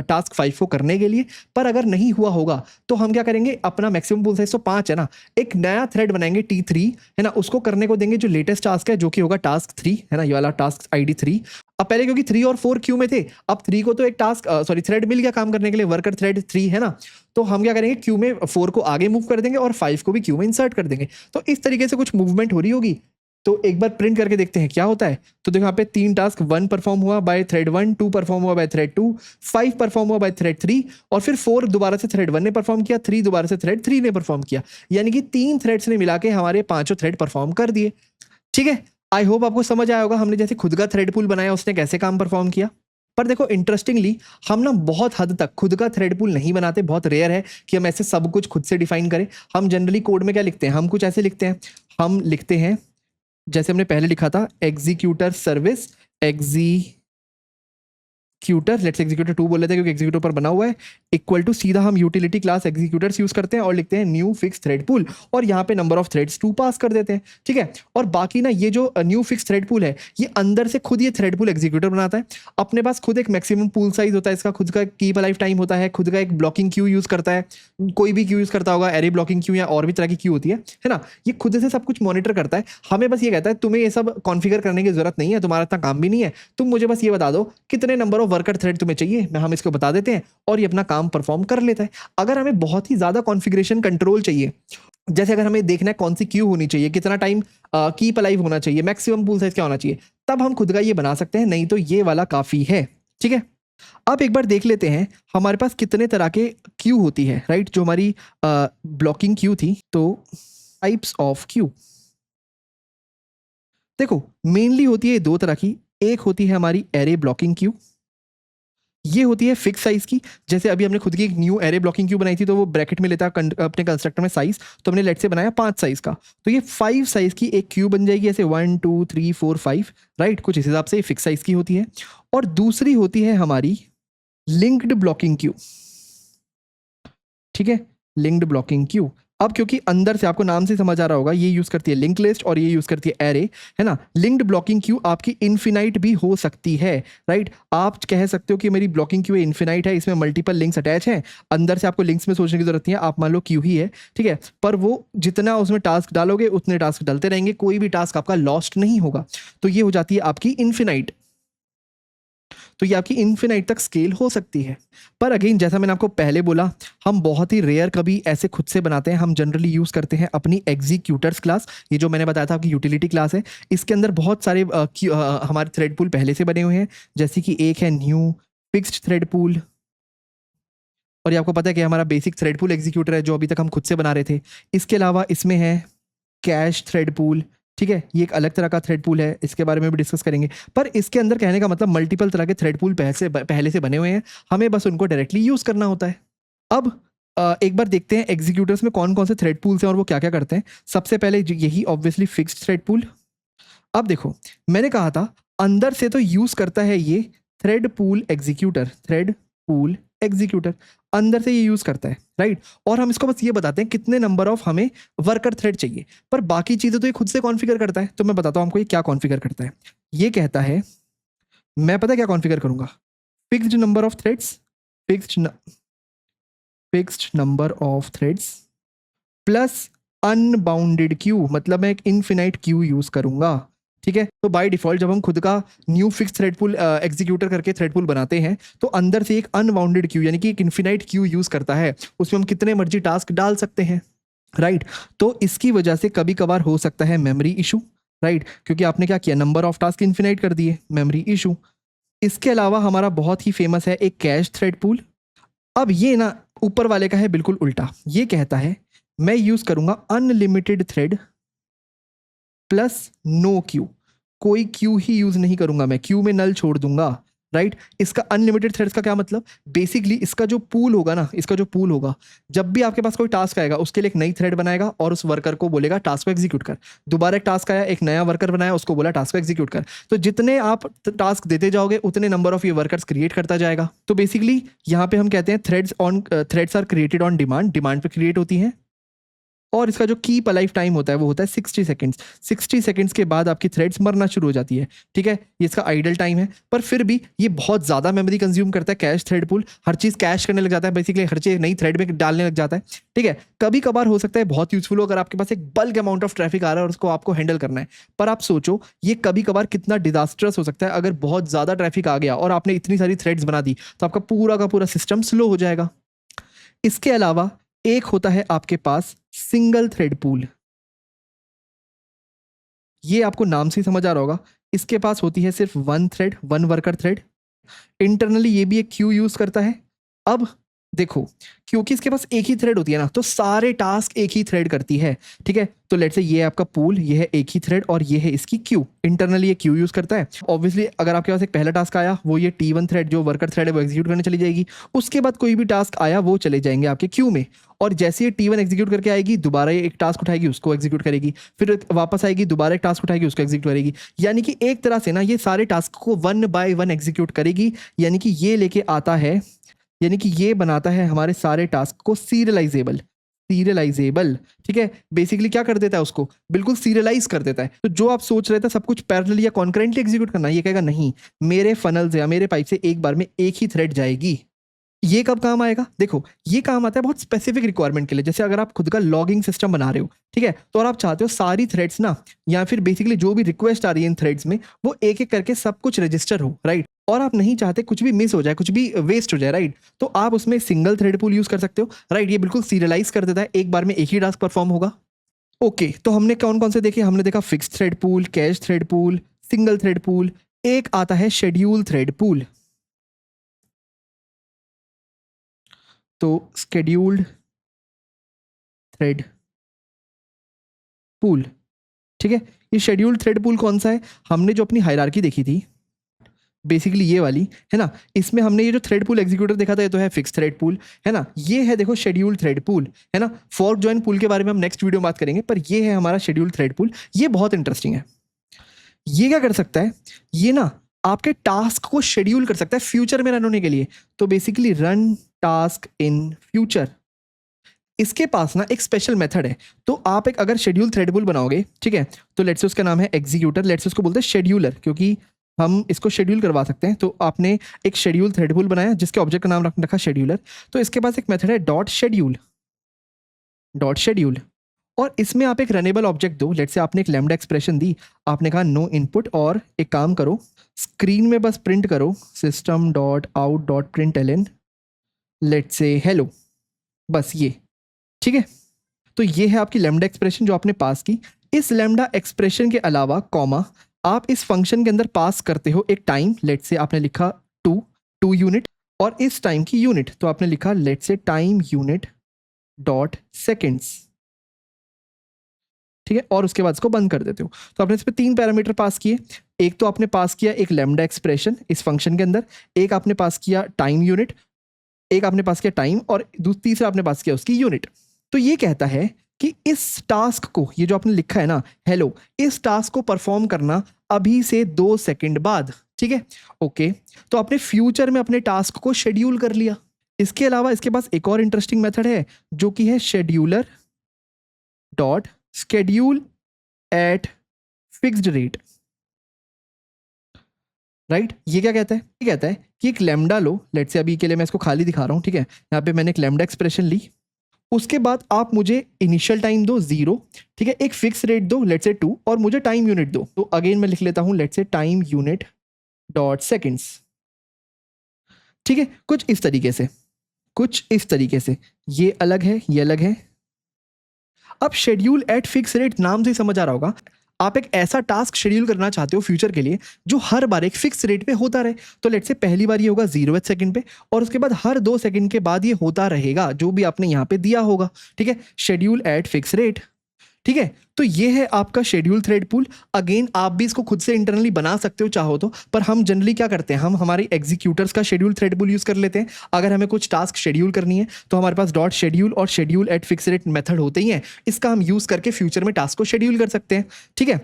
टास्क 5 को करने के लिए। पर अगर नहीं हुआ होगा तो हम क्या करेंगे, अपना मैक्सिमम पूल साइज तो 5 है ना, एक नया थ्रेड बनाएंगे T3, है ना, उसको करने को देंगे जो लेटेस्ट टास्क है, जो कि होगा टास्क 3, है ना, ये वाला टास्क ID 3। अब पहले क्योंकि 3 और 4 क्यू में थे, अब 3 को तो एक टास्क थ्रेड मिल गया काम करने के लिए, वर्कर थ्रेड 3, है ना। तो हम क्या करेंगे, क्यू में 4 को आगे मूव कर देंगे और 5 को भी क्यू में इंसर्ट कर देंगे। तो इस तरीके से कुछ मूवमेंट हो रही होगी। तो एक बार प्रिंट करके देखते हैं क्या होता है। तो देखो यहाँ पे 3 टास्क, 1 परफॉर्म हुआ बाय थ्रेड 1, 2 परफॉर्म हुआ बाय थ्रेड 2, 5 परफॉर्म हुआ बाय थ्रेड 3 और फिर 4 दोबारा से थ्रेड 1 ने परफॉर्म किया, 3 दोबारा से थ्रेड 3 ने परफॉर्म किया, यानी कि 3 थ्रेड्स ने मिला के हमारे 5 थ्रेड परफॉर्म कर दिए, ठीक है। आई होप आपको समझ आया होगा हमने जैसे खुद का थ्रेड पूल बनाया उसने कैसे काम परफॉर्म किया। पर देखो इंटरेस्टिंगली हम ना बहुत हद तक खुद का थ्रेड पूल नहीं बनाते, बहुत रेयर है कि हम ऐसे सब कुछ खुद से डिफाइन करें। हम जनरली कोड में क्या लिखते हैं, हम कुछ ऐसे लिखते हैं, हम लिखते हैं जैसे हमने पहले लिखा था, executor service executor, let's executor 2 बोल लेते हैं क्योंकि एग्जीक्यूटर पर बना हुआ है, इक्वल टू सीधा हम यूटिलिटी क्लास एग्जीक्यूटर्स यूज करते हैं और लिखते हैं न्यू फिक्स थ्रेड पूल, और यहाँ पे नंबर ऑफ थ्रेड्स 2 पास कर देते हैं, ठीक है। और बाकी ना ये जो न्यू फिक्स थ्रेड पूल है, ये अंदर से खुद ये थ्रेड पूल एग्जीक्यूटर बनाता है। अपने पास खुद एक मैक्सिमम पूल साइज होता है, इसका खुद का कीप लाइफ टाइम होता है, खुद का एक ब्लॉकिंग क्यू यूज करता है, कोई भी क्यू यूज करता होगा, एरे ब्लॉकिंग क्यू या और भी तरह की क्यू होती है ना। ये खुद से सब कुछ मॉनिटर करता है, हमें बस ये कहता है तुम्हें ये सब कॉन्फ़िगर करने की जरूरत नहीं है, तुम्हारा इतना काम भी नहीं है, तुम मुझे बस ये बता दो कितने नंबर ऑफ वर्कर थ्रेड तुम्हें चाहिए, हम इसको बता देते हैं और ये अपना काम परफॉर्म कर लेता है। अगर हमें बहुत ही ज्यादा कॉन्फ़िगरेशन कंट्रोल चाहिए, जैसे अगर हमें देखना है कौन सी क्यू होनी चाहिए, कितना टाइम कीप अलाइव होना चाहिए, मैक्सिमम पूल साइज क्या होना चाहिए, तब हम खुद का ये बना सकते हैं, नहीं तो ये वाला काफी है, ठीक है। अब एक बार देख लेते हैं हमारे पास कितने तरह के क्यू होती है, राइट। जो हमारी ब्लॉकिंग क्यू थी, तो टाइप्स ऑफ क्यू देखो मेनली होती है 2 तरह की। एक होती है हमारी एरे ब्लॉकिंग क्यू, ये होती है फिक्स साइज की। जैसे अभी हमने खुद की एक न्यू एरे ब्लॉकिंग क्यू बनाई थी, तो वो ब्रैकेट में लेता अपने कंस्ट्रक्टर में साइज, तो हमने लेट से बनाया 5 साइज का, तो ये 5 साइज की एक क्यू बन जाएगी, ऐसे 1 2 3 4 5, राइट, कुछ इस हिसाब से फिक्स साइज की होती है। और दूसरी होती है हमारी लिंक्ड ब्लॉकिंग क्यू, ठीक है, लिंक्ड ब्लॉकिंग क्यू। अब क्योंकि अंदर से आपको नाम से समझ आ रहा होगा, ये यूज करती है लिंक लिस्ट और ये यूज करती है एरे, है ना। लिंक्ड ब्लॉकिंग क्यू आपकी इन्फिनाइट भी हो सकती है, राइट। आप कह सकते हो कि मेरी ब्लॉकिंग क्यू इन्फिनाइट है, इसमें मल्टीपल लिंक्स अटैच हैं, अंदर से आपको लिंक्स में सोचने की जरूरत नहीं है, आप मान लो क्यू ही है, ठीक है। पर वो जितना उसमें टास्क डालोगे उतने टास्क डलते रहेंगे, कोई भी टास्क आपका लॉस्ट नहीं होगा, तो ये हो जाती है आपकी इन्फिनाइट। तो ये आपकी इन्फिनाइट तक स्केल हो सकती है। पर अगेन जैसा मैंने आपको पहले बोला, हम बहुत ही रेयर कभी ऐसे खुद से बनाते हैं, हम जनरली यूज करते हैं अपनी एग्जीक्यूटर्स क्लास। ये जो मैंने बताया था आपकी यूटिलिटी क्लास है, इसके अंदर बहुत सारे हमारे थ्रेड पूल पहले से बने हुए हैं, जैसे कि एक है न्यू फिक्स्ड थ्रेड पूल, और ये आपको पता है कि हमारा बेसिक थ्रेड पूल एग्जीक्यूटर है जो अभी तक हम खुद से बना रहे थे। इसके अलावा इसमें है कैश थ्रेड पूल, ठीक है, ये एक अलग तरह का थ्रेड पूल है, इसके बारे में भी डिस्कस करेंगे। पर इसके अंदर कहने का मतलब मल्टीपल तरह के थ्रेड पूल पहले से बने हुए हैं, हमें बस उनको डायरेक्टली यूज करना होता है। अब एक बार देखते हैं एग्जीक्यूटर्स में कौन कौन से थ्रेड पूल्स हैं और वो क्या क्या करते हैं। सबसे पहले यही ऑब्वियसली फिक्स्ड थ्रेड पूल। अब देखो मैंने कहा था अंदर से तो यूज करता है ये thread pool executor, thread pool executor अंदर से ये यूज करता है, राइट। और हम इसको बस ये बताते हैं कितने नंबर ऑफ हमें वर्कर थ्रेड चाहिए, पर बाकी चीजें तो ये खुद से कॉन्फ़िगर करता है। तो मैं बताता हूं आपको ये क्या कॉन्फ़िगर करता है। ये कहता है मैं पता क्या कॉन्फ़िगर करूंगा, fixed number of threads, fixed number of threads plus unbounded Q, मतलब मैं एक इनफिनाइट क्यू यूज करूंगा। ठीक है, तो बाय डिफॉल्ट जब हम खुद का new fix thread pool executor करके थ्रेड पूल बनाते हैं तो अंदर से एक अनबाउंडेड क्यू यानी कि एक इनफिनाइट क्यू यूज करता है, उसमें हम कितने मर्जी टास्क डाल सकते हैं। राइट, तो इसकी वजह से कभी कभार हो सकता है मेमोरी इशू। राइट, क्योंकि आपने क्या किया, नंबर ऑफ टास्क इनफिनाइट कर दिए, मेमोरी इशू। इसके अलावा हमारा बहुत ही फेमस है एक कैश थ्रेड पूल। अब ये ना ऊपर वाले का है बिल्कुल उल्टा, ये कहता है मैं यूज करूंगा unlimited thread plus no queue, कोई क्यू ही यूज नहीं करूंगा, मैं क्यू में नल छोड़ दूंगा। राइट, इसका अनलिमिटेड थ्रेड्स का क्या मतलब, बेसिकली इसका जो पूल होगा ना, इसका जो पूल होगा, जब भी आपके पास कोई टास्क आएगा उसके लिए एक नई थ्रेड बनाएगा और उस वर्कर को बोलेगा टास्क को एग्जीक्यूट कर। दोबारा एक टास्क आया, एक नया वर्कर बनाया, उसको बोला टास्क को एग्जीक्यूट कर। तो जितने आप टास्क देते जाओगे उतने नंबर ऑफ ये वर्कर्स क्रिएट करता जाएगा। तो बेसिकली यहाँ पे हम कहते हैं threads are created on demand, demand पे क्रिएट होती हैं। और इसका जो कीप अलाइव टाइम होता है वो होता है 60 सेकंड्स। 60 सेकंड्स के बाद आपकी थ्रेड्स मरना शुरू हो जाती है। ठीक है, ये इसका आइडल टाइम है, पर फिर भी ये बहुत ज़्यादा मेमोरी कंज्यूम करता है। कैश थ्रेड पूल हर चीज़ कैश करने लग जाता है, बेसिकली हर चीज़ नई थ्रेड में डालने लग जाता है। ठीक है, कभी कभार हो सकता है बहुत यूजफुल हो अगर आपके पास एक बल्क अमाउंट ऑफ ट्रैफिक आ रहा है और उसको आपको हैंडल करना है। पर आप सोचो ये कभी कभार कितना डिजास्टर्स हो सकता है, अगर बहुत ज़्यादा ट्रैफिक आ गया और आपने इतनी सारी थ्रेड्स बना दी तो आपका पूरा का पूरा सिस्टम स्लो हो जाएगा। इसके अलावा एक होता है आपके पास सिंगल थ्रेड पूल, ये आपको नाम से ही समझ आ रहा होगा। इसके पास होती है सिर्फ one thread, one worker thread. Internally ये भी एक क्यू यूज करता है। अब देखो, क्योंकि इसके पास एक ही थ्रेड होती है ना, तो सारे टास्क एक ही थ्रेड करती है। ठीक है, तो लेट्स से ये है आपका पूल, ये है एक ही थ्रेड और ये है इसकी क्यू। इंटरनली ये क्यू यूज करता है। ऑब्वियसली अगर आपके पास एक पहला टास्क आया, वो ये T1 थ्रेड जो वर्कर थ्रेड है वो एग्जीक्यूट करने चली जाएगी। उसके बाद कोई भी टास्क आया वो चले जाएंगे आपके क्यू में, और जैसे ये T1 एग्जीक्यूट करके आएगी दोबारा ये एक टास्क उठाएगी, उसको एग्जीक्यूट करेगी, फिर वापस आएगी दोबारा एक टास्क उठाएगी, उसको एग्जीक्यूट करेगी। यानी कि एक तरह से ना ये सारे टास्क को वन बाय वन एग्जीक्यूट करेगी। यानी कि ये लेके आता है, यानी कि ये बनाता है हमारे सारे टास्क को सीरियलाइजेबल। सीरियलाइजेबल, ठीक है, बेसिकली क्या कर देता है उसको, बिल्कुल सीरियलाइज कर देता है। तो जो आप सोच रहे थे सब कुछ पैरेलल या कॉन्करेंटली एग्जीक्यूट करना, ये कहेगा नहीं, मेरे फनल से या मेरे पाइप से एक बार में एक ही थ्रेड जाएगी। ये कब काम आएगा, देखो ये काम आता है बहुत स्पेसिफिक रिक्वायरमेंट के लिए। जैसे अगर आप खुद का लॉगिंग सिस्टम बना रहे हो, ठीक है, तो और आप चाहते हो सारी थ्रेड्स ना, या फिर बेसिकली जो भी रिक्वेस्ट आ रही है इन थ्रेड्स में वो एक एक करके सब कुछ रजिस्टर हो। राइट, और आप नहीं चाहते कुछ भी मिस हो जाए, कुछ भी वेस्ट हो जाए। राइट, तो आप उसमें सिंगल थ्रेड पूल यूज कर सकते हो। राइट, ये बिल्कुल सीरियलाइज कर देता है, एक बार में एक ही टास्क परफॉर्म होगा। ओके, तो हमने कौन कौन से देखे, हमने देखा fix thread pool, cash thread pool, single thread pool. एक आता है शेड्यूल थ्रेड पूल। तो शेड्यूल्ड थ्रेड पूल, ठीक है, ये शेड्यूल्ड थ्रेड पूल कौन सा है, हमने जो अपनी हायरार्की देखी थी बेसिकली ये वाली है ना, इसमें हमने ये जो थ्रेड पूल एग्जीक्यूटर देखा था ये तो है फिक्स थ्रेड पूल, है ना। ये है देखो शेड्यूल्ड थ्रेड पूल, है ना। फॉर्क जॉइन पूल के बारे में हम नेक्स्ट वीडियो में बात करेंगे, पर ये है हमारा शेड्यूल्ड थ्रेड पूल। ये बहुत इंटरेस्टिंग है। ये क्या कर सकता है, ये ना आपके टास्क को शेड्यूल कर सकता है फ्यूचर में रन होने के लिए। तो basically run task in future, इसके पास ना एक स्पेशल मेथड है। तो आप एक अगर शेड्यूल थ्रेडबुल बनाओगे, ठीक है, तो लेट्स से उसका नाम है एग्जीक्यूटर, लेट्स से उसको बोलते हैं शेड्यूलर, क्योंकि हम इसको शेड्यूल करवा सकते हैं। तो आपने एक शेड्यूल थ्रेडबुल बनाया जिसके ऑब्जेक्ट का नाम रखा शेड्यूलर। तो इसके पास एक मेथड है डॉट शेड्यूल, डॉट शेड्यूल, और इसमें आप एक रनेबल ऑब्जेक्ट दो। लेट्स से आपने एक लैम्डा एक्सप्रेशन दी, आपने कहा नो इनपुट, और एक काम करो स्क्रीन में बस प्रिंट करो system dot out dot print L, let's say hello, बस ये, ठीक है। तो ये है आपकी लैम्डा एक्सप्रेशन जो आपने पास की। इस लैम्डा एक्सप्रेशन के अलावा कॉमा आप इस फंक्शन के अंदर पास करते हो एक टाइम, लेट्स से आपने लिखा 2 यूनिट, और इस टाइम की यूनिट तो आपने लिखा let's say time unit dot seconds, ठीक है, और उसके बाद इसको बंद कर देते हो। तो आपने इस पर 3 पैरामीटर पास किए। एक तो आपने पास किया एक लैम्डा एक्सप्रेशन इस फंक्शन के अंदर, एक आपने पास किया टाइम यूनिट, एक आपने पास किया टाइम, और तीसरा आपने पास किया उसकी यूनिट। तो ये कहता है कि इस टास्क को, ये जो आपने लिखा है ना हेलो, इस टास्क को परफॉर्म करना अभी से 2 सेकंड बाद, ठीक है। ओके, तो आपने फ्यूचर में अपने टास्क को शेड्यूल कर लिया। इसके अलावा इसके पास एक और इंटरेस्टिंग मेथड है जो कि है scheduler dot schedule at fixed rate. Right. ये क्या कहता है? ये कहता है कि एक लैम्डा लो, लेट्स से अभी के लिए मैं इसको खाली दिखा रहा हूँ, ठीक है। यहाँ पे मैंने एक लैम्डा एक्सप्रेशन ली, उसके बाद आप मुझे इनिशियल टाइम दो 0, ठीक है, एक फिक्स रेट दो लेट्स से 2, और मुझे टाइम यूनिट दो। तो अगेन मैं लिख लेता हूँ लेट्स से टाइम यूनिट डॉट सेकेंड्स, ठीक है। कुछ इस तरीके से, कुछ इस तरीके से, ये अलग है, ये अलग है। अब शेड्यूल एट फिक्स रेट नाम से ही समझ आ रहा होगा, आप एक ऐसा टास्क शेड्यूल करना चाहते हो फ्यूचर के लिए जो हर बार एक फिक्स रेट पे होता रहे। तो लेट्स से पहली बार ये होगा 0th सेकंड पे, और उसके बाद हर 2 सेकंड के बाद ये होता रहेगा जो भी आपने यहाँ पे दिया होगा, ठीक है। शेड्यूल एट फिक्स रेट, ठीक है। तो ये है आपका शेड्यूल थ्रेड पूल। अगेन आप भी इसको खुद से इंटरनली बना सकते हो चाहो तो, पर हम जनरली क्या करते हैं, हम हमारे एग्जीक्यूटर्स का शेड्यूल थ्रेड पूल यूज कर लेते हैं। अगर हमें कुछ टास्क शेड्यूल करनी है तो हमारे पास डॉट शेड्यूल और schedule eight fix rate method होते ही हैं। इसका हम यूज करके फ्यूचर में टास्क को शेड्यूल कर सकते हैं, ठीक है।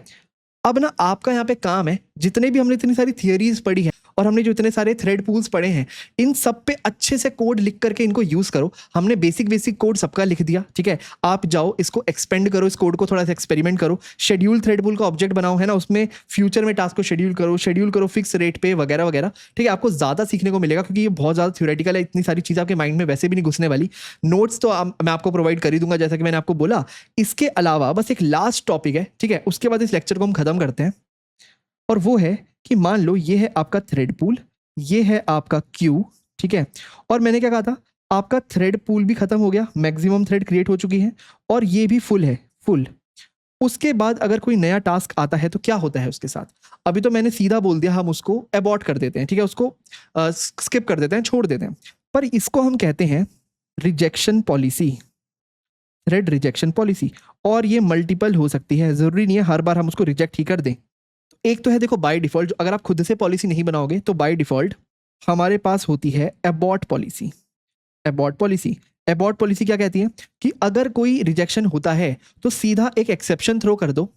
अब ना आपका यहाँ पे काम है, जितने भी हमने इतनी सारी थियरीज पढ़ी है और हमने जो इतने सारे थ्रेड पूल्स पढ़े हैं, इन सब पे अच्छे से कोड लिख करके इनको यूज करो। हमने बेसिक कोड सबका लिख दिया, ठीक है। आप जाओ इसको एक्सपेंड करो, इस कोड को थोड़ा सा एक्सपेरिमेंट करो, शेड्यूल थ्रेड पूल का ऑब्जेक्ट बनाओ, है ना, उसमें फ्यूचर में टास्क को शेड्यूल करो फिक्स रेट पे वगैरह वगैरह, ठीक है। आपको ज्यादा सीखने को मिलेगा क्योंकि ये बहुत ज्यादा थ्योरेटिकल है, इतनी सारी चीजें आपके माइंड में वैसे भी नहीं घुसने वाली। नोट्स तो मैं आपको प्रोवाइड कर ही दूंगा जैसा कि मैंने आपको बोला। इसके अलावा बस एक लास्ट टॉपिक है, ठीक है, उसके बाद इस लेक्चर को हम खत्म करते हैं, और वो है कि मान लो ये है आपका थ्रेड पूल, ये है आपका क्यू, ठीक है। और मैंने क्या कहा था, आपका थ्रेड पूल भी खत्म हो गया, मैक्सिमम थ्रेड क्रिएट हो चुकी है, और ये भी फुल है, फुल। उसके बाद अगर कोई नया टास्क आता है तो क्या होता है उसके साथ? अभी तो मैंने सीधा बोल दिया, हम उसको अबॉर्ट कर देते हैं, ठीक है, उसको स्किप कर देते हैं, छोड़ देते हैं। पर इसको हम कहते हैं rejection policy, thread rejection policy. और ये मल्टीपल हो सकती है, जरूरी नहीं है हर बार हम उसको रिजेक्ट ही कर दें। एक तो है देखो बाय डिफॉल्ट, अगर आप खुद से पॉलिसी नहीं बनाओगे तो बाय डिफॉल्ट हमारे पास होती है abort policy. Abort policy, abort policy क्या कहती है कि अगर कोई रिजेक्शन होता है तो सीधा एक एक्सेप्शन थ्रो कर दो,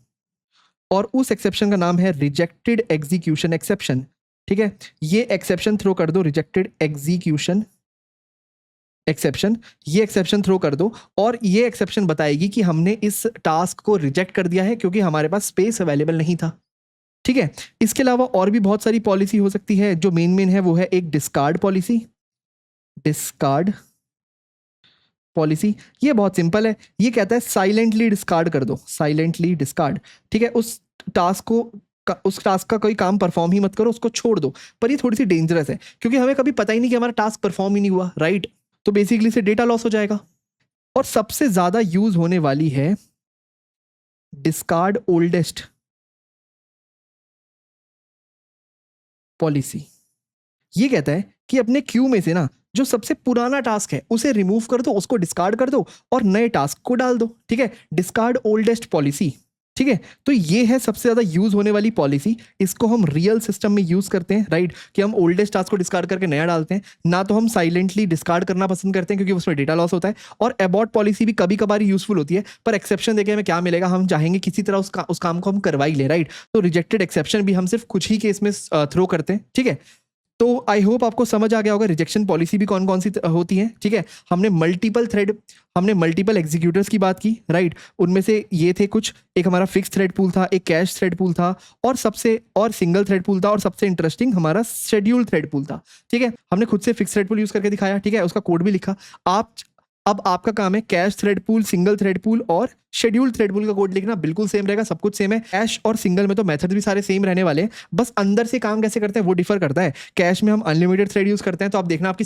और उस एक्सेप्शन का नाम है रिजेक्टेड एग्जीक्यूशन एक्सेप्शन, ठीक है। ये एक्सेप्शन थ्रो कर दो, रिजेक्टेड एग्जीक्यूशन एक्सेप्शन, ये एक्सेप्शन थ्रो कर दो, और ये एक्सेप्शन बताएगी कि हमने इस टास्क को रिजेक्ट कर दिया है क्योंकि हमारे पास स्पेस अवेलेबल नहीं था, ठीक है। इसके अलावा और भी बहुत सारी पॉलिसी हो सकती है, जो मेन है वो है एक डिस्कार्ड पॉलिसी। डिस्कार्ड पॉलिसी ये बहुत सिंपल है, ये कहता है साइलेंटली डिस्कार्ड कर दो, साइलेंटली डिस्कार्ड, ठीक है। उस टास्क का कोई काम परफॉर्म ही मत करो, उसको छोड़ दो। पर ये थोड़ी सी डेंजरस है क्योंकि हमें कभी पता ही नहीं कि हमारा टास्क परफॉर्म ही नहीं हुआ, राइट। तो बेसिकली से डेटा लॉस हो जाएगा। और सबसे ज्यादा यूज होने वाली है डिस्कार्ड ओल्डेस्ट पॉलिसी। ये कहता है कि अपने क्यू में से ना जो सबसे पुराना टास्क है उसे रिमूव कर दो, उसको डिस्कार्ड कर दो और नए टास्क को डाल दो, ठीक है। डिस्कार्ड ओल्डेस्ट पॉलिसी, ठीक है। तो ये है सबसे ज्यादा यूज होने वाली पॉलिसी। इसको हम रियल सिस्टम में यूज करते हैं, राइट, कि हम ओल्डेस्ट टास्क को डिस्कार्ड करके नया डालते हैं, ना तो हम साइलेंटली डिस्कार्ड करना पसंद करते हैं क्योंकि उसमें डेटा लॉस होता है। और अबॉर्ट पॉलिसी भी कभी कभार यूजफुल होती है, पर एक्सेप्शन देके हमें क्या मिलेगा, हम चाहेंगे किसी तरह उस काम को हम करवा ही ले, राइट। तो रिजेक्टेड एक्सेप्शन भी हम सिर्फ कुछ ही केस में थ्रो करते हैं, ठीक है। तो आई होप आपको समझ आ गया होगा रिजेक्शन पॉलिसी भी कौन कौन सी होती है, ठीक है। हमने मल्टीपल एग्जीक्यूटर्स की बात की, राइट। उनमें से ये थे कुछ, एक हमारा फिक्स थ्रेड पूल था, एक कैश थ्रेड पूल था, और सिंगल थ्रेड पूल था, और सबसे इंटरेस्टिंग हमारा शेड्यूल थ्रेड पूल था, ठीक है। हमने खुद से फिक्स थ्रेड पूल यूज करके दिखाया, ठीक है, उसका कोड भी लिखा। अब आपका काम है cash thread pool, single thread pool और शेड्यूल थ्रेड पूल का कोड लिखना, बिल्कुल सेम रहेगा, सब कुछ सेम है। कैश और सिंगल में तो मेथड भी सारे सेम रहने वाले हैं, बस अंदर से काम कैसे करते हैं वो डिफर करता है। कैश में हम अनलिमिटेड थ्रेड यूज करते हैं, तो आप देखना आपकी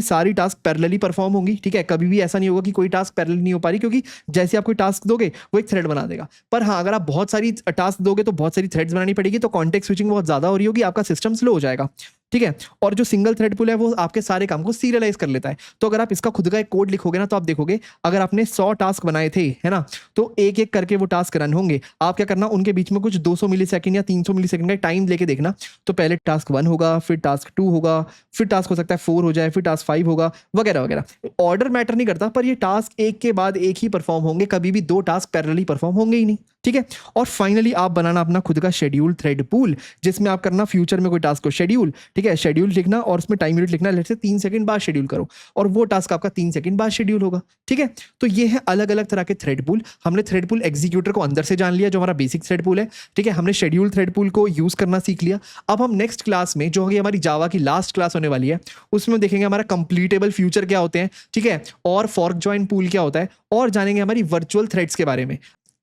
सारी टास्क पैरेलली परफॉर्म होंगी, ठीक है। कभी भी ऐसा नहीं होगा कि कोई टास्क पैरेलल नहीं हो पा रही, क्योंकि जैसे आप कोई टास्क दोगे वो एक थ्रेड बना देगा। पर हाँ, अगर आप बहुत सारी टास्क दोगे तो बहुत सारी थ्रेड्स बनानी पड़ेगी, तो कॉन्टेक्स्ट स्विचिंग बहुत ज्यादा हो रही होगी, आपका सिस्टम स्लो हो जाएगा, ठीक है। और जो सिंगल थ्रेड पूल है वो आपके सारे काम को सीरियलाइज कर लेता है। तो अगर आप इसका खुद का एक कोड लिखोगे ना, तो आप देखोगे अगर आपने 100 टास्क बनाए थे, है ना, तो एक एक करके वो टास्क रन होंगे। आप क्या करना, उनके बीच में कुछ 200 मिलीसेकंड या 300 मिलीसेकंड का टाइम लेके देखना। तो पहले टास्क 1 होगा, फिर टास्क 2 होगा, फिर टास्क हो सकता है 4 हो जाए, फिर टास्क 5 होगा, वगैरह वगैरह। ऑर्डर मैटर नहीं करता, पर ये टास्क एक के बाद एक ही परफॉर्म होंगे, कभी भी 2 टास्क पैरेलली परफॉर्म होंगे ही नहीं, ठीक है। और फाइनली आप बनाना अपना खुद का शेड्यूल थ्रेड पूल, जिसमें आप करना फ्यूचर में कोई टास्क को शेड्यूल, ठीक है, शेड्यूल लिखना और उसमें टाइम यूनिट लिखना, लेट्स से 3 सेकंड बाद शेड्यूल करो और वो टास्क आपका 3 सेकंड बाद शेड्यूल होगा। ठीक है, तो ये है अलग अलग तरह के थ्रेड पूल। हमने थ्रेड पूल एग्जीक्यूटर को अंदर से जान लिया जो हमारा बेसिक थ्रेड पूल है। ठीक है, हमने शेड्यूल थ्रेड पूल को यूज करना सीख लिया। अब हम नेक्स्ट क्लास में, जो होगी हमारी जावा की लास्ट क्लास होने वाली है, उसमें देखेंगे हमारा कंप्लीटेबल फ्यूचर क्या होते हैं, ठीक है, और फॉर्क जॉइन पूल क्या होता है, और जानेंगे हमारी वर्चुअल थ्रेड्स के बारे में।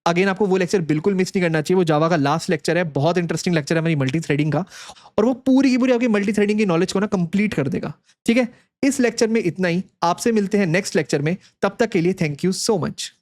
अगेन आपको वो लेक्चर बिल्कुल मिस नहीं करना चाहिए, वो जावा का लास्ट लेक्चर है, बहुत इंटरेस्टिंग लेक्चर है हमारी मल्टी थ्रेडिंग का, और वो पूरी की पूरी आपकी मल्टी थ्रेडिंग की नॉलेज को ना कंप्लीट कर देगा। ठीक है, इस लेक्चर में इतना ही, आपसे मिलते हैं नेक्स्ट लेक्चर में, तब तक के लिए थैंक यू सो मच।